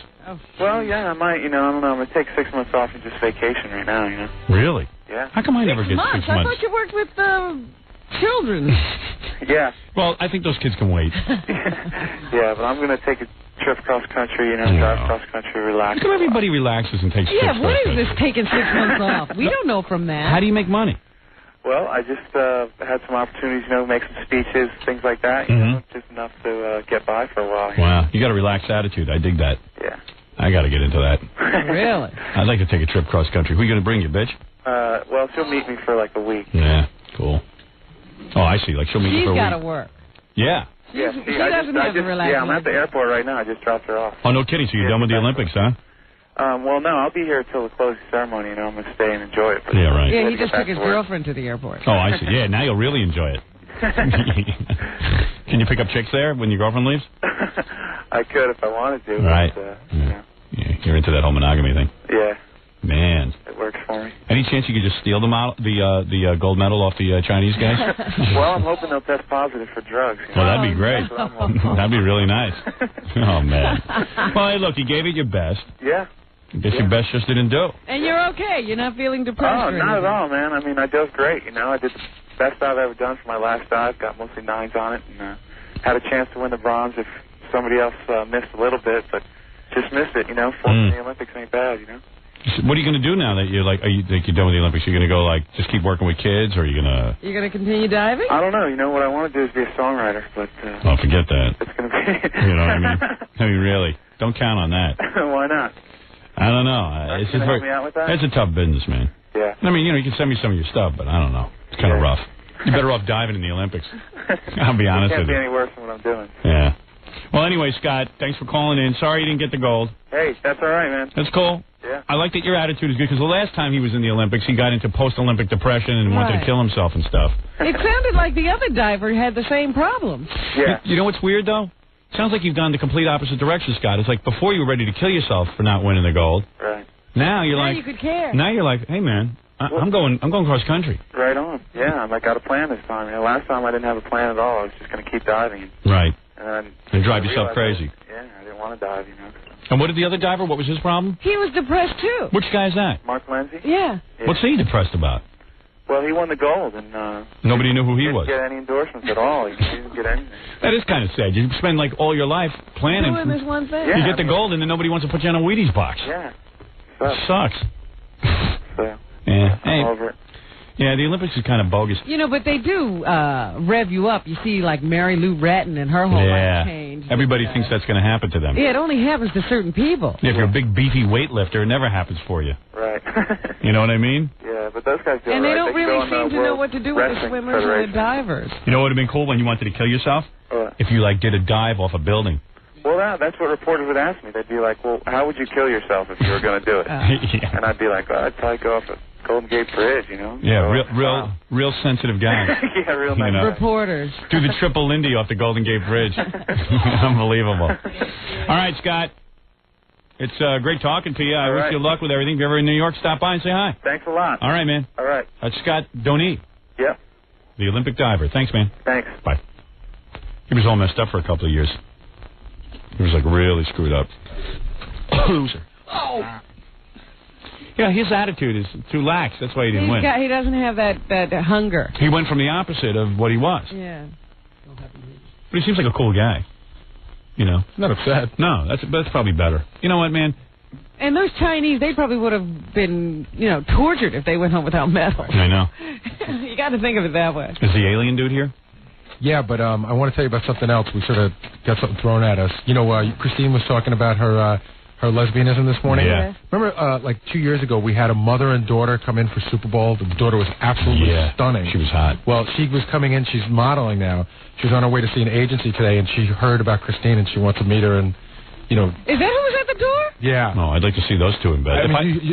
Well, yeah, I might, I don't know. I'm going to take 6 months off and just vacation right now, Really? Yeah. How come I never get 6 months? I thought you worked with children. Yeah. Well, I think those kids can wait. Yeah, but I'm going to take a trip cross country, drive cross country, relax. How come everybody relaxes and takes trips? Yeah, what is this taking 6 months off? We don't know from that. How do you make money? Well, I just had some opportunities, make some speeches, things like that, just enough to get by for a while. Wow, you got a relaxed attitude. I dig that. Yeah. I got to get into that. Really? I'd like to take a trip cross country. Who are you going to bring you, bitch? Well, she'll meet me for a week. Yeah, cool. Oh, I see. She'll meet you for a week. She's got to work. Yeah. She doesn't have to relax. Yeah, I'm at the airport right now. I just dropped her off. Oh, no kidding. So you're done with the Olympics, huh? Well, no, I'll be here till the closing ceremony. I'm going to stay and enjoy it. Yeah, right. Yeah, he just took his girlfriend to the airport. Oh, I see. Yeah, now you'll really enjoy it. Can you pick up chicks there when your girlfriend leaves? I could if I wanted to. Right. But, yeah, you're into that whole monogamy thing. Yeah. Man. It works for me. Any chance you could just steal the gold medal off the Chinese guys? Well, I'm hoping they'll test positive for drugs. Well, that'd be great. That'd be really nice. Oh, man. Well, hey, look, you gave it your best. Yeah. I guess your best just didn't do. And you're okay. You're not feeling depressed or not anything. at all, man. I mean, I dove great. I did the best dive I've ever done for my last dive. Got mostly 9s on it, and had a chance to win the bronze if somebody else missed a little bit, but just missed it. Fourth in the Olympics ain't bad. What are you going to do now that you're you're done with the Olympics? You're going to go just keep working with kids, or are you going to? You're going to continue diving? I don't know. What I want to do is be a songwriter, but. Oh, forget that. It's going to be. You know what I mean? I mean, really, don't count on that. Why not? I don't know. It's just help me out with that? It's a tough business, man. Yeah. I mean, you can send me some of your stuff, but I don't know. It's kind of rough. You're better off diving in the Olympics. I'll be honest with you. It can't be any worse than what I'm doing. Yeah. Well, anyway, Scott, thanks for calling in. Sorry you didn't get the gold. Hey, that's all right, man. That's cool. Yeah. I like that your attitude is good, because the last time he was in the Olympics, he got into post-Olympic depression and wanted to kill himself and stuff. It sounded like the other diver had the same problem. Yeah. You know what's weird, though? Sounds like you've gone the complete opposite direction, Scott. It's like before you were ready to kill yourself for not winning the gold. Right. Now you're Now like... you could care. Now you're like, hey, man, I'm going cross country. Right on. Yeah, I got a plan this time. You know, last time I didn't have a plan at all. I was just going to keep diving. Right. And drive yourself crazy. I didn't want to dive, you know. And what did the other diver, what was his problem? He was depressed, too. Which guy is that? Mark Lindsay? Yeah. What's he depressed about? Well, he won the gold, and nobody knew who he was. Didn't get any endorsements at all. He didn't get anything. That is kind of sad. You spend like all your life planning. Doing this one thing. You get the gold, and then nobody wants to put you on a Wheaties box. Yeah. Sucks. So, yeah. I'm over it. Yeah, the Olympics is kind of bogus. You know, but they do rev you up. You see, like, Mary Lou Retton and her whole life changed. Everybody thinks that's going to happen to them. Yeah, it only happens to certain people. If you're a big, beefy weightlifter, it never happens for you. Right. You know what I mean? Yeah, but those guys do And all they right. don't They really can go in seem to know what to do with the Wrestling swimmers and the divers. You know what would have been cool when you wanted to kill yourself? If you, like, did a dive off a building. Well, that's what reporters would ask me. They'd be like, well, how would you kill yourself if you were going to do it? Yeah. And I'd be like, well, I'd probably go off a Golden Gate Bridge, you know? Yeah, So, real sensitive guy. yeah, real nice. Reporters. Do the triple Lindy off the Golden Gate Bridge. Unbelievable. All right, Scott. It's great talking to you. I wish you luck with everything. If you're ever in New York, stop by and say hi. Thanks a lot. All right, man. All right. That's Scott Donee. Yep. The Olympic diver. Thanks, man. Thanks. Bye. He was all messed up for a couple of years. He was, like, really screwed up. Loser. Oh. Yeah, his attitude is too lax. That's why he didn't win. He doesn't have that hunger. He went from the opposite of what he was. Yeah. But he seems like a cool guy. You know? Not upset. No, that's probably better. You know what, man? And those Chinese, they probably would have been, tortured if they went home without medals. I know. You got to think of it that way. Is the alien dude here? Yeah, but I want to tell you about something else. We sort of got something thrown at us. You know, Christine was talking about her lesbianism this morning. Yeah. Remember, like 2 years ago, we had a mother and daughter come in for Super Bowl. The daughter was absolutely stunning. She was hot. Well, she was coming in. She's modeling now. She was on her way to see an agency today, and she heard about Christine, and she wants to meet her. And Is that who was at the door? Yeah. Oh, I'd like to see those two in bed.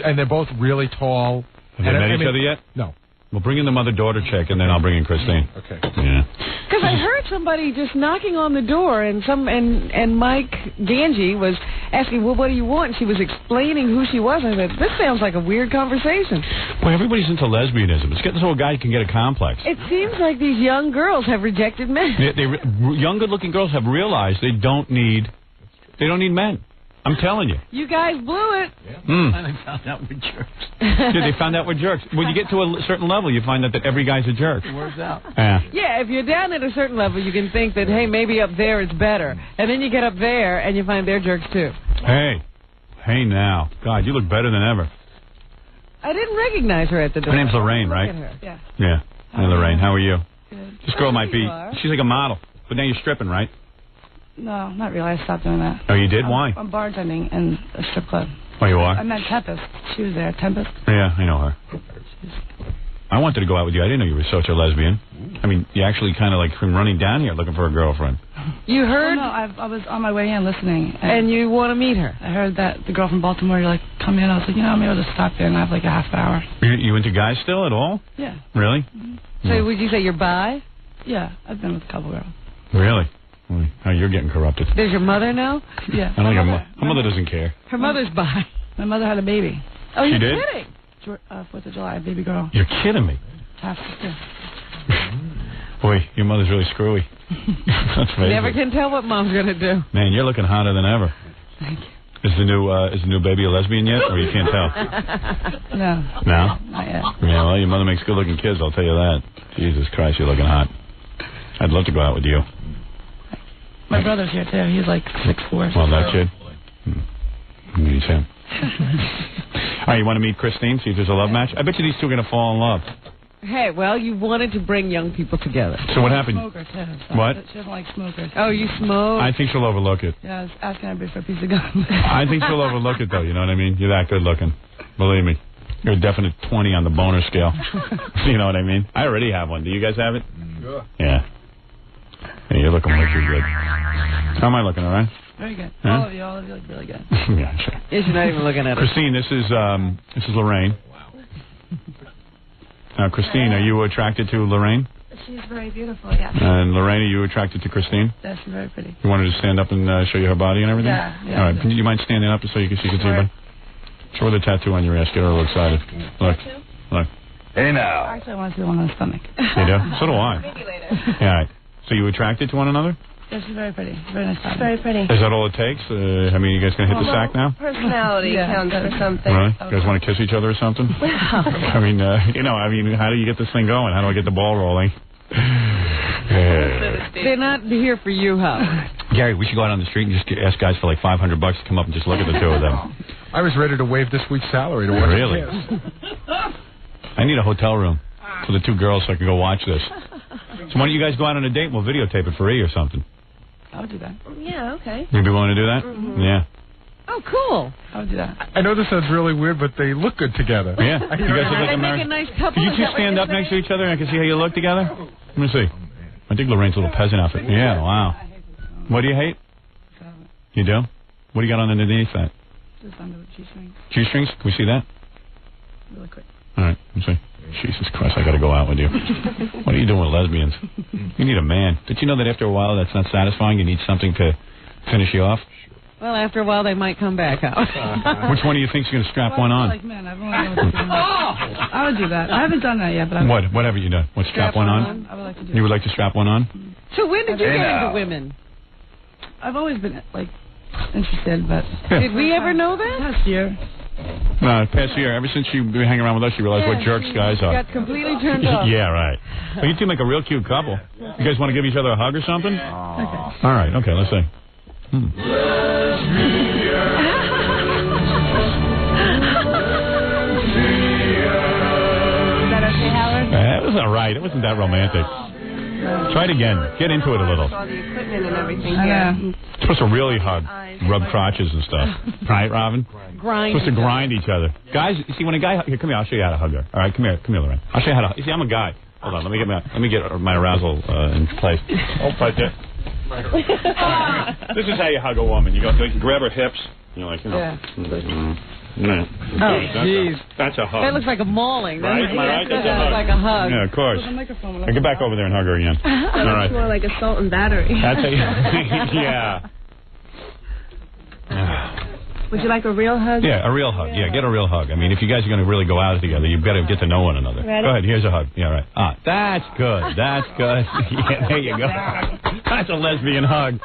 And they're both really tall. Have they met each other yet? No. We'll bring in the mother-daughter chick, and then I'll bring in Christine. Okay. Yeah. Because I heard somebody just knocking on the door, and Mike Ganji was asking, well, what do you want? And she was explaining who she was. I said, this sounds like a weird conversation. Boy, everybody's into lesbianism. It's getting so a guy can get a complex. It seems like these young girls have rejected men. Young, good-looking girls have realized they don't need men. I'm telling you. You guys blew it. Finally found out we're jerks. Dude, they found out we're jerks. When you get to a certain level, you find out that every guy's a jerk. It works out. Yeah. Yeah, if you're down at a certain level, you can think that, hey, maybe up there it's better. And then you get up there, and you find they're jerks, too. Hey now. God, you look better than ever. I didn't recognize her at the door. Her name's Lorraine, right? Yeah. Yeah. Hey, Lorraine, how are you? Good. This girl might be, you are. she's like a model. But now you're stripping, right? No, not really. I stopped doing that. Oh, you did? Why? I'm bartending in a strip club. Oh, you are? I met Tempest. She was there. Tempest. Yeah, I know her. I wanted to go out with you. I didn't know you were such a lesbian. I mean, you actually kind of like came running down here looking for a girlfriend. You heard? Well, no, I was on my way in listening. And you want to meet her? I heard that the girl from Baltimore, you're like, come in. I was like, maybe I'll just stop there and I have like a half hour. You into guys still at all? Yeah. Really? So would you say you're bi? Yeah, I've been with a couple girls. Really? Oh, you're getting corrupted. Does your mother know? Yeah. I don't think her mother doesn't care. Her mother's bi. My mother had a baby. Oh, She you're did? kidding? 4th of July, baby girl. You're kidding me. Half sister. Boy, your mother's really screwy. That's amazing. Never can tell what mom's going to do. Man, you're looking hotter than ever. Thank you. Is the new baby a lesbian yet, or you can't tell? No. No? Not yet. Yeah, well, your mother makes good-looking kids, I'll tell you that. Jesus Christ, you're looking hot. I'd love to go out with you. My brother's here, too. He's like 6'4". Well, that kid? Means him. All right, you want to meet Christine, see if there's a love match? I bet you these two are going to fall in love. Hey, well, you wanted to bring young people together. So what happened? Smoker, too. So What? She doesn't like smokers. Oh, you smoke? I think she'll overlook it. Yeah, I was asking everybody for a piece of gum. I think she'll overlook it, though, you know what I mean? You're that good-looking. Believe me. You're a definite 20 on the boner scale. You know what I mean? I already have one. Do you guys have it? Sure. Yeah. Hey, you're looking way too good. How am I looking, all right? Very good. Huh? All of you look really good. Yeah, sure. Yes, you're not even looking at her. Christine, this is Lorraine. Now, Christine, are you attracted to Lorraine? She's very beautiful, yes. And Lorraine, are you attracted to Christine? That's very pretty. You wanted to stand up and show you her body and everything? Yeah. All right. You mind standing up so she can see your body? Show her the tattoo on your ass. Get her a little excited. Look. Hey now. Actually, I want to see one on the stomach. You do? So do I. Maybe later. Yeah, all right. So you attracted to one another? Yeah, she's very pretty. Very nice body. Very pretty. Is that all it takes? I mean, you guys going to hit the sack now? Personality counts for something. Really? You guys want to kiss each other or something? I mean, how do you get this thing going? How do I get the ball rolling? They're not here for you, Howard. Gary, we should go out on the street and just ask guys for like $500 to come up and just look at the two of them. I was ready to waive this week's salary to watch Really? the kiss. I need a hotel room for the two girls so I can go watch this. So why don't you guys go out on a date and we'll videotape it for E or something? I would do that. Yeah, okay. You'd be willing to do that? Mm-hmm. Yeah. Oh, cool. I would do that. I know this sounds really weird, but they look good together. Yeah. You guys look like They a make married. a nice couple. Could you Is two that what stand you're up next to saying? each other and I can see how you look together? Let me see. I think Lorraine's a little peasant outfit. Yeah, wow. What do you hate? You do? What do you got on underneath that? Just under the G-string. G-strings? Can we see that? Really quick. All right, let me see. Jesus Christ, I got to go out with you. What are you doing with lesbians? You need a man. Did you know that after a while that's not satisfying? You need something to finish you off? Well, after a while, they might come back out. Which one do you think's going to strap one on? Like men, I've only done I would do that. I haven't done that yet, but I would. What have you done? What, strap one on? I would like to do You would like to strap one on? So when did you get into women? I've always been, like, interested, but... Did we ever know that? Last year. Past year, ever since you been hanging around with us, you realized what jerks guys are. Got completely turned off. Yeah, right. Well, you two make a real cute couple. You guys want to give each other a hug or something? Okay. All right, okay, let's see. Is that okay, Howard? That was all right. It wasn't that romantic. Try it again. Get into it a little. All the equipment and everything I here. know. You're supposed to really hug, rub crotches and stuff. Right, Robin? Grind. Supposed to grind each other. Guys, you see, when a guy... Here, come here. I'll show you how to hug her. All right, come here, Lorraine. I'll show you how to... You see, I'm a guy. Hold on. Let me get my arousal in place. Oh, right there. This is how you hug a woman. You grab her hips. You're like, you know. Yeah. Oh, jeez. That's a hug. That looks like a mauling. Right? Am I right? That's a hug. like a hug. Yeah, of course. Now get back over there and hug her again. That All looks right. more like assault and battery. That's a... Yeah. Would you like a real hug? Yeah, a real hug. Yeah, get a real hug. I mean, if you guys are going to really go out together, you've got to get to know one another. Ready? Go ahead, here's a hug. Yeah, right. That's good. That's good. Yeah, there you go. That's a lesbian hug.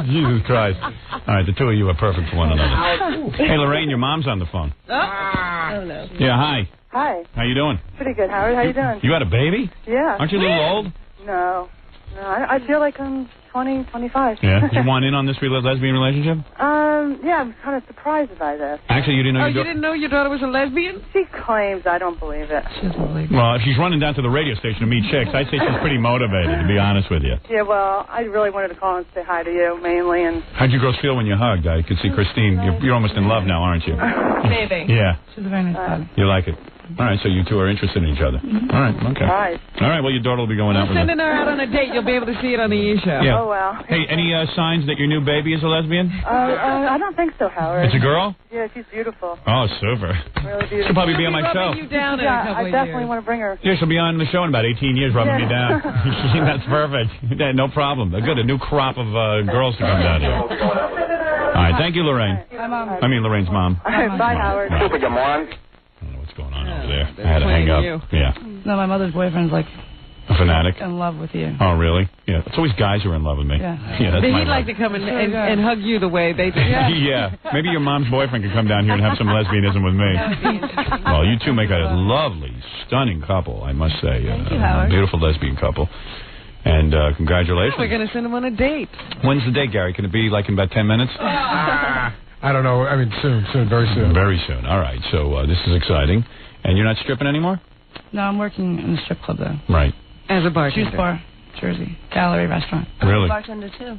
Jesus Christ. All right, the two of you are perfect for one another. Hey, Lorraine, your mom's on the phone. Oh, no. Yeah, hi. Hi. How you doing? Pretty good, Howard. How you doing? You had a baby? Yeah. Aren't you a little old? No. I feel like I'm 20, 25. Yeah. You want in on this lesbian relationship? Yeah, I'm kind of surprised by this. Actually, you didn't know. Oh, you didn't know your daughter was a lesbian? She claims. I don't believe it. Well, if she's running down to the radio station to meet chicks, I'd say she's pretty motivated, to be honest with you. Yeah, well, I really wanted to call and say hi to you, mainly, and... How'd you girls feel when you hugged? I could see Christine. You're almost in love now, aren't you? Maybe. Yeah. She's a very nice body. You like it? All right, so you two are interested in each other. All right, okay. Right. All right, well, your daughter will be going out with her. Sending her out on a date. You'll be able to see it on the E-show. Yeah. Oh, well. Hey, any signs that your new baby is a lesbian? I don't think so, Howard. It's a girl? Yeah, she's beautiful. Oh, super. Really beautiful. She'll probably be on my show. You down in a Yeah, couple I of definitely years. want to bring her. Yeah, she'll be on the show in about 18 years, rubbing me Yeah. down. That's perfect. Yeah, no problem. Good, a new crop of girls to come down here. All right, thank you, Lorraine. Hi, Mom. I mean, Lorraine's mom. All right, bye, Howard. Stupid, you moron. I don't know what's going on over there. I had to hang up. Yeah. No, my mother's boyfriend's like A fanatic? in love with you. Oh, really? Yeah. It's always guys who are in love with me. Yeah. That's But my he'd like to come and hug you the way they do. Yeah. Maybe your mom's boyfriend could come down here and have some lesbianism with me. Well, you two make a lovely, stunning couple, I must say. Thank you, Howard. Beautiful lesbian couple. And congratulations. We're going to send him on a date. When's the date, Gary? Can it be like in about 10 minutes? I don't know. I mean, soon, very soon. Very soon. All right. So this is exciting. And you're not stripping anymore? No, I'm working in a strip club, though. Right. As a bartender. Juice bar, Jersey. Gallery restaurant. Really? Bartender, too.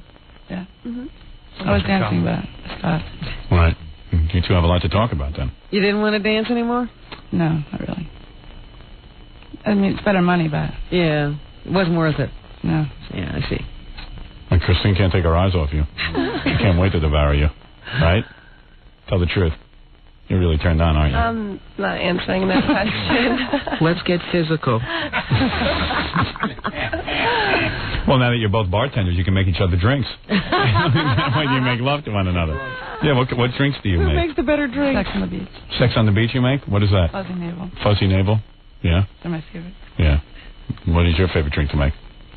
Yeah. Mm-hmm. I was dancing, but I stopped. Right. You two have a lot to talk about then. You didn't want to dance anymore? No, not really. I mean, it's better money, but... Yeah. It wasn't worth it. No. Yeah, I see. And Christine can't take her eyes off you. She can't wait to devour you. Right? Tell the truth. You're really turned on, aren't you? I'm not answering that question. Let's get physical. Well, now that you're both bartenders, you can make each other drinks. That way you make love to one another. Yeah, what drinks do you Who make? makes the better drink? Sex on the beach. Sex on the beach you make? What is that? Fuzzy navel. Fuzzy navel? Yeah? They're my favorite. Yeah. What is your favorite drink to make?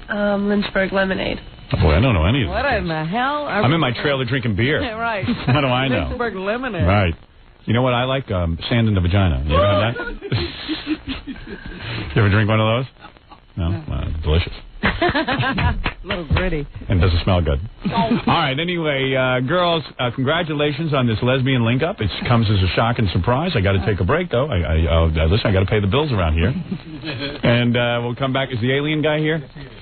Lynchburg lemonade. Oh, boy, I don't know any of What in the hell? I'm in my trailer drinking beer. Yeah, right. What do I know? Lynchburg lemonade. Right. You know what I like? Sand in the vagina. You ever had that? You ever drink one of those? No? Delicious. A little gritty. And doesn't smell good. All right, anyway, girls, congratulations on this lesbian link-up. It comes as a shock and surprise. I got to take a break, though. Listen, I got to pay the bills around here. And we'll come back. Is the alien guy here?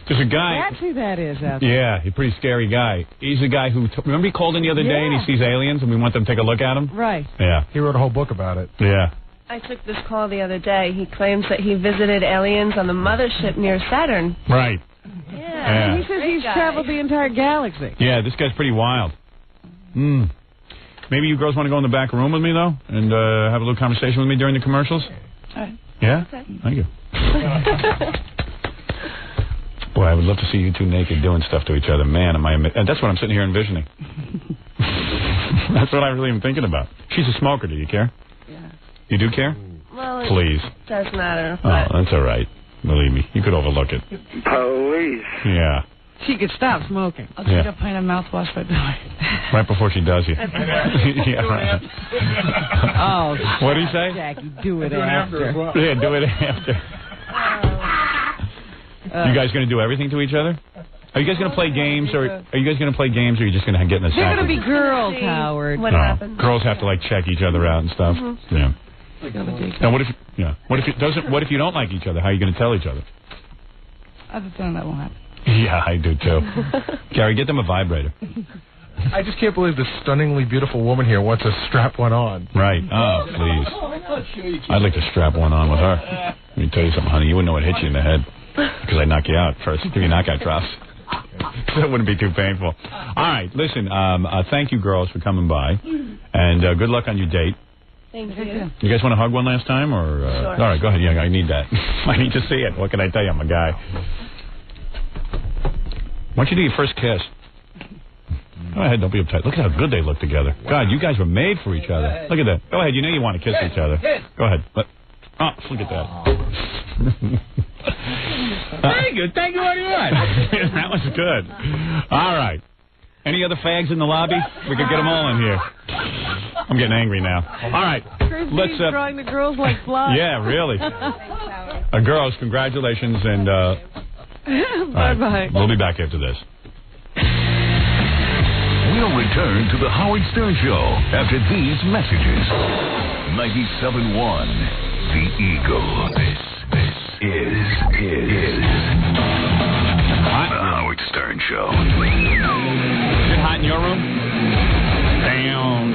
There's a guy. That's who that is out there. Yeah, he's a pretty scary guy. He's a guy who, remember he called in the other day and he sees aliens and we want them to take a look at him? Right. Yeah. He wrote a whole book about it. Yeah. I took this call the other day. He claims that he visited aliens on the mothership near Saturn. Right. Yeah. He says he's traveled the entire galaxy. Yeah, this guy's pretty wild. Maybe you girls want to go in the back room with me, though, and have a little conversation with me during the commercials? All right. Yeah? Okay. Thank you. Boy, I would love to see you two naked doing stuff to each other. Man, and that's what I'm sitting here envisioning. That's what I really am thinking about. She's a smoker. Do you care? Yeah. You do care? Well, Please. it does matter. Oh, that's all right. Believe me, you could overlook it. Police. Yeah. She could stop smoking. I'll drink a pint of mouthwash right now. Right before she does you. Yeah, right. Oh, what do you say? Jackie, do it after. Yeah, do it after. You guys going to do everything to each other? Are you guys going to play games, or are you just going to get in a sack? They're going to be girls, Howard. What happens? Girls have to like check each other out and stuff. Yeah. Now, what if you don't like each other? How are you going to tell each other? I have a feeling that won't happen. Yeah, I do too. Gary, get them a vibrator. I just can't believe this stunningly beautiful woman here wants to strap one on. Right. Oh, please. I'd like to strap one on with her. Let me tell you something, honey. You wouldn't know what hit you in the head because I'd knock you out first. Give you knockout drops. That wouldn't be too painful. All right. Listen, thank you, girls, for coming by. And good luck on your date. Thank you. You guys want to hug one last time? Or Sure. All right, go ahead. Yeah, I need that. I need to see it. What can I tell you? I'm a guy. Why don't you do your first kiss? Go ahead. Don't be uptight. Look at how good they look together. God, you guys were made for each other. Look at that. Go ahead. You know you want to kiss each other. Go ahead. Look at that. Very good. Thank you very much. That was good. All right. Any other fags in the lobby? We could get them all in here. I'm getting angry now. All right. Let's drawing the girls like flies. Yeah, really. Girls, congratulations, and bye-bye. Right, we'll be back after this. We'll return to the Howard Stern Show after these messages. 97.1, The Eagle. This is the Howard Stern Show. Is it hot in your room? Down,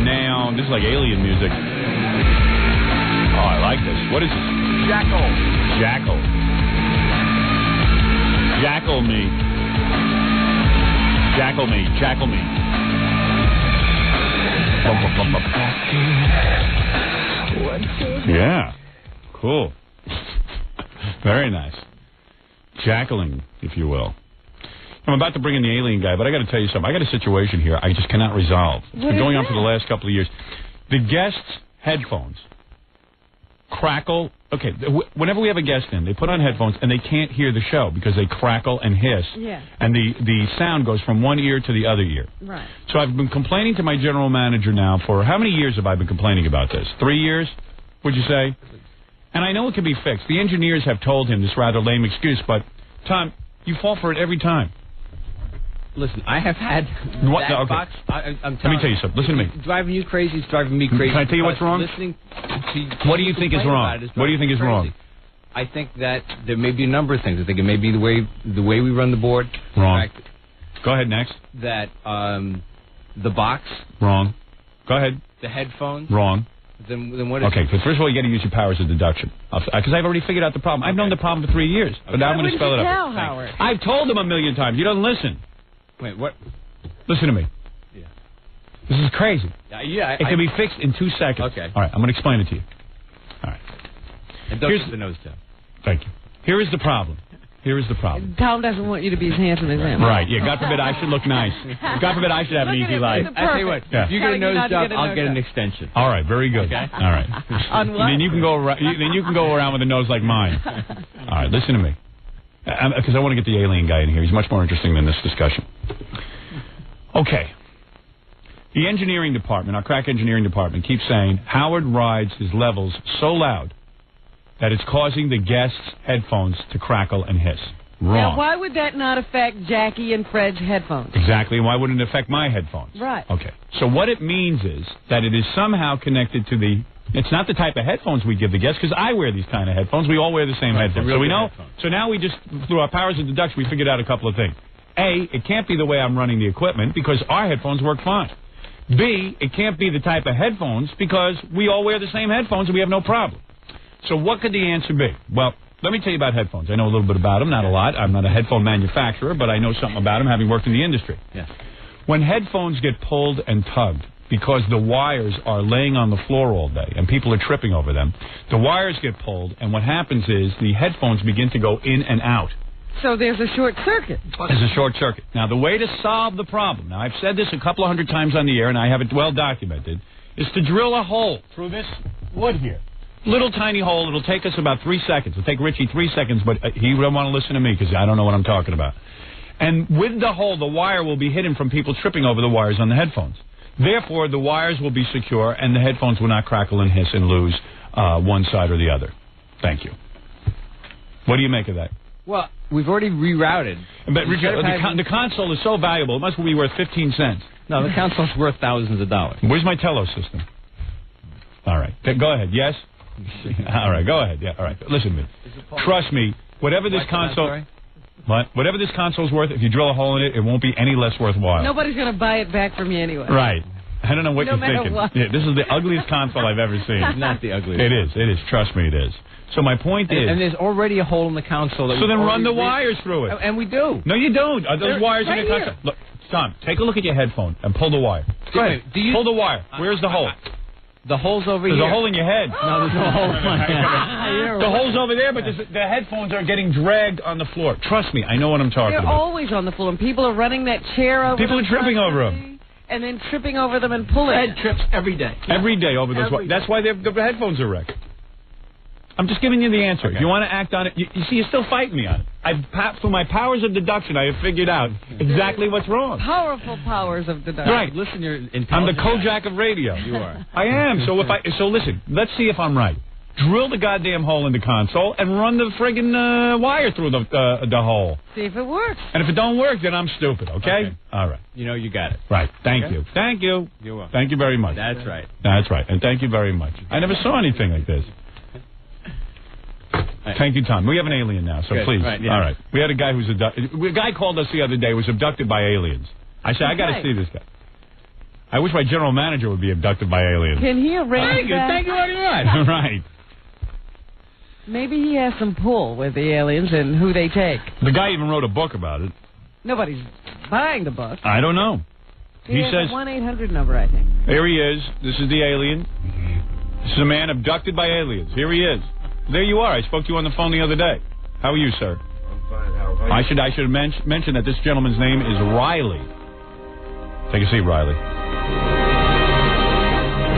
down. This is like alien music. Oh, I like this. What is this? Jackal. Jackal me. Yeah. Cool. Very nice. Jackling, if you will. I'm about to bring in the alien guy, but I got to tell you something. I got a situation here I just cannot resolve. It's been going on for the last couple of years. The guests' headphones crackle. Okay, whenever we have a guest in, they put on headphones and they can't hear the show because they crackle and hiss. Yeah. And the sound goes from one ear to the other ear. Right. So I've been complaining to my general manager now for how many years have I been complaining about this? 3 years, would you say? And I know it can be fixed. The engineers have told him this rather lame excuse, but, Tom, you fall for it every time. Listen, I have had What? that Okay. box. I'm Let me tell you something. Listen to me. It's driving you crazy. It's driving me crazy. Can I tell you what's wrong? Listening to What do you think is wrong? What do you think is wrong? I think that there may be a number of things. I think it may be the way we run the board. Wrong. In fact, Go ahead, next. that the box. Wrong. Go ahead. The headphones. Wrong. Then what is Okay, it? so first of all, you got to use your powers of deduction. Because I've already figured out the problem. I've known the problem for 3 years, but now I'm going to spell it out. Howard? I've told him a million times. He doesn't listen. Wait, what? Listen to me. Yeah. This is crazy. Yeah. It can be fixed in 2 seconds. Okay. All right, I'm going to explain it to you. All right. And don't use the nose job. Thank you. Here is the problem. Tom doesn't want you to be as handsome as him. Right, yeah, God forbid I should look nice. God forbid I should have an easy life. I tell you what, if you get a nose job, I'll get an extension. All right, very good. Okay. All right. On what? Then you can go around with a nose like mine. All right, listen to me. Because I want to get the alien guy in here. He's much more interesting than this discussion. Okay. The engineering department, our crack engineering department, keeps saying Howard rides his levels so loud that it's causing the guests' headphones to crackle and hiss. Wrong. Now, why would that not affect Jackie and Fred's headphones? Exactly. Why wouldn't it affect my headphones? Right. Okay. So what it means is that it is somehow connected to the... It's not the type of headphones we give the guests, because I wear these kind of headphones. We all wear the same headphones. So we know. So now we just, through our powers of deduction, we figured out a couple of things. A, it can't be the way I'm running the equipment, because our headphones work fine. B, it can't be the type of headphones, because we all wear the same headphones and we have no problem. So what could the answer be? Well, let me tell you about headphones. I know a little bit about them, not a lot. I'm not a headphone manufacturer, but I know something about them, having worked in the industry. Yes. When headphones get pulled and tugged because the wires are laying on the floor all day and people are tripping over them, the wires get pulled, and what happens is the headphones begin to go in and out. So there's a short circuit. There's a short circuit. Now, the way to solve the problem, now I've said this a couple of hundred times on the air, and I have it well documented, is to drill a hole through this wood here. Little tiny hole. It'll take us about 3 seconds. It'll take Richie 3 seconds, but he won't want to listen to me because I don't know what I'm talking about. And with the hole, the wire will be hidden from people tripping over the wires on the headphones. Therefore, the wires will be secure, and the headphones will not crackle and hiss and lose one side or the other. Thank you. What do you make of that? Well, we've already rerouted. But Richard, the console is so valuable, it must be worth 15 cents. No, the console's worth thousands of dollars. Where's my Tello system? All right. Go ahead. Yes? All right, go ahead. Yeah, all right. Listen to me. Trust me, whatever this console... What? Whatever this console's worth, if you drill a hole in it, it won't be any less worthwhile. Nobody's going to buy it back from you anyway. Right. I don't know what no you're thinking. What. Yeah, this is the ugliest console I've ever seen. It's not the ugliest. It is. Trust me, it is. So my point is... And there's already a hole in the console. So then run the wires through it. And we do. No, you don't. Are those wires right in the console? Look, Tom, take a look at your headphone and pull the wire. Go ahead. Pull the wire. Where's the hole? The hole's over here. There's a hole in your head. No, there's no hole in my head. The hole's over there, but the headphones are getting dragged on the floor. Trust me, I know what I'm talking about. They're always on the floor, and people are running that chair over People are tripping over them. And then tripping over them and pulling. Fred trips every day. Every day over those wires. That's why the headphones are wrecked. I'm just giving you the answer. Okay. If you want to act on it, you see, you're still fighting me on it. Through my powers of deduction, I have figured out exactly what's wrong. Powerful powers of deduction. Right. Listen, you're intelligent. I'm the Kojak of radio. You are. I am. So listen, let's see if I'm right. Drill the goddamn hole in the console and run the friggin' wire through the hole. See if it works. And if it don't work, then I'm stupid, okay? All right. You know you got it. Right. Thank you. Thank you. You're welcome. Thank you very much. That's right. That's right. And thank you very much. I never saw anything like this. Right. Thank you, Tom. We have an alien now, so Good. please. Right, yeah. All right. We had a guy who's a guy called us the other day, was abducted by aliens. I said, I got to see this guy. I wish my general manager would be abducted by aliens. Can he arrange that? Thank you very much. Right. Maybe he has some pull with the aliens and who they take. The guy even wrote a book about it. Nobody's buying the book. I don't know. He says a 1-800 number, I think. Here he is. This is the alien. This is a man abducted by aliens. Here he is. There you are. I spoke to you on the phone the other day. How are you, sir? I'm fine. How are you? I should mention that this gentleman's name is Riley. Take a seat, Riley.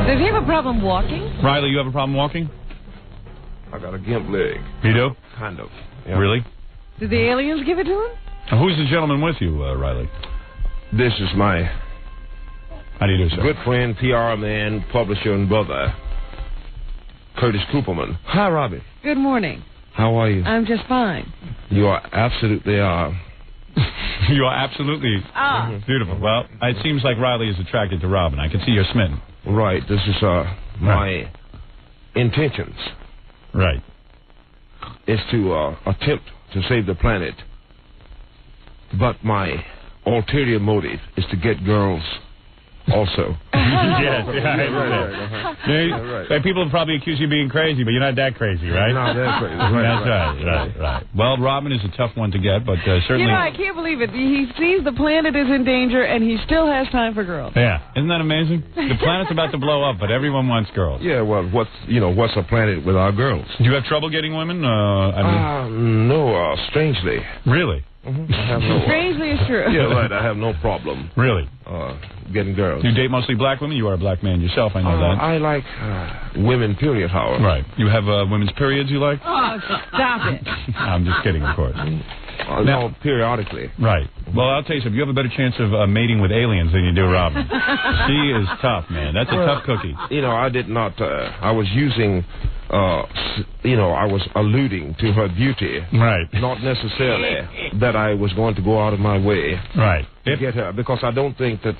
Does he have a problem walking? Riley, you have a problem walking? I got a gimp leg. You do? Kind of. Yeah. Really? Did the aliens give it to him? Now, who's the gentleman with you, Riley? This is my... How do you do, sir? Good friend, PR man, publisher, and brother, Curtis Cooperman. Hi, Robbie. Good morning. How are you? I'm just fine. You are absolutely You are absolutely beautiful. Well, it seems like Riley is attracted to Robin. I can see you're smitten. Right. This is my intentions. Right. Is to attempt to save the planet. But my ulterior motive is to get girls also. Right. People probably accuse you of being crazy, but you're not that crazy, right? Not that crazy. That's right. Well, Robin is a tough one to get, but certainly... You know, I can't believe it. He sees the planet is in danger, and he still has time for girls. Yeah. Isn't that amazing? The planet's about to blow up, but everyone wants girls. Yeah, well, what's a planet without girls? Do you have trouble getting women? No, strangely. Really? Mm-hmm. I have no, strangely is true. Yeah, right. I have no problem. Really? Getting girls. You date mostly black women? You are a black man yourself, I know that. I like women, period, Howard. Right. You have women's periods you like? Oh, stop it. I'm just kidding, of course. No, periodically. Right. Well, I'll tell you something. You have a better chance of mating with aliens than you do Robin. She is tough, man. That's a tough cookie. I did not. I was using. I was alluding to her beauty. Right. Not necessarily that I was going to go out of my way. Right. To get her, because I don't think that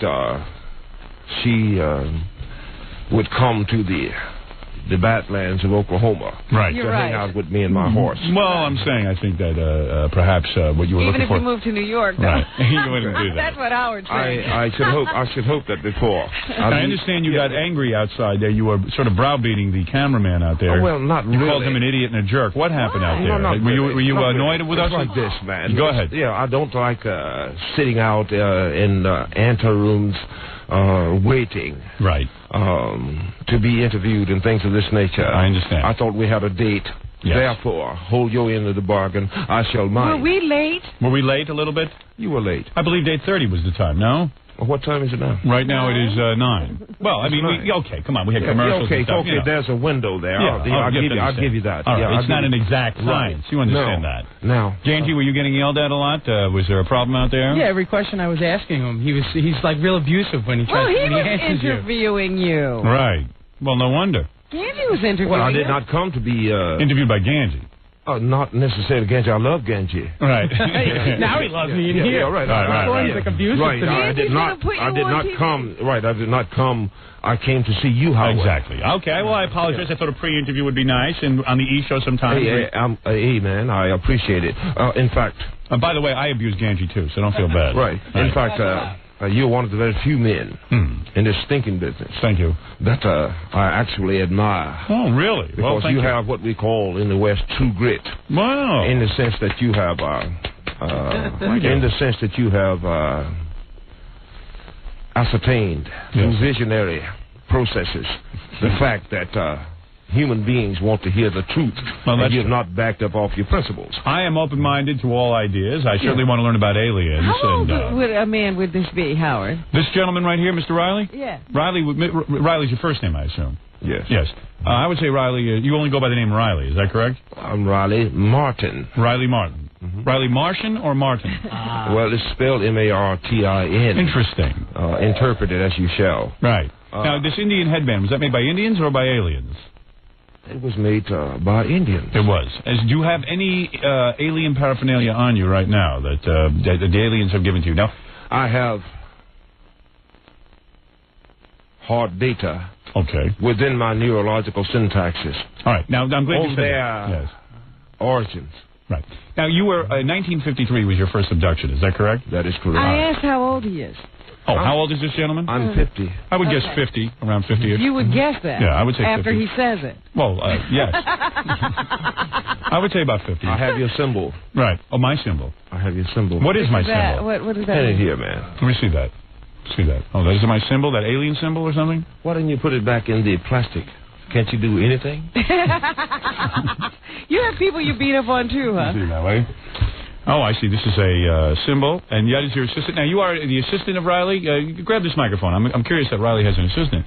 she would come to the Badlands of Oklahoma. Right. To hang out with me and my horse. Well, I'm saying I think that perhaps what you were looking for... Even if you moved to New York, though. Right. You wouldn't do that. That's what Howard's saying. I should hope that before. I understand you got angry outside there. You were sort of browbeating the cameraman out there. Oh, well, not really. You called him an idiot and a jerk. What happened out there? No, were you annoyed with us? Like this, man. Go ahead. Yeah, I don't like sitting out in anterooms waiting. Right. To be interviewed and things of this nature. I understand. I thought we had a date. Yes. Therefore, hold your end of the bargain. I shall mind. Were we late? Were we late a little bit? You were late. I believe 8:30 was the time, no? Well, what time is it now? Right now it is 9. Well, I mean, okay, come on. We had commercials Okay, and stuff. okay, there's a window there. Yeah, I'll give you that. All right, yeah, it's not an exact science. You understand that. Now. Janji, were you getting yelled at a lot? Was there a problem out there? Yeah, every question I was asking him, he's like real abusive when he tries he when was he answers interviewing you. Right. Well, no wonder. Ganji was interviewing Well, I did not come to be... interviewed by Ganji. Not necessarily Ganji. I love Ganji. Right. Now he loves me in here. Yeah, right. He's like abusive to me. I did not come. Right. I did not come. I came to see you, Howard. Exactly. Okay. Well, I apologize. I thought a pre-interview would be nice, and on the E! Show sometime. Hey, man, I appreciate it. In fact... by the way, I abuse Ganji, too, so don't feel bad. Right. In fact... you're one of the very few men in this stinking business. Thank you. That I actually admire. Oh, really? Because you have what we call in the West true grit. Wow. In the sense that you have, ascertained through visionary processes the fact that human beings want to hear the truth, and you've not backed up off your principles. I am open-minded to all ideas. I certainly want to learn about aliens. How old would a man would this be, Howard? This gentleman right here, Mr. Riley? Yeah. Riley's your first name, I assume. Yes. Yes. I would say Riley, you only go by the name Riley, is that correct? I'm Riley Martin. Riley Martin. Mm-hmm. Riley Martian or Martin? Well, it's spelled M-A-R-T-I-N. Interesting. Interpret it as you shall. Right. Now, this Indian headband, was that made by Indians or by aliens? It was made by Indians. It was. Do you have any alien paraphernalia on you right now that the aliens have given to you? Now, I have hard data. Okay. Within my neurological syntaxes. All right. Now, I'm glad you said their origins. Right. Now, you were 1953 was your first abduction. Is that correct? That is correct. I asked how old he is. Oh, how old is this gentleman? I'm 50. I would guess 50, around 50-ish. You would guess that? Yeah, I would say after 50. he says it. Well, yes. I would say about 50. I have your symbol. Right. Oh, my symbol. I have your symbol. What is my symbol? What is that? Put it here, man. Let me see that. See that. Oh, that is my symbol, that alien symbol or something? Why didn't you put it back in the plastic? Can't you do anything? You have people you beat up on, too, huh? See that way? Oh, I see. This is a symbol, and that is your assistant. Now, you are the assistant of Riley. Grab this microphone. I'm curious that Riley has an assistant.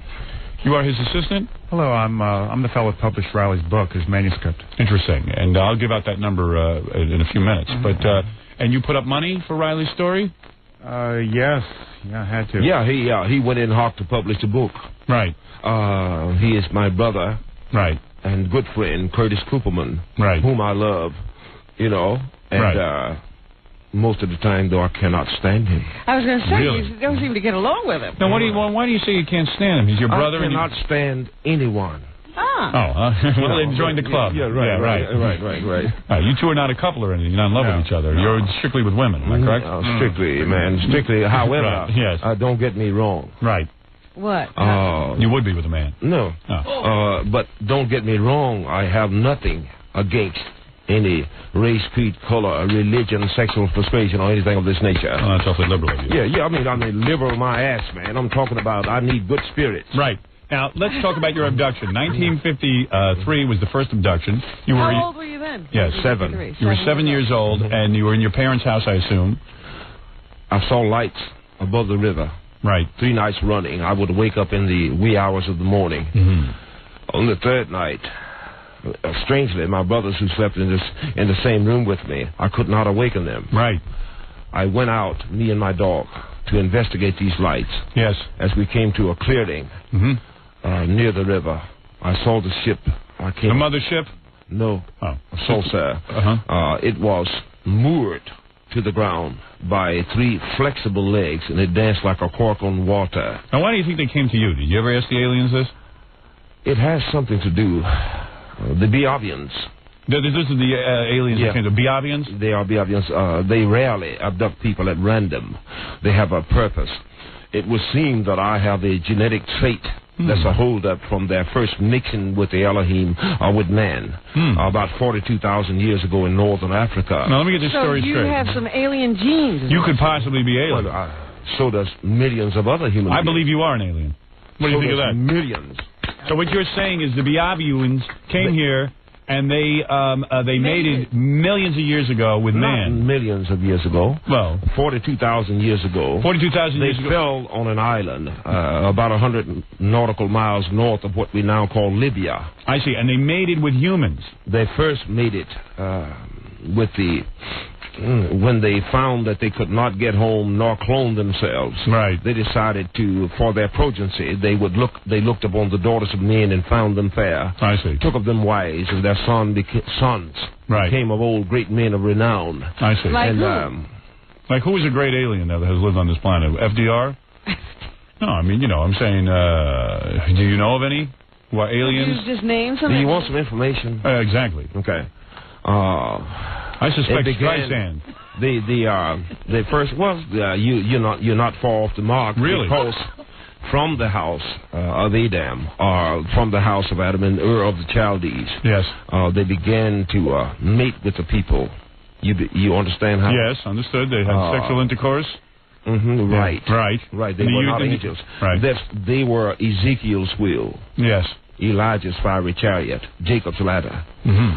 You are his assistant? Hello, I'm the fellow who published Riley's book, his manuscript. Interesting. And I'll give out that number in a few minutes. But and you put up money for Riley's story? Yes. Yeah, I had to. Yeah, he went in hard to publish the book. Right. He is my brother. Right. And good friend, Curtis Cooperman. Right. Whom I love, you know. And most of the time, though, I cannot stand him. I was going to say, really? You don't seem to get along with him. Now, why do you say you can't stand him? He's your brother. I cannot stand anyone. Ah. Oh, well, then join the club. Yeah, right. You two are not a couple or anything. You're not in love with each other. You're strictly with women, am I correct? Strictly, man. Strictly. However, yes. don't get me wrong. Right. What? You would be with a man. No. Oh. But don't get me wrong. I have nothing against any race, creed, color, religion, sexual persuasion, or anything of this nature. Oh, that's awfully liberal of you. Yeah. I mean, liberal my ass, man. I'm talking about I need good spirits. Right. Now, let's talk about your abduction. 1953 was the first abduction. How old were you then? Yes, 7. You were 7 years old, and you were in your parents' house, I assume. I saw lights above the river. Right. 3 nights running. I would wake up in the wee hours of the morning. On the third night, strangely, my brothers who slept in the same room with me, I could not awaken them. Right. I went out, me and my dog, to investigate these lights. Yes. As we came to a clearing near the river, I saw the ship. The mothership? No. Oh. Saucer. It was moored to the ground by 3 flexible legs, and it danced like a cork on water. Now, why do you think they came to you? Did you ever ask the aliens this? It has something to do. The Biavians. This is the aliens that came to Biavians? They are Biavians. They rarely abduct people at random. They have a purpose. It would seem that I have a genetic trait that's a holdup from their first mixing with the Elohim or with man about 42,000 years ago in northern Africa. Now, let me get this story straight. So you have some alien genes. You could possibly be alien. Well, so does millions of other human beings. I believe you are an alien. What do you think of that? Millions. So what you're saying is the Biavians came here and they mated millions of years ago with man. Not millions of years ago. Well, 42,000 years ago. 42,000 years ago. They fell on an island about 100 nautical miles north of what we now call Libya. I see. And they mated with humans. They first mated with the... when they found that they could not get home nor clone themselves, they decided to, for their progeny, they looked upon the daughters of men and found them fair. I see. Took of them wives, and their sons became of old great men of renown. I see. Like and, who? Like who is a great alien that has lived on this planet? FDR? No, I mean, I'm saying, do you know of any who are aliens? You just name some. Do you want some information? Exactly. Okay. I suspect Streisand. The first you're not far off the mark. Really? Because from the house of Adam, or from the house of Adam and Ur of the Chaldees, yes, they began to mate with the people. You understand how? Yes, understood. They had sexual intercourse. Right. Right. They were not angels. Right. They were Ezekiel's wheel. Yes. Elijah's fiery chariot, Jacob's ladder,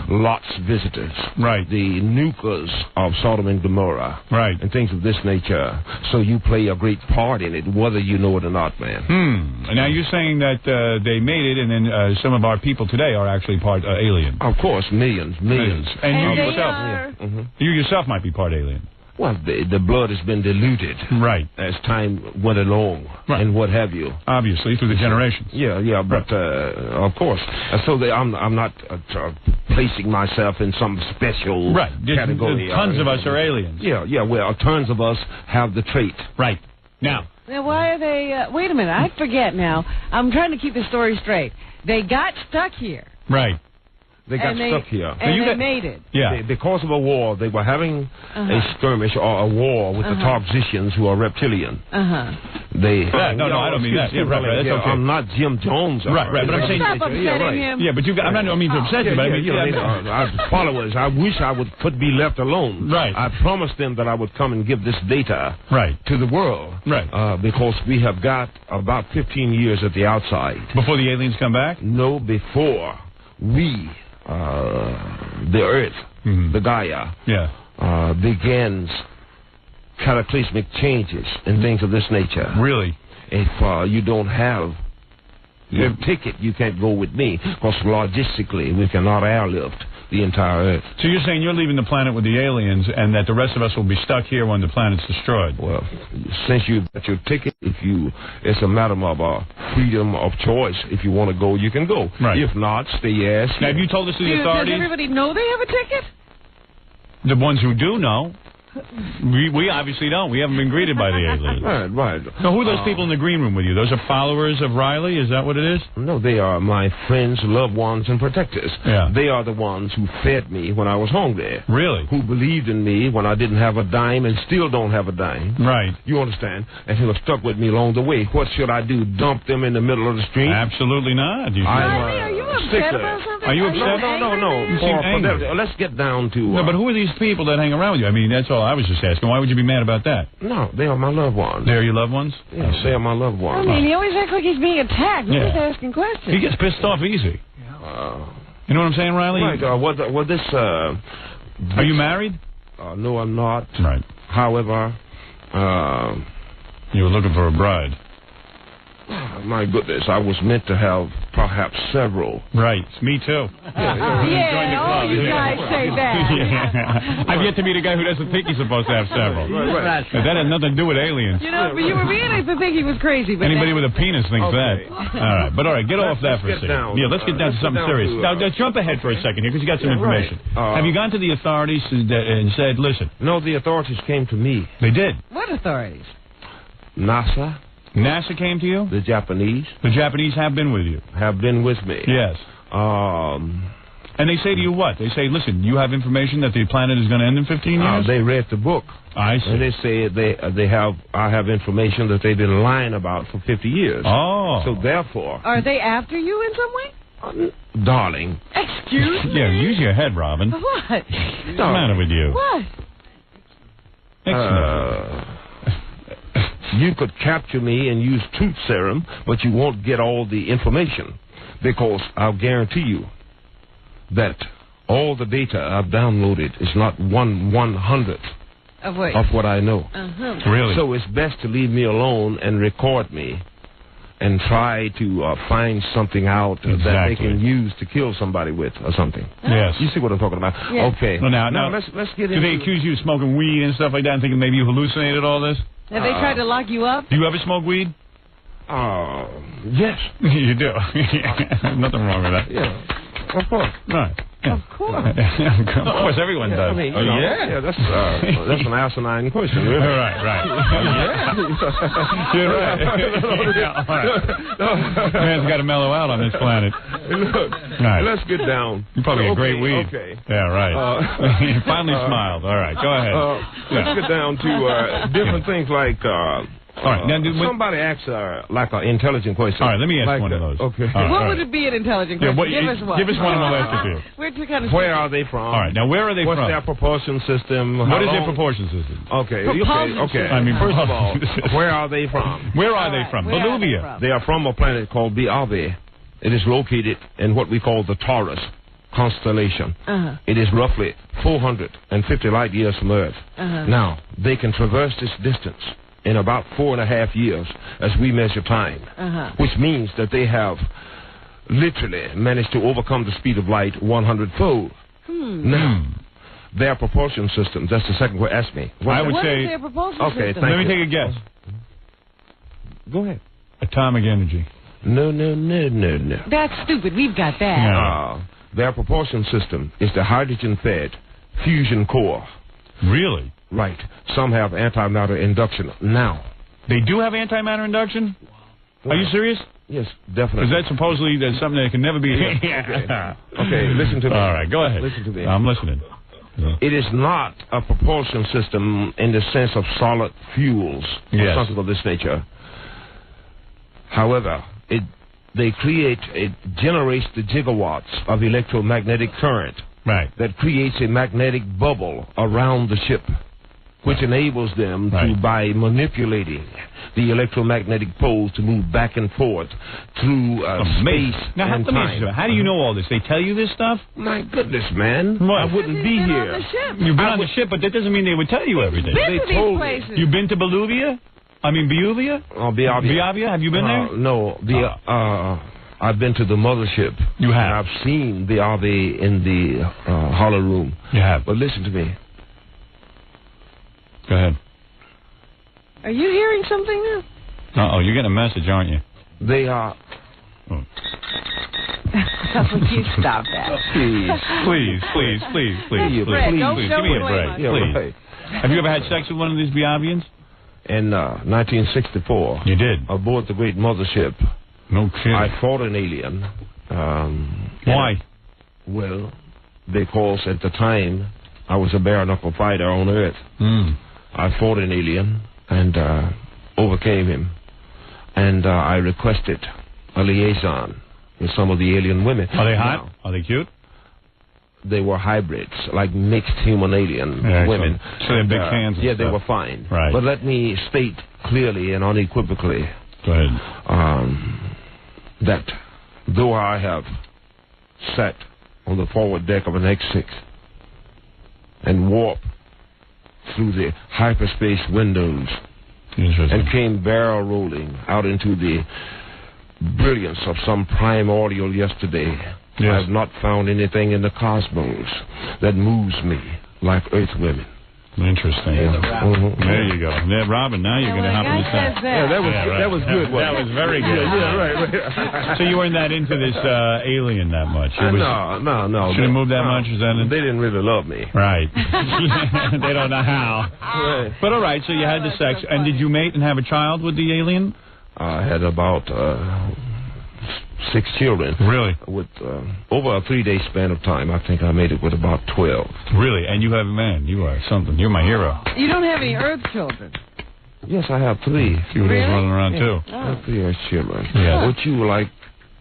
Lot's visitors, the nukers of Sodom and Gomorrah, and things of this nature. So you play a great part in it, whether you know it or not, man. Now you're saying that they made it, and then some of our people today are actually part alien. Of course, millions. And you yourself might be part alien. Well, the blood has been diluted, as time went along, and what have you. Obviously, through the generations. Yeah, but of course. So I'm not placing myself in some special category. Tons of us are aliens. Yeah. Well, tons of us have the trait. Right. Now why are they? Wait a minute, I forget now. I'm trying to keep the story straight. They got stuck here. Right. They got stuck here. And they made it. Yeah. Because of a war, they were having a skirmish or a war with the Targzicians, who are reptilian. They. I don't mean that. That's okay. I'm not Jim Jones. Right. But I'm saying. Stop upsetting him. Yeah, but I don't mean to upset you, but our followers. I wish I could be left alone. Right. I promised them that I would come and give this data to the world. Right. Because we have got about 15 years at the outside. Before the aliens come back? No, before we. The Earth, the Gaia, begins cataclysmic changes and things of this nature. Really? If you don't have your ticket, you can't go with me, because logistically we cannot airlift the entire Earth. So you're saying you're leaving the planet with the aliens, and that the rest of us will be stuck here when the planet's destroyed? Well, since you've got your ticket, it's a matter of freedom of choice. If you want to go, you can go. Right. If not, stay your ass here. Now, have you told this to the authorities? Does everybody know they have a ticket? The ones who do know. We obviously don't. We haven't been greeted by the aliens. Right. So who are those people in the green room with you? Those are followers of Riley? Is that what it is? No, they are my friends, loved ones, and protectors. Yeah. They are the ones who fed me when I was hungry. Really? Who believed in me when I didn't have a dime and still don't have a dime. Right. You understand? And who have stuck with me along the way. What should I do? Dump them in the middle of the street? Absolutely not. Are you upset about something? Are you upset? No. You seem angry. Let's get down to... No, but who are these people that hang around with you? I mean, that's all I was just asking. Why would you be mad about that? No, they are my loved ones. They're your loved ones? Yes, they are my loved ones. I mean, he always acts like he's being attacked. He's just asking questions. He gets pissed off easy. You know what I'm saying, Riley? Right. What this... Are you married? No, I'm not. Right. However... you were looking for a bride. My goodness, I was meant to have perhaps several. Right, me too. All you guys say that. I've yet to meet a guy who doesn't think he's supposed to have several. Right. That has nothing to do with aliens. You know, but you were beginning to think he was crazy. But anybody with a penis thinks that. All right, get off that for a second. Yeah, let's get down to something serious. Now, jump ahead for a second here because you got some information. Have you gone to the authorities and said, listen? No, the authorities came to me. They did? What authorities? NASA. NASA came to you? The Japanese. The Japanese have been with you? Have been with me. Yes. And they say to you what? They say, listen, you have information that the planet is going to end in 15 years? They read the book. I see. And they say I have information that they've been lying about for 50 years. Oh. So therefore... Are they after you in some way? Darling. Excuse me? Yeah, use your head, Robin. What? What's the matter with you? What? You could capture me and use truth serum, but you won't get all the information because I'll guarantee you that all the data I've downloaded is not 1/100th of what I know. Really? So it's best to leave me alone and record me and try to find something out that they can use to kill somebody with or something. Yes. You see what I'm talking about? Yes. Okay. Well, now let's get into... Do they accuse you of smoking weed and stuff like that and thinking maybe you hallucinated all this? Have they tried to lock you up? Do you ever smoke weed? Yes. You do. Nothing wrong with that. Yeah, of course. Right. Yeah. Of course. Of course, everyone does. I mean, that's an asinine question. Really. Right. You're right. Man's got to mellow out on this planet. Look, let's get down. You probably get great weed. Okay. Yeah, right. He finally smiled. All right, go ahead. Let's get down to different things like... all right. Now, somebody asks like an intelligent question. All right, let me ask one of those. Okay. What would it be an intelligent question? Give us one. Give us one and I'll ask it to you. Where are they from? All right, now where are they What's from? Their propulsion system? What is their propulsion system? Okay. I mean, first of all, where are they from? Where are they from? Bolivia. They are from a planet called Biavi. It is located in what we call the Taurus constellation. It is roughly 450 light years from Earth. Now, they can traverse this distance in about 4.5 years as we measure time, which means that they have literally managed to overcome the speed of light 100-fold. Now, their propulsion systems, that's the second question. Ask me. What is their propulsion system? Let me take a guess. Go ahead. Atomic energy. No. That's stupid. We've got that. Their propulsion system is the hydrogen-fed fusion core. Really? Right. Some have antimatter induction. Now. They do have antimatter induction? Are you serious? Yes, definitely. Because that supposedly that's something that can never be... Okay, listen to me. All right, go ahead. Listen to me. I'm listening. It is not a propulsion system in the sense of solid fuels or something of this nature. However, it generates the gigawatts of electromagnetic current that creates a magnetic bubble around the ship, which enables them to, by manipulating the electromagnetic poles, to move back and forth through space and time. How do you know all this? They tell you this stuff? My goodness, man. I wouldn't be here. You've been on the ship, but that doesn't mean they would tell you everything. They told me. You've been to Bolivia? I mean, Biuvia? Biavia? Have you been there? No. I've been to the mothership. You have? I've seen Biavi in the hollow room. You have? But listen to me. Go ahead. Are you hearing something now? Uh-oh, you're getting a message, aren't you? They are... You stop that. Please. Please. Fred, don't please. show Give me a away break. my- Yeah, Please. right. Have you ever had sex with one of these Biabians? In 1964. You did? Aboard the great mothership. No kidding. I fought an alien. Why? Well, because at the time, I was a bare-knuckle fighter on Earth. I fought an alien and overcame him. And I requested a liaison with some of the alien women. Are they hot? Now, Are they cute? they were hybrids, like mixed human-alien women. So they have big hands and Yeah, they stuff. were fine. Right. But let me state clearly and unequivocally Go ahead. that though I have sat on the forward deck of an X-6 and warped through the hyperspace windows and came barrel rolling out into the brilliance of some primordial yesterday, I have not found anything in the cosmos that moves me like Earth women. Interesting. There you go. Yeah, Robin, now you're going to hop on the set. Yeah, that was good. That was very good. Yeah, right. So you weren't that into this alien that much? No. Shouldn't move that much? Is that they didn't really love me. Right. They don't know how. Right. But all right, so you had the sex, and did you mate and have a child with the alien? I had about 6 children. Really? With over a 3-day span of time, I think I made it with about 12. Really? And you have, man, you are something. You're my hero. You don't have any Earth children. Yes, I have 3. A few of those running around, too. I have 3 Earth children. Yeah. Would you like...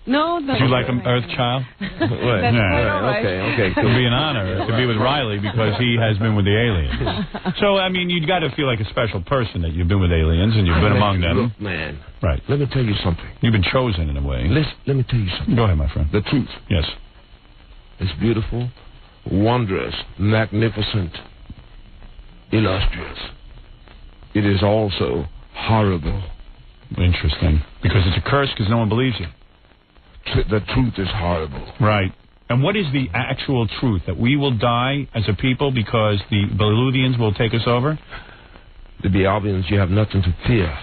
No. Would you like an Earth child? Right. Okay. It would be an honor to be with Riley because he has been with the aliens. So, I mean, you've got to feel like a special person that you've been with aliens and you've been among them. Look, man. Right. Let me tell you something. You've been chosen in a way. Let me tell you something. Go ahead, my friend. The truth. Yes. It's beautiful, wondrous, magnificent, illustrious. It is also horrible. Interesting. Because it's a curse because no one believes you. The truth is horrible. Right. And what is the actual truth? That we will die as a people because the Beludians will take us over? The Biabians, you have nothing to fear.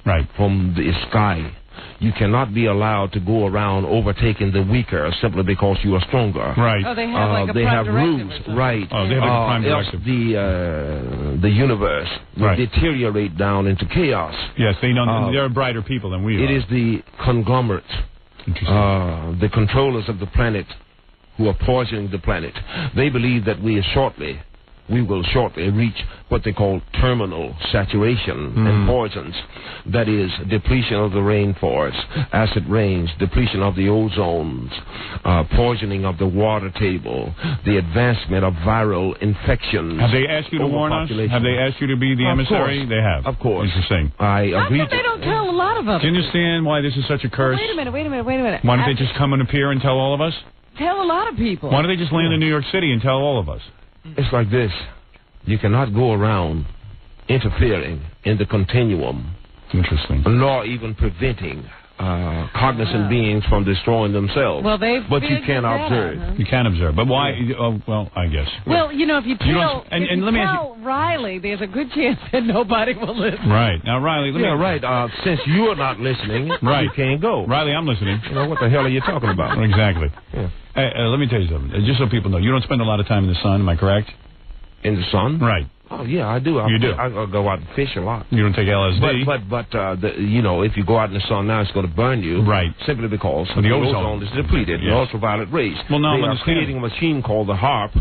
Right. From the sky. You cannot be allowed to go around overtaking the weaker simply because you are stronger. Right. Oh, they have like a they prime have directive rules, or something. right? Oh, they have like a prime else directive. the universe will Right. deteriorate down into chaos. Yes, they know they're brighter people than we are. It is the conglomerate, the controllers of the planet, who are poisoning the planet. They believe that we will shortly reach what they call terminal saturation and poisons. That is, depletion of the rainforest, acid rains, depletion of the ozones, poisoning of the water table, the advancement of viral infections. Have they asked you to warn us? Have they asked you to be the emissary? Course. They have. Of course. Interesting. I How agree. come they don't tell a lot of them? Do you understand why this is such a curse? Wait a minute. Why don't they just come and appear and tell all of us? Tell a lot of people. Why don't they just land in New York City and tell all of us? It's like this. You cannot go around interfering in the continuum. Interesting. Nor even preventing cognizant beings from destroying themselves. Well, but you can observe. You can observe. But why? Oh, well, I guess. Well, you know, if you tell, and let me ask tell Riley, there's a good chance that nobody will listen. Right. Now, Riley, let me... right. Since you are not listening, right. you can't go. Riley, I'm listening. You know, what the hell are you talking about? Exactly. Yeah. Hey, let me tell you something. Just so people know, you don't spend a lot of time in the sun, am I correct? In the sun? Right. Oh, yeah, I do. You do? I go out and fish a lot. You don't take LSD? But you know, if you go out in the sun now, it's going to burn you. Right. Simply because the ozone is depleted. Yes. The ultraviolet rays. Well, now they I'm are creating a machine called the HARP,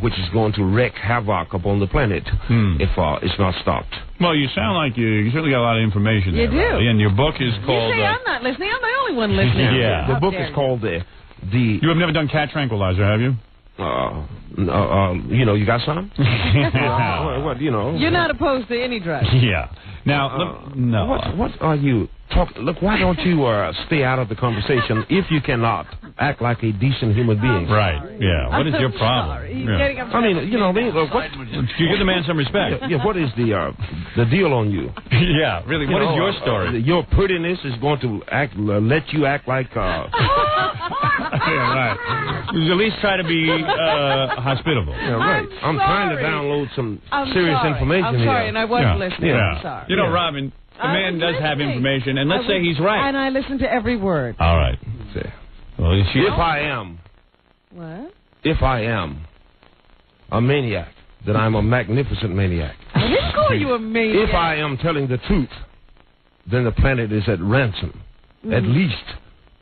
which is going to wreak havoc upon the planet if it's not stopped. Well, you sound like you certainly got a lot of information You there, do. Riley. And your book is called... You say I'm not listening. I'm the only one listening. Yeah. The book is called the... You have never done cat tranquilizer, have you? You know, you got some? What, you know? You're not opposed to any drug. Yeah. Now, no. What are you talking? Look, why don't you stay out of the conversation if you cannot act like a decent human being? Right. Yeah. What is your problem? Yeah. I mean, you know, what? You give the man some respect. Yeah. What is the deal on you? Yeah. Really. What is your story? Your prettiness is going to let you act like. Yeah. Right. You at least try to be hospitable. Yeah. Right. I'm trying to download some serious information I'm sorry, here. and I wasn't listening. Yeah. I'm sorry. You know, Robin, the man does have information, and let's say he's right. And I listen to every word. All right. Well, if I am... What? If I am a maniac, then I'm a magnificent maniac. I didn't call you a maniac. If I am telling the truth, then the planet is at ransom. At least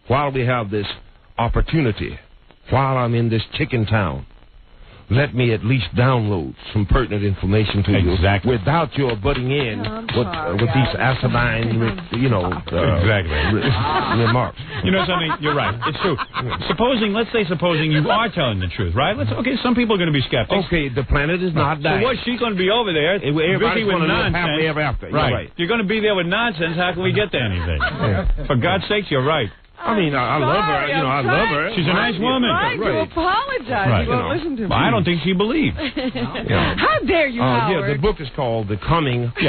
while we have this opportunity, while I'm in this chicken town, let me at least download some pertinent information to you without your butting in with these asinine, remarks. You know something? You're right. It's true. Supposing you are telling the truth, right? Some people are going to be skeptics. Okay, the planet is not dying. So what's she going to be over there? Everybody's going to live happily ever after. Right. You're going to be there with nonsense. How can we get to anything? For God's sakes, you're right. I mean, I love her. I love her. She's a nice woman. I'm trying to apologize. Right. You won't listen to me. Well, I don't think she believed. How dare you, Howard? Yeah, the book is called The Coming of 10.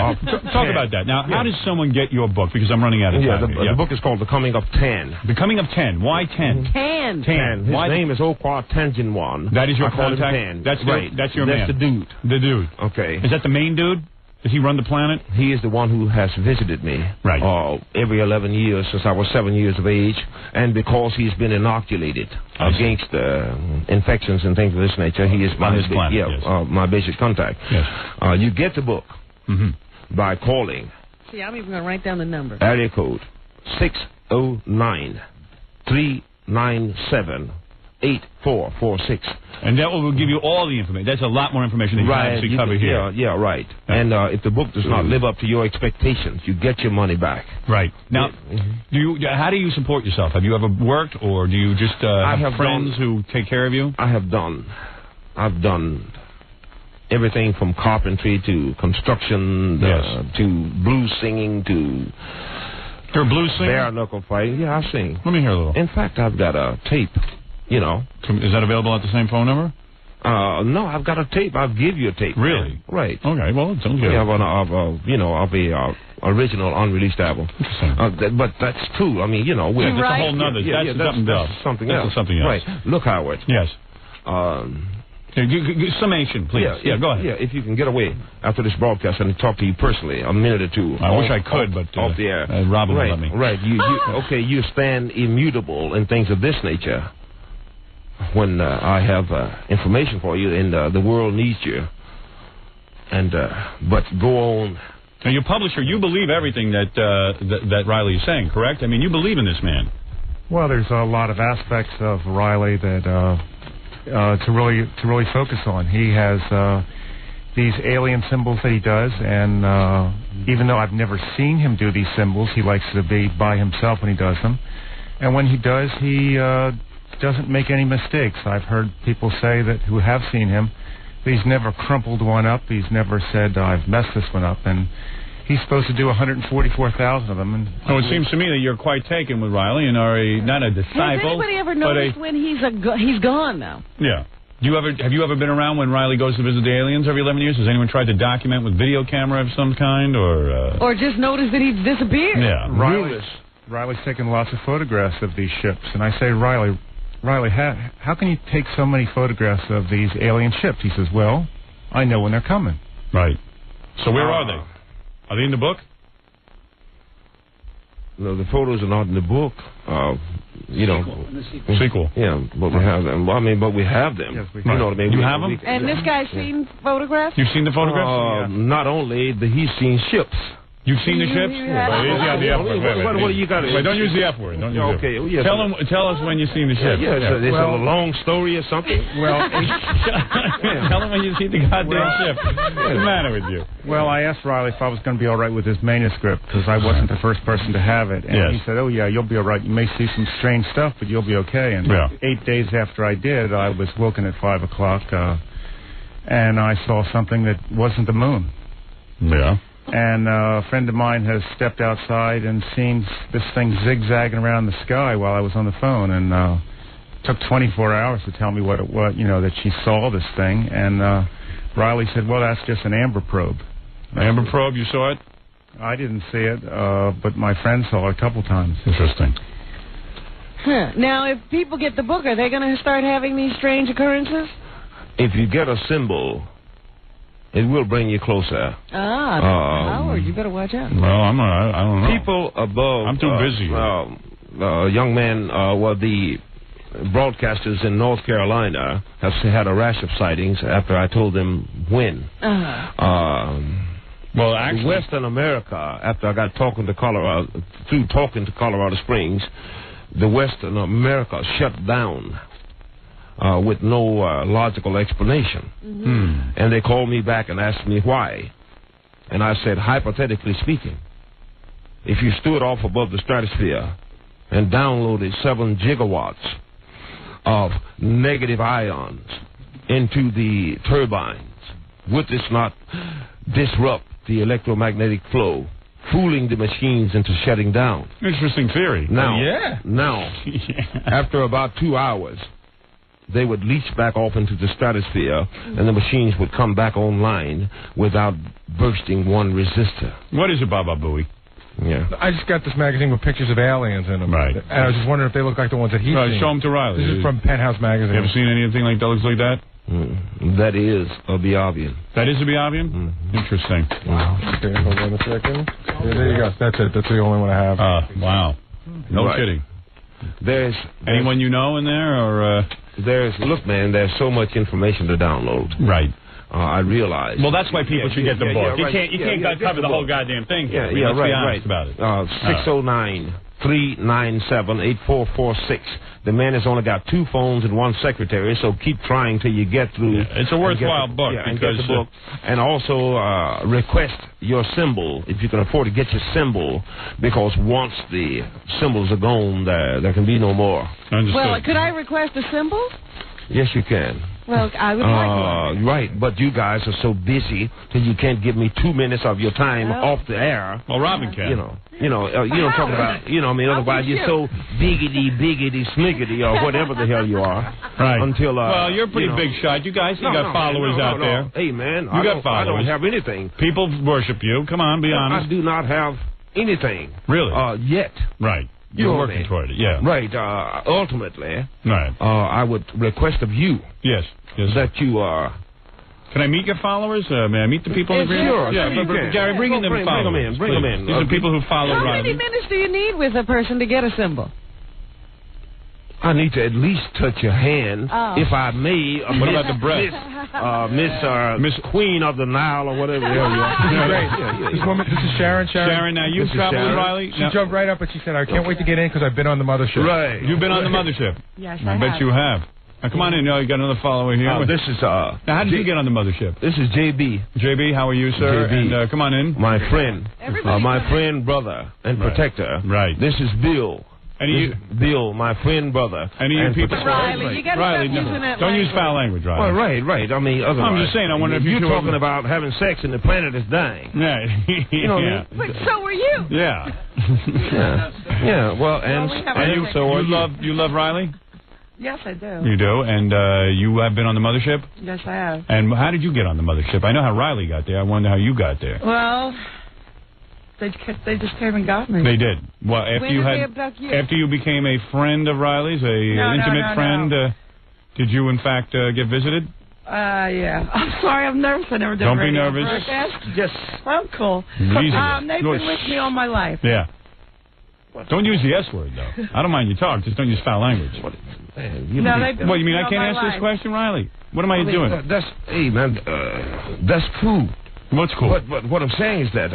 Talk about that. Now, how does someone get your book? Because I'm running out of time. The book is called The Coming of 10. The Coming of 10. Why 10? 10. His name is Okwa Tenjinwan. That is your contact? That's right. That's your man. That's the dude. The dude. Okay. Is that the main dude? Does he run the planet? He is the one who has visited me every 11 years since I was 7 years of age, and because he's been inoculated against infections and things of this nature, he is my my basic contact. Yes. You get the book by calling. See, I'm even going to write down the number. Area code 609-397-8446. And that will give you all the information. That's a lot more information than you can actually cover here. Yeah, right. And if the book does not live up to your expectations, you get your money back. Right. Now, how do you support yourself? Have you ever worked, or do you just have friends who take care of you? I've done everything from carpentry to construction to blues singing to... You're a blues singer? Bare knuckle fighting. Yeah, I sing. Let me hear a little. In fact, I've got a tape. Is that available at the same phone number? No, I've got a tape. I'll give you a tape. Really? Right. Okay, well, it sounds good. We have of the original unreleased album. But that's true. I mean, that's a whole nother. That's something else. Something else. That's something else. Right. Look, Howard. Yes. Summation, please. Yeah, go ahead. Yeah, if you can get away after this broadcast and talk to you personally a minute or two. I wish I could, but off the air. Robin will let me. Right. You stand immutable and things of this nature. When I have information for you, and the world needs you. And but go on. Now, your publisher, you believe everything that Riley is saying, correct? I mean, you believe in this man. Well, there's a lot of aspects of Riley that to really focus on. He has these alien symbols that he does, and even though I've never seen him do these symbols, he likes to be by himself when he does them. And when he does, he doesn't make any mistakes. I've heard people say that who have seen him, he's never crumpled one up. He's never said, I've messed this one up. And he's supposed to do 144,000 of them. And it seems to me that you're quite taken with Riley and are not a disciple. Has anybody ever noticed when he's gone now? Yeah. Have you ever been around when Riley goes to visit the aliens every 11 years? Has anyone tried to document with video camera of some kind, or just noticed that he's disappeared? Yeah. Riley's taken lots of photographs of these ships, and I say, Riley, how can you take so many photographs of these alien ships? He says, well, I know when they're coming. Right. So where are they? Are they in the book? No, the photos are not in the book. Sequel. Yeah, but we have them. Well, but we have them. Yes, you know what I mean? You have them? And this guy's seen photographs? You've seen the photographs? Not only, he's seen ships. You've seen the ships? Easy on the F word. What do you got? Wait, don't use the F word. Don't use okay. Yes. Tell us when you've seen the ships. It's a long story or something. Well, tell them when you see the goddamn ship. What's the matter with you? Well, I asked Riley if I was going to be all right with his manuscript because I wasn't the first person to have it, and he said, "Oh yeah, you'll be all right. You may see some strange stuff, but you'll be okay." And 8 days after I did, I was woken at 5 o'clock, and I saw something that wasn't the moon. Yeah. And a friend of mine has stepped outside and seen this thing zigzagging around the sky while I was on the phone, and it took 24 hours to tell me what it was, that she saw this thing. And Riley said, well, that's just an amber probe. Amber probe, you saw it? I didn't see it, but my friend saw it a couple times. Interesting. Now, if people get the book, are they going to start having these strange occurrences? If you get a symbol, it will bring you closer. Howard, you better watch out. Well, I don't know. People above... I'm too busy. young man, broadcasters in North Carolina have had a rash of sightings after I told them when. Well, actually, Western America, after I got talking to Colorado Springs, the Western America shut down with no logical explanation. And they called me back and asked me why. And I said, hypothetically speaking, if you stood off above the stratosphere and downloaded 7 gigawatts of negative ions into the turbines, would this not disrupt the electromagnetic flow, fooling the machines into shutting down? Interesting theory. Now, Yeah. After about 2 hours, they would leach back off into the stratosphere, and the machines would come back online without bursting one resistor. What is it, Baba Booey? Yeah. I just got this magazine with pictures of aliens in them. Right. And I was just wondering if they look like the ones that he's seen. Show them to Riley. This is from Penthouse Magazine. You ever seen anything like that looks like that? That is a Biavian. That is a Biavian? Interesting. Wow. Okay, hold on a second. Yeah, there you go. That's it. That's the only one I have. Wow. No kidding. There's anyone you know in there, or look, man, there's so much information to download. Right. I realize. Well, that's why people should get the book. Yeah, You can't cover the whole goddamn thing. Yeah, Let's right, be honest right. about it. 609-397-8446. The man has only got 2 phones and 1 secretary, so keep trying till you get through. Yeah, it's a worthwhile book. And get the book. And also request your symbol, if you can afford to get your symbol, because once the symbols are gone, there can be no more. Understood. Well, could I request a symbol? Yes, you can. Well, I would like one. Right, but you guys are so busy that you can't give me 2 minutes of your time off the air. Well, Robin can. You know, talking about, otherwise you're so biggity, smiggity, or whatever the hell you are. Right. Until, well, you're a pretty big shot. You guys, you got followers out there. Hey, man, you got followers. I don't have anything. People worship you. Come on, be honest. I do not have anything. Really? Yet. Right. You're working toward it, yeah. Right. Ultimately, right. I would request of you. Yes. That you are. Can I meet your followers? May I meet the people in the group? Sure. Yeah, Gary, bring in them followers. Bring them in. These are people who follow How Robin. many minutes do you need with a person to get a symbol? I need to at least touch your hand, if I may. What about the breast? Miss Queen of the Nile or whatever the hell you are. Great. This is Sharon. Sharon, now you've traveled with Riley? She jumped right up and she said, I can't wait to get in because I've been on the mothership. Right. You've been on the mothership? Yes, I bet you have. Now, come on in. You got another follower here. This is... now, how did you get on the mothership? This is JB. JB, how are you, sir? JB. And come on in. My friend. My friend, brother, and protector. Right. This is Bill. Bill, my friend, brother. Any of you people? Riley, you got to stop using that Don't language. use foul language, Riley. Well, right. I mean, otherwise. I'm just saying, I wonder if you're you talking about having sex and the planet is dying. Yeah. You know what I mean? But so were you. Yeah. Yeah. Well, and you love Riley? Yes, I do. You do, and you have been on the mothership? Yes, I have. And how did you get on the mothership? I know how Riley got there. I wonder how you got there. Well, they just came and got me. They did. Well, after When did they abduct you? after you became a friend of Riley's, intimate friend, did you in fact get visited? Yeah. I'm sorry, I'm nervous. I never did Don't be radio nervous. broadcast. Yes. I'm cool. Easy. They've been with me all my life. Yeah. Don't use the S word, though. I don't mind you talk. Just don't use foul language. No, they've been What, you with mean me I all can't my answer life. this question, Riley? What am I doing? Hey, man, that's cool. What's cool? But what I'm saying is that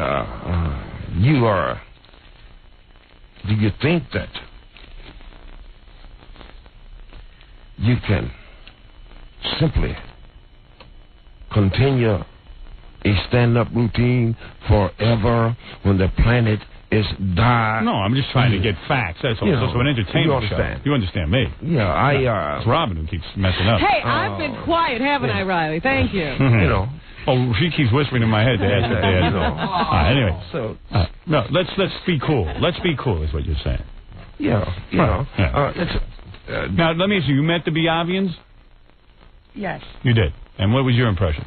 you are... Do you think that you can simply continue a stand-up routine forever when the planet is dying? No, I'm just trying to get facts. That's all. It's also an entertainment show. You understand me? Yeah, It's Robin who keeps messing up. Hey, I've been quiet, haven't I, Riley? Thank you. Oh, she keeps whispering in my head. Anyway, no, let's be cool. Let's be cool is what you're saying. Yeah. Now, let me ask you. You met the Biavians? Yes. You did. And what was your impression?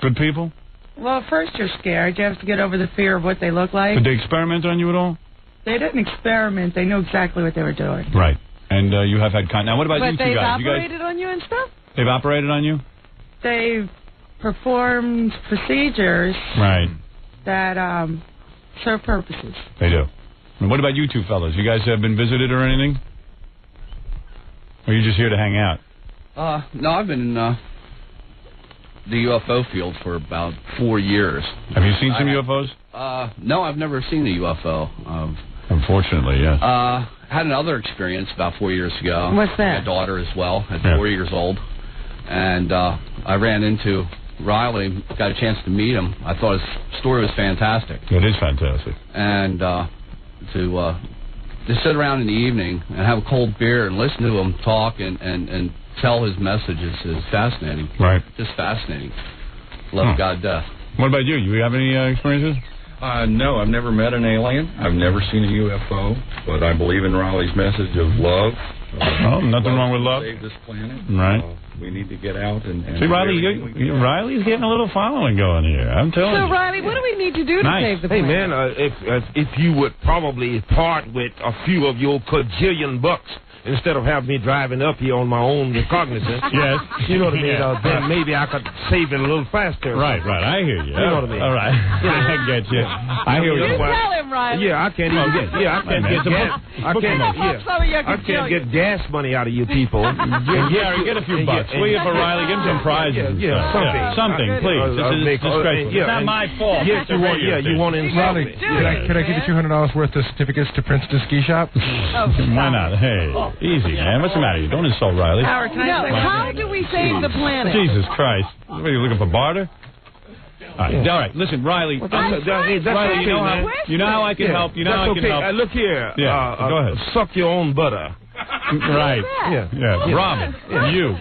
Good people? Well, at first you're scared. You have to get over the fear of what they look like. Did they experiment on you at all? They didn't experiment. They knew exactly what they were doing. Right. And you have had contact. Now, what about you two But they've guys? operated on you and stuff? They've operated on you? They've performed procedures Right. that serve purposes. They do. And what about you two fellas? You guys have been visited or anything? Or are you just here to hang out? No, I've been in the UFO field for about 4 years. Have you seen some UFOs? No, I've never seen a UFO. Unfortunately, yes. Had another experience about 4 years ago. What's that? My daughter as well, at 4 years old. And I ran into Riley, got a chance to meet him. I thought his story was fantastic. It is fantastic. And to sit around in the evening and have a cold beer and listen to him talk and tell his messages is fascinating. Right. Just fascinating. Love God death. What about you? You have any experiences? No, I've never met an alien. I've never seen a UFO, but I believe in Riley's message of love. Nothing wrong with love. Save this planet. Right. We need to get out and see, Riley, Riley's getting a little following going here. I'm telling you. So, Riley, what do we need to do to save the planet? Hey, man, if you would probably part with a few of your $1,000,000,000 instead of having me driving up here on my own recognizance. Yes. You know what I mean? Then maybe I could save it a little faster. Right. I hear you. You know what I mean? All right. I get you. I hear you. Tell him, Riley. Yeah, I can't even get. Yeah, I can't get gas. I can't get gas money out of you people. Get a few bucks. Will you, for Riley? Give him some prizes. Yeah, something, please. This is disgraceful. It's not my fault. Yes, you want to insult me. Could I give you $200 worth of certificates to Princeton Ski Shop? Why not? Hey. Easy, man. What's the matter? You don't insult Riley. Howard, how do we save the planet? Jesus Christ. What are you looking for, barter? All right. Listen, Riley. Riley, you know how I can help. You know how I can help. Look here. Yeah, go ahead. Suck your own butter. Right. Yeah. Robin,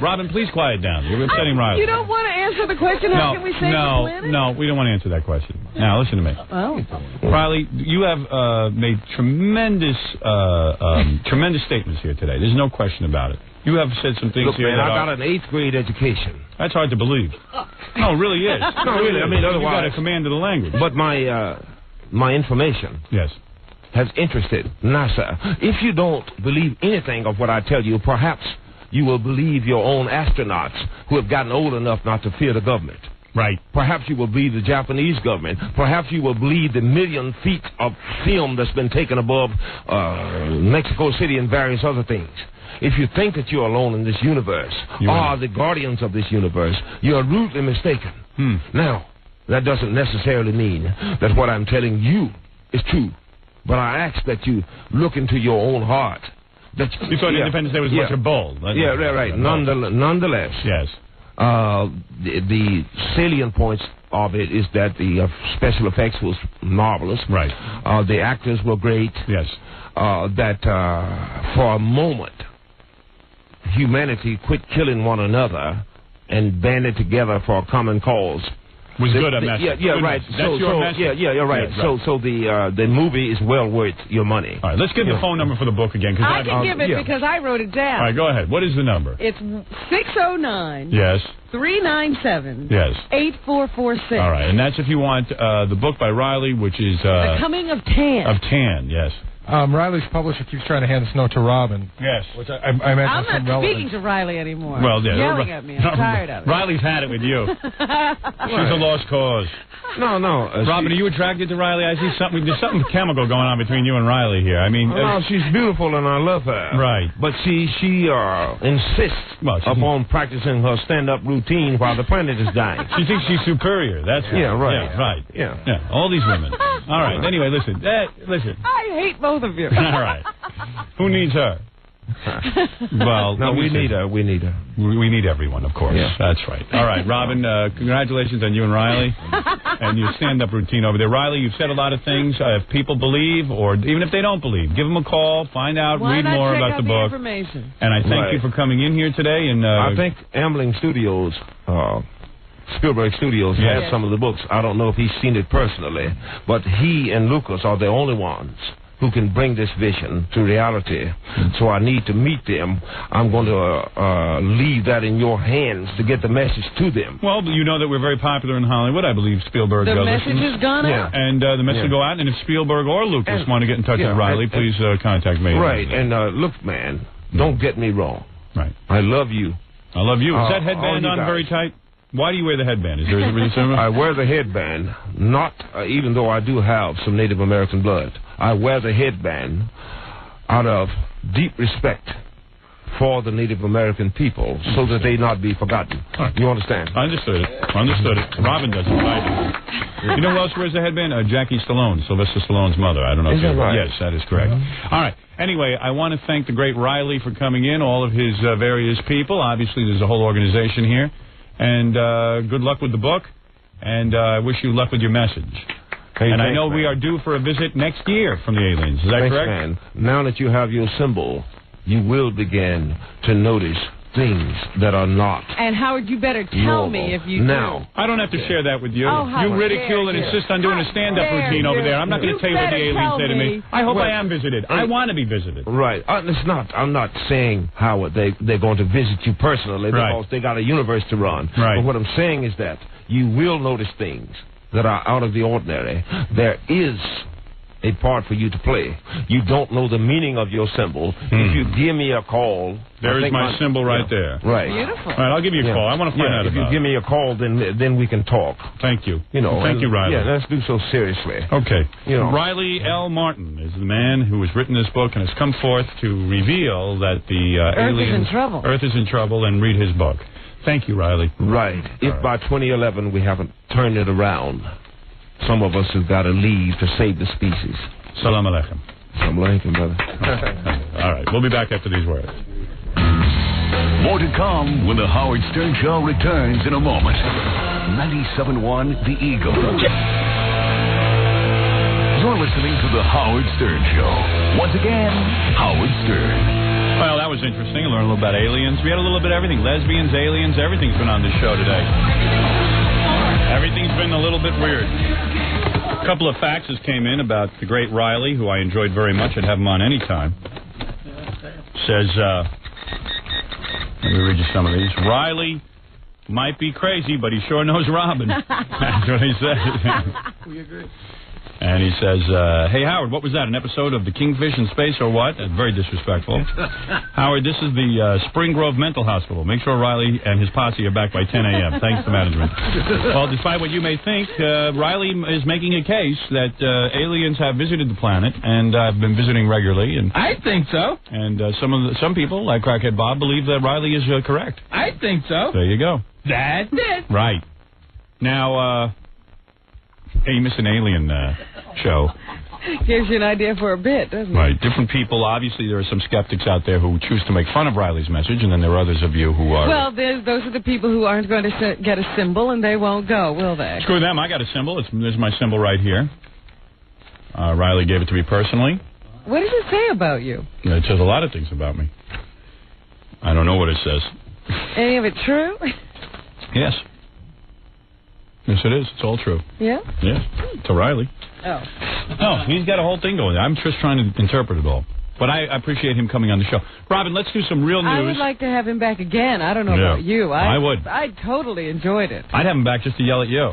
Robin, please quiet down. You're upsetting Riley. You don't want to answer the question, how can we save the planet? No, we don't want to answer that question. Now, listen to me. Riley, you have made tremendous statements here today. There's no question about it. You have said some things here. Man, I got an 8th grade education. That's hard to believe. No, it really is. No, really. I mean, otherwise, you got a command of the language. But my information. Yes. Has interested NASA. If you don't believe anything of what I tell you, perhaps you will believe your own astronauts who have gotten old enough not to fear the government. Right. Perhaps you will believe the Japanese government. Perhaps you will believe the 1,000,000 feet of film that's been taken above Mexico City and various other things. If you think that you're alone in this universe, or the guardians of this universe, you are rudely mistaken. Now, that doesn't necessarily mean that what I'm telling you is true. But I ask that you look into your own heart. You thought Independence Day was much of bull. Right. Nonetheless. Yes. The salient points of it is that the special effects was marvelous. Right. The actors were great. Yes. That for a moment, humanity quit killing one another and banded together for a common cause. Was good, that message. Right. That's your message? You're right. Yeah, So the movie is well worth your money. All right, let's give the phone number for the book again. I can give it because I wrote it down. All right, go ahead. What is the number? It's 609. Yes. 397. Yes. 8446. All right, and that's if you want the book by Riley, which is The Coming of Tan. Of Tan, yes. Riley's publisher keeps trying to hand this note to Robin. Yes. Which I imagine I'm not speaking to Riley anymore. Well, yeah. Yelling at me. I'm tired of it. Riley's had it with you. She's a lost cause. No. Robin, are you attracted to Riley? I see there's something chemical going on between you and Riley here. I mean... No, she's beautiful and I love her. Right. But she insists upon practicing her stand-up routine while the planet is dying. She thinks she's superior. That's right. Yeah, right. Yeah, right. Yeah. All these women. All right. Anyway, listen. I hate both of you. All right. Who needs her? Well, no, we need her. We need her. We need everyone, of course. Yeah. That's right. All right, Robin, congratulations on you and Riley and your stand-up routine over there. Riley, you've said a lot of things. If people believe, or even if they don't believe, give them a call, find out, read more about the book. Information? And I thank you for coming in here today. And I think Amblin Studios... Spielberg Studios has some of the books. I don't know if he's seen it personally, but he and Lucas are the only ones who can bring this vision to reality. So I need to meet them. I'm going to leave that in your hands to get the message to them. Well, you know that we're very popular in Hollywood. I believe Spielberg The message has gone out. And the message will go out. And if Spielberg or Lucas want to get in touch with Riley, please contact me. Right. And look, man, don't get me wrong. Right. I love you. I love you. Is that headband on very tight? Why do you wear the headband? Is there a reason? I wear the headband, not even though I do have some Native American blood. I wear the headband out of deep respect for the Native American people so that they not be forgotten. You understand? I understood it. Robin doesn't. I do. You know who else wears the headband? Jackie Stallone, Sylvester Stallone's mother. I don't know if that right? Yes, that is correct. All right. Anyway, I want to thank the great Riley for coming in, all of his various people. Obviously, there's a whole organization here. And good luck with the book. And I wish you luck with your message. Hey, and thanks, I know man. we are due for a visit next year from the aliens. Is that Thanks, correct? Man. Now that you have your symbol, you will begin to notice things that are not. And Howard, you better tell me if you now. do. I don't have to share that with you. Oh, you ridicule and insist on doing a stand-up routine over there. I'm not going to tell you what the aliens say to me. I hope I am visited. I want to be visited. Right. It's not. I'm not saying, Howard, they're going to visit you personally because they got a universe to run. Right. But what I'm saying is that you will notice things that are out of the ordinary. There is a part for you to play. You don't know the meaning of your symbol. If you give me a call... There is my symbol right there. Right. Beautiful. All right, I'll give you a call. I want to find out if about you give me a call, then we can talk. Thank you. Thank you, Riley. Yeah, let's do so seriously. Okay. Riley L. Martin is the man who has written this book and has come forth to reveal that the aliens... Earth is in trouble, and read his book. Thank you, Riley. Right. If by 2011 we haven't turned it around, some of us have got to leave to save the species. Salam alaikum. Salam alaikum, brother. All right. We'll be back after these words. More to come when the Howard Stern Show returns in a moment. 97.1 The Eagle. You're listening to the Howard Stern Show. Once again, Howard Stern. Well, that was interesting. I learned a little about aliens. We had a little bit of everything. Lesbians, aliens, everything's been on this show today. Everything's been a little bit weird. A couple of faxes came in about the great Riley, who I enjoyed very much. I'd have him on any time. Says, let me read you some of these. Riley might be crazy, but he sure knows Robin. That's what he said. We agree. And he says, hey, Howard, what was that, an episode of The Kingfish in Space or what? Very disrespectful. Howard, this is the Spring Grove Mental Hospital. Make sure Riley and his posse are back by 10 a.m. Thanks to management. Well, despite what you may think, Riley is making a case that aliens have visited the planet and have been visiting regularly. And I think so. And some people, like Crackhead Bob, believe that Riley is correct. I think so. There you go. That's it. Right. Now, hey, you missed an alien show. Gives you an idea for a bit, doesn't it? Right. Different people. Obviously, there are some skeptics out there who choose to make fun of Riley's message, and then there are others of you who are... Well, those are the people who aren't going to get a symbol, and they won't go, will they? Screw them. I got a symbol. There's my symbol right here. Riley gave it to me personally. What does it say about you? It says a lot of things about me. I don't know what it says. Any of it true? Yes. Yes, it is. It's all true. Yeah? Yeah. To Riley. Oh. No, he's got a whole thing going. I'm just trying to interpret it all. But I appreciate him coming on the show. Robin, let's do some real news. I would like to have him back again. I don't know about you. I would. I totally enjoyed it. I'd have him back just to yell at you.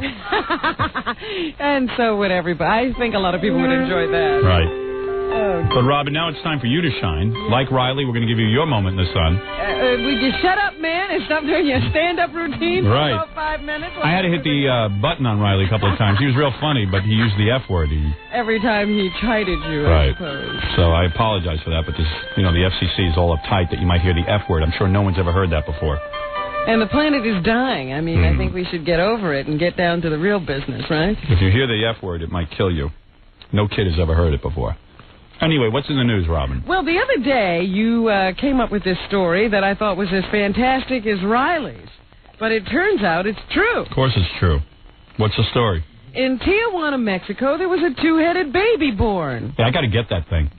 And so would everybody. I think a lot of people would enjoy that. Right. Oh. But, Robin, now it's time for you to shine. Like Riley, we're going to give you your moment in the sun. Would you shut up, man, and stop doing your stand-up routine for Right. about 5 minutes? I had to hit the button on Riley a couple of times. He was real funny, but he used the F word. Every time he chided you, Right. I suppose. So I apologize for that, but this, the FCC is all uptight that you might hear the F word. I'm sure no one's ever heard that before. And the planet is dying. I mean, I think we should get over it and get down to the real business, right? If you hear the F word, it might kill you. No kid has ever heard it before. Anyway, what's in the news, Robin? Well, the other day, you came up with this story that I thought was as fantastic as Riley's. But it turns out it's true. Of course it's true. What's the story? In Tijuana, Mexico, there was a two-headed baby born. Yeah, I got to get that thing.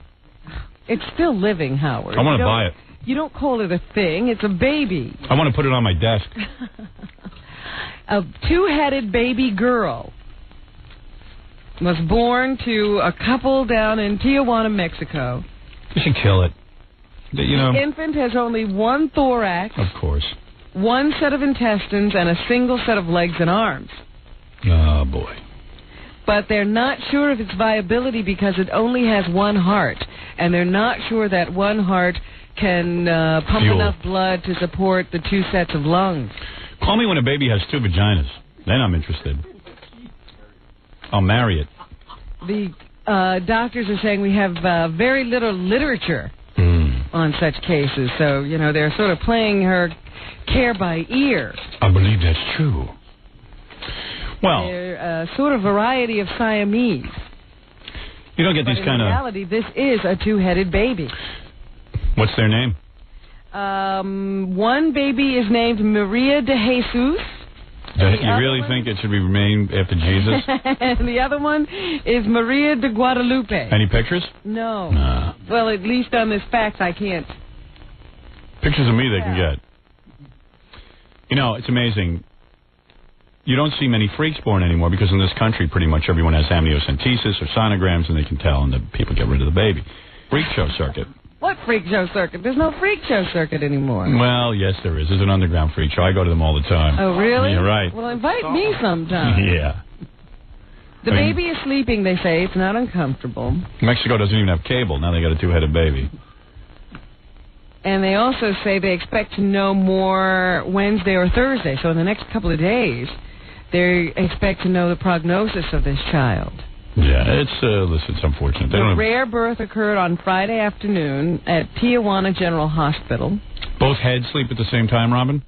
It's still living, Howard. I want to buy it. You don't call it a thing. It's a baby. I want to put it on my desk. A two-headed baby girl was born to a couple down in Tijuana, Mexico. You should kill it. The infant has only one thorax. Of course. One set of intestines and a single set of legs and arms. Oh, boy. But they're not sure of its viability because it only has one heart. And they're not sure that one heart can pump enough blood to support the two sets of lungs. Call me when a baby has two vaginas. Then I'm interested. I'll marry it. The doctors are saying we have very little literature on such cases. So, you know, they're sort of playing her care by ear. I believe that's true. Well, they're a sort of variety of Siamese. You don't get these kind of... In reality, this is a two-headed baby. What's their name? One baby is named Maria de Jesus. You really think it should be named after Jesus? And the other one is Maria de Guadalupe. Any pictures? No. Nah. Well, at least on this fax, I can't. Pictures of me they can get. You know, it's amazing. You don't see many freaks born anymore because in this country, pretty much everyone has amniocentesis or sonograms, and they can tell, and the people get rid of the baby. Freak show circuit. What freak show circuit? There's no freak show circuit anymore. Well, yes, there is. There's an underground freak show. I go to them all the time. Oh, really? You're right. Well, invite me sometime. Yeah. The baby is sleeping, they say. It's not uncomfortable. Mexico doesn't even have cable. Now they got a two-headed baby. And they also say they expect to know more Wednesday or Thursday. So in the next couple of days, they expect to know the prognosis of this child. Yeah, listen, it's unfortunate. The rare birth occurred on Friday afternoon at Tijuana General Hospital. Both heads sleep at the same time, Robin?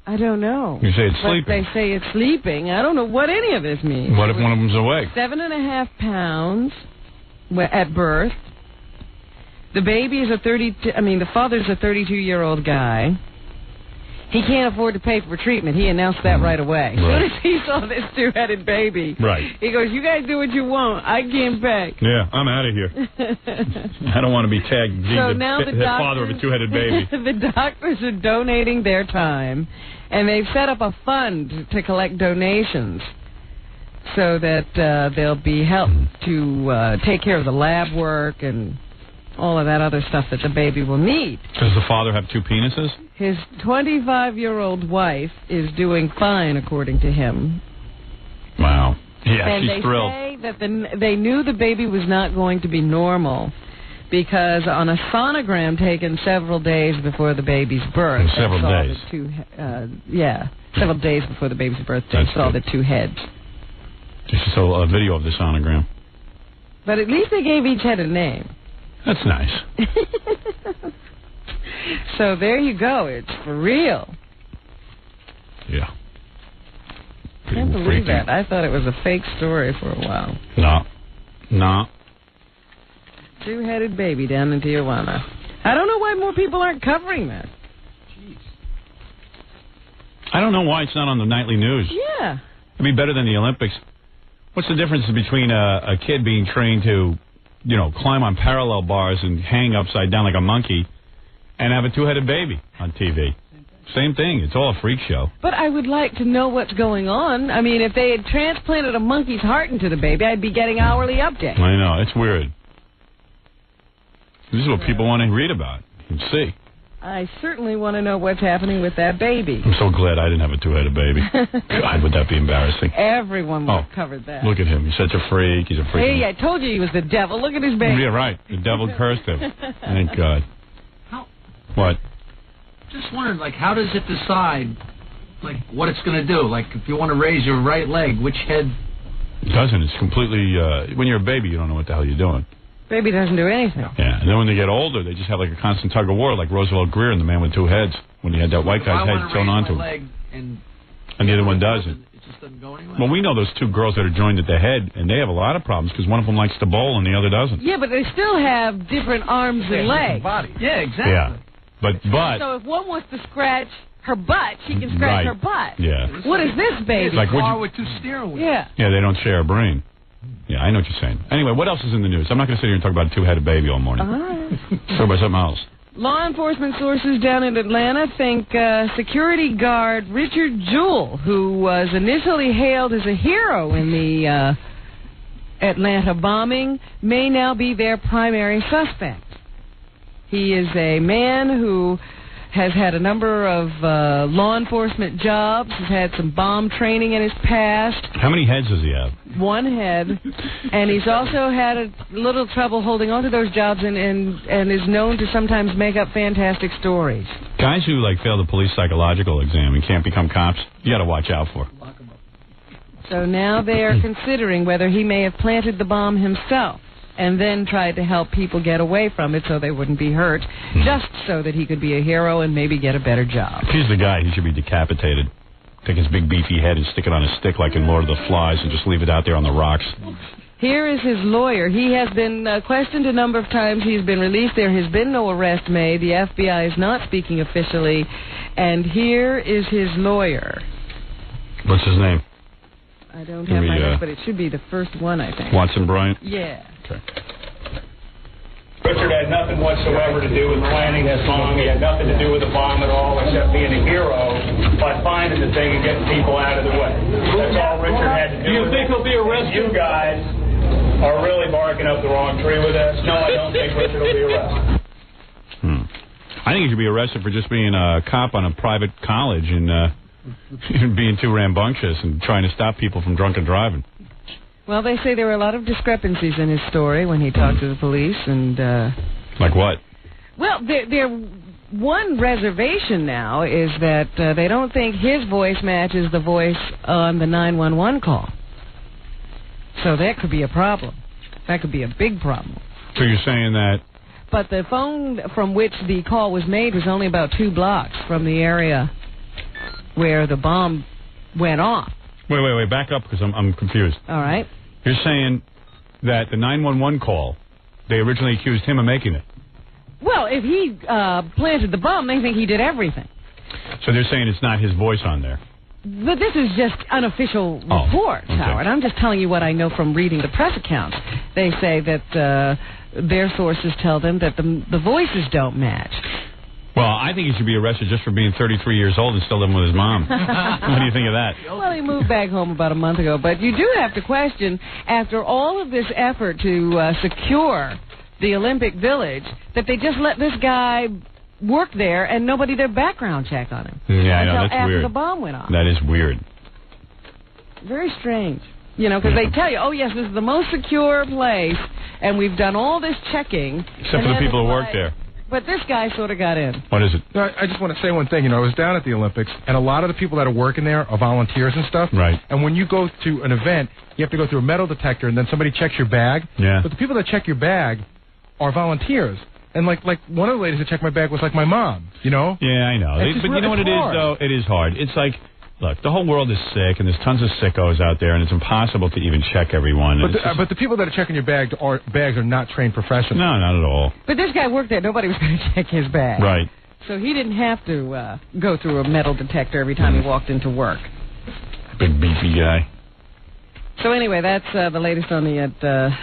I don't know. You say it's sleeping. They say it's sleeping. I don't know what any of this means. What if one of them's awake? 7.5 pounds at birth. The baby is the father's a 32-year-old guy. He can't afford to pay for treatment. He announced that right away. As soon as he saw this two-headed baby, he goes, "You guys do what you want. I can't pay." Yeah, I'm out of here. I don't want to be tagged the father of a two-headed baby. The doctors are donating their time, and they've set up a fund to collect donations so that they'll be helped to take care of the lab work and all of that other stuff that the baby will need. Does the father have two penises? His 25-year-old wife is doing fine, according to him. Wow. Yeah, and she's thrilled. And they say that they knew the baby was not going to be normal because on a sonogram taken several days before the baby's birth... Several days. Several days before the baby's birth, they saw the two heads. Just saw a video of the sonogram. But at least they gave each head a name. That's nice. So there you go. It's for real. Yeah. I can't believe that. I thought it was a fake story for a while. No. Two-headed baby down in Tijuana. I don't know why more people aren't covering that. Jeez. I don't know why it's not on the nightly news. Yeah. It'd be better than the Olympics. What's the difference between a kid being trained to, climb on parallel bars and hang upside down like a monkey and have a two-headed baby on TV? Same thing. It's all a freak show. But I would like to know what's going on. I mean, if they had transplanted a monkey's heart into the baby, I'd be getting hourly updates. I know. It's weird. This is what people want to read about and see. I certainly want to know what's happening with that baby. I'm so glad I didn't have a two-headed baby. God, would that be embarrassing. Everyone would have covered that. Look at him. He's such a freak. He's a freak. Hey, I told you he was the devil. Look at his baby. Yeah, right. The devil cursed him. Thank God. What? Just wondering, how does it decide, what it's going to do? If you want to raise your right leg, which head? It doesn't. It's completely, when you're a baby, you don't know what the hell you're doing. Baby doesn't do anything. Yeah, and then when they get older, they just have a constant tug of war, like Roosevelt Greer and the man with two heads, when he had that white guy's head sewn onto him. And the other one doesn't. It just doesn't go anywhere? Well, we know those two girls that are joined at the head, and they have a lot of problems because one of them likes to bowl and the other doesn't. Yeah, but they still have different arms and legs. Body. Yeah, exactly. Yeah. But so if one wants to scratch her butt, she can scratch her butt. Yeah. What is this, baby? It's a car with two steering wheels. Yeah. Yeah, they don't share a brain. Yeah, I know what you're saying. Anyway, what else is in the news? I'm not going to sit here and talk about a two-headed baby all morning. Talk about something else. Law enforcement sources down in Atlanta think security guard Richard Jewell, who was initially hailed as a hero in the Atlanta bombing, may now be their primary suspect. He is a man who has had a number of law enforcement jobs, has had some bomb training in his past. How many heads does he have? One head. And he's also had a little trouble holding on to those jobs and is known to sometimes make up fantastic stories. Guys who, fail the police psychological exam and can't become cops, you got to watch out for. So now they are considering whether he may have planted the bomb himself. and then tried to help people get away from it so they wouldn't be hurt, just so that he could be a hero and maybe get a better job. If he's the guy, he should be decapitated. Take his big beefy head and stick it on a stick like in Lord of the Flies and just leave it out there on the rocks. Here is his lawyer. He has been questioned a number of times. He's been released. There has been no arrest made. The FBI is not speaking officially. And here is his lawyer. What's his name? I don't have my notes, but it should be the first one, I think. Watson Bryant? Yeah. Okay. Richard had nothing whatsoever to do with planning this bomb. He had nothing to do with the bomb at all except being a hero by finding the thing and getting people out of the way. That's all Richard had to do. Do you think he'll be arrested? You guys are really barking up the wrong tree with this. No, I don't think Richard will be arrested. I think he should be arrested for just being a cop on a private college and being too rambunctious and trying to stop people from drunken driving. Well, they say there were a lot of discrepancies in his story when he talked to the police, and like what? Well, one reservation now is that they don't think his voice matches the voice on the 911 call. So that could be a problem. That could be a big problem. So you're saying that? But the phone from which the call was made was only about 2 blocks from the area where the bomb went off. Wait, back up because I'm confused. All right. You're saying that the 911 call, they originally accused him of making it. Well, if he planted the bomb, they think he did everything. So they're saying it's not his voice on there. But this is just unofficial reports, Howard. I'm just telling you what I know from reading the press accounts. They say that their sources tell them that the voices don't match. Well, I think he should be arrested just for being 33 years old and still living with his mom. What do you think of that? Well, he moved back home about a month ago. But you do have to question, after all of this effort to secure the Olympic Village, that they just let this guy work there and nobody did a background check on him. Yeah, I know, that's after weird. The bomb went off. That is weird. Very strange. You know, because they tell you, oh, yes, this is the most secure place, and we've done all this checking. Except for the people who work there. But this guy sort of got in. What is it? No, I just want to say one thing. You know, I was down at the Olympics, and a lot of the people that are working there are volunteers and stuff. Right. And when you go to an event, you have to go through a metal detector, and then somebody checks your bag. Yeah. But the people that check your bag are volunteers. And like one of the ladies that checked my bag was like my mom, you know? Yeah, I know. But you know what it is, though? It is hard. It's like, look, the whole world is sick, and there's tons of sickos out there, and it's impossible to even check everyone. But the people that are checking your bags are not trained professionals. No, not at all. But this guy worked there. Nobody was going to check his bag. Right. So he didn't have to go through a metal detector every time he walked into work. Big, beefy guy. So anyway, that's the latest on the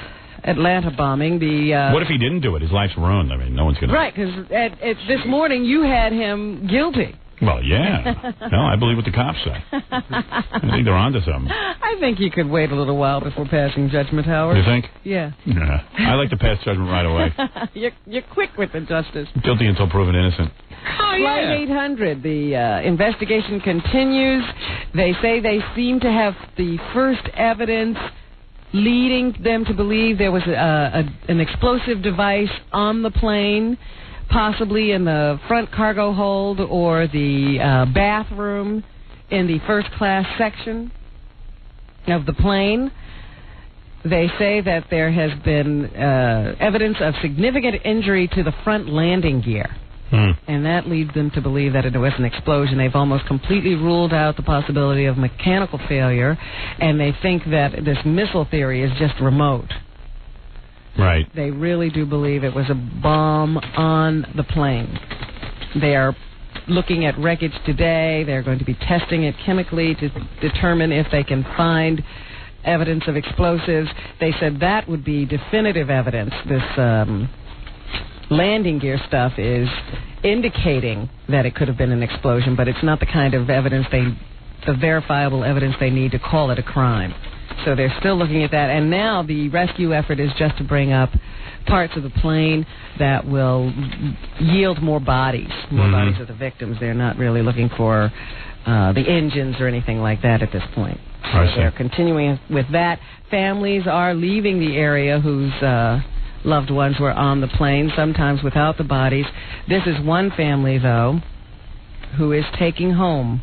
Atlanta bombing. What if he didn't do it? His life's ruined. I mean, no one's going to... Right, because this morning you had him guilty. Well, yeah. No, I believe what the cops say. I think they're onto something. I think you could wait a little while before passing judgment, Howard. You think? Yeah. Nah. I like to pass judgment right away. You're quick with the justice. Guilty until proven innocent. Oh, yeah. Flight 800, the investigation continues. They say they seem to have the first evidence leading them to believe there was an explosive device on the plane, possibly in the front cargo hold or the bathroom in the first-class section of the plane. They say that there has been evidence of significant injury to the front landing gear. And that leads them to believe that it was an explosion. They've almost completely ruled out the possibility of mechanical failure, and they think that this missile theory is just remote. Right. They really do believe it was a bomb on the plane. They are looking at wreckage today. They're going to be testing it chemically to determine if they can find evidence of explosives. They said that would be definitive evidence. This landing gear stuff is indicating that it could have been an explosion, but it's not the kind of evidence the verifiable evidence they need to call it a crime. So they're still looking at that, and now the rescue effort is just to bring up parts of the plane that will yield more bodies of the victims. They're not really looking for the engines or anything like that at this point. So they're continuing with that. Families are leaving the area whose loved ones were on the plane, sometimes without the bodies. This is one family, though, who is taking home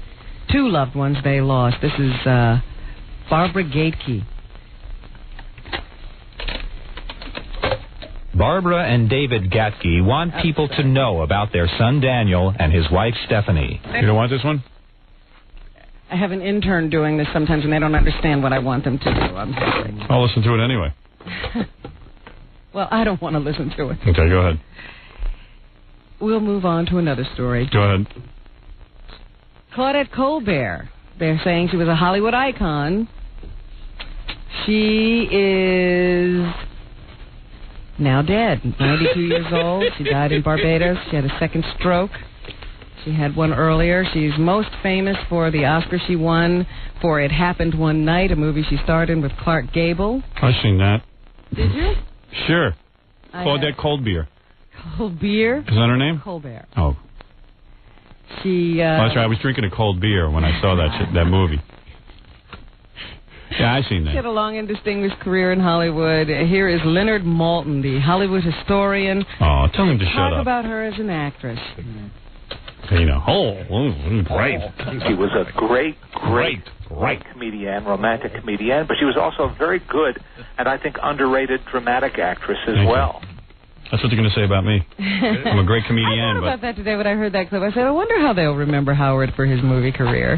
2 loved ones they lost. This is Barbara Gateke. Barbara and David Gatzke want people to know about their son Daniel and his wife Stephanie. You don't want this one? I have an intern doing this sometimes, and they don't understand what I want them to do. I'm sorry. I'll listen to it anyway. Well, I don't want to listen to it. Okay, go ahead. We'll move on to another story. Go ahead. Claudette Colbert. They're saying she was a Hollywood icon. She is now dead, 92 years old. She died in Barbados. She had a second stroke. She had one earlier. She's most famous for the Oscar she won for It Happened One Night, a movie she starred in with Clark Gable. I've seen that. Did you? Sure. Claudette Colbert. Colbert? Is that her name? Colbert. Oh. She, that's right. I was drinking a cold beer when I saw that movie. Yeah, I've seen that. She had a long and distinguished career in Hollywood. Here is Leonard Maltin, the Hollywood historian. Oh, tell him to shut up. Talk about her as an actress. You know, great. She was a great comedian, romantic comedian, but she was also a very good and I think underrated dramatic actress as well. That's what they're going to say about me. I'm a great comedian. I thought about that today when I heard that clip. I said, I wonder how they'll remember Howard for his movie career.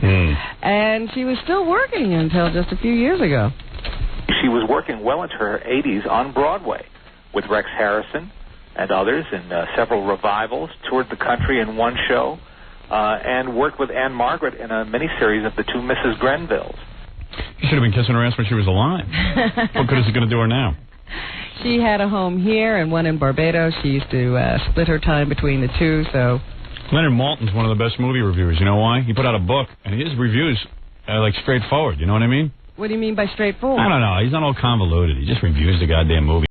And she was still working until just a few years ago. She was working well into her 80s on Broadway with Rex Harrison and others in several revivals, toured the country in one show, and worked with Anne Margaret in a miniseries of The Two Mrs. Grenvilles. You should have been kissing her ass when she was alive. What good is it going to do her now? She had a home here and one in Barbados. She used to split her time between the two, so... Leonard Maltin's one of the best movie reviewers. You know why? He put out a book, and his reviews are, like, straightforward. You know what I mean? What do you mean by straightforward? I don't know. He's not all convoluted. He just reviews the goddamn movie.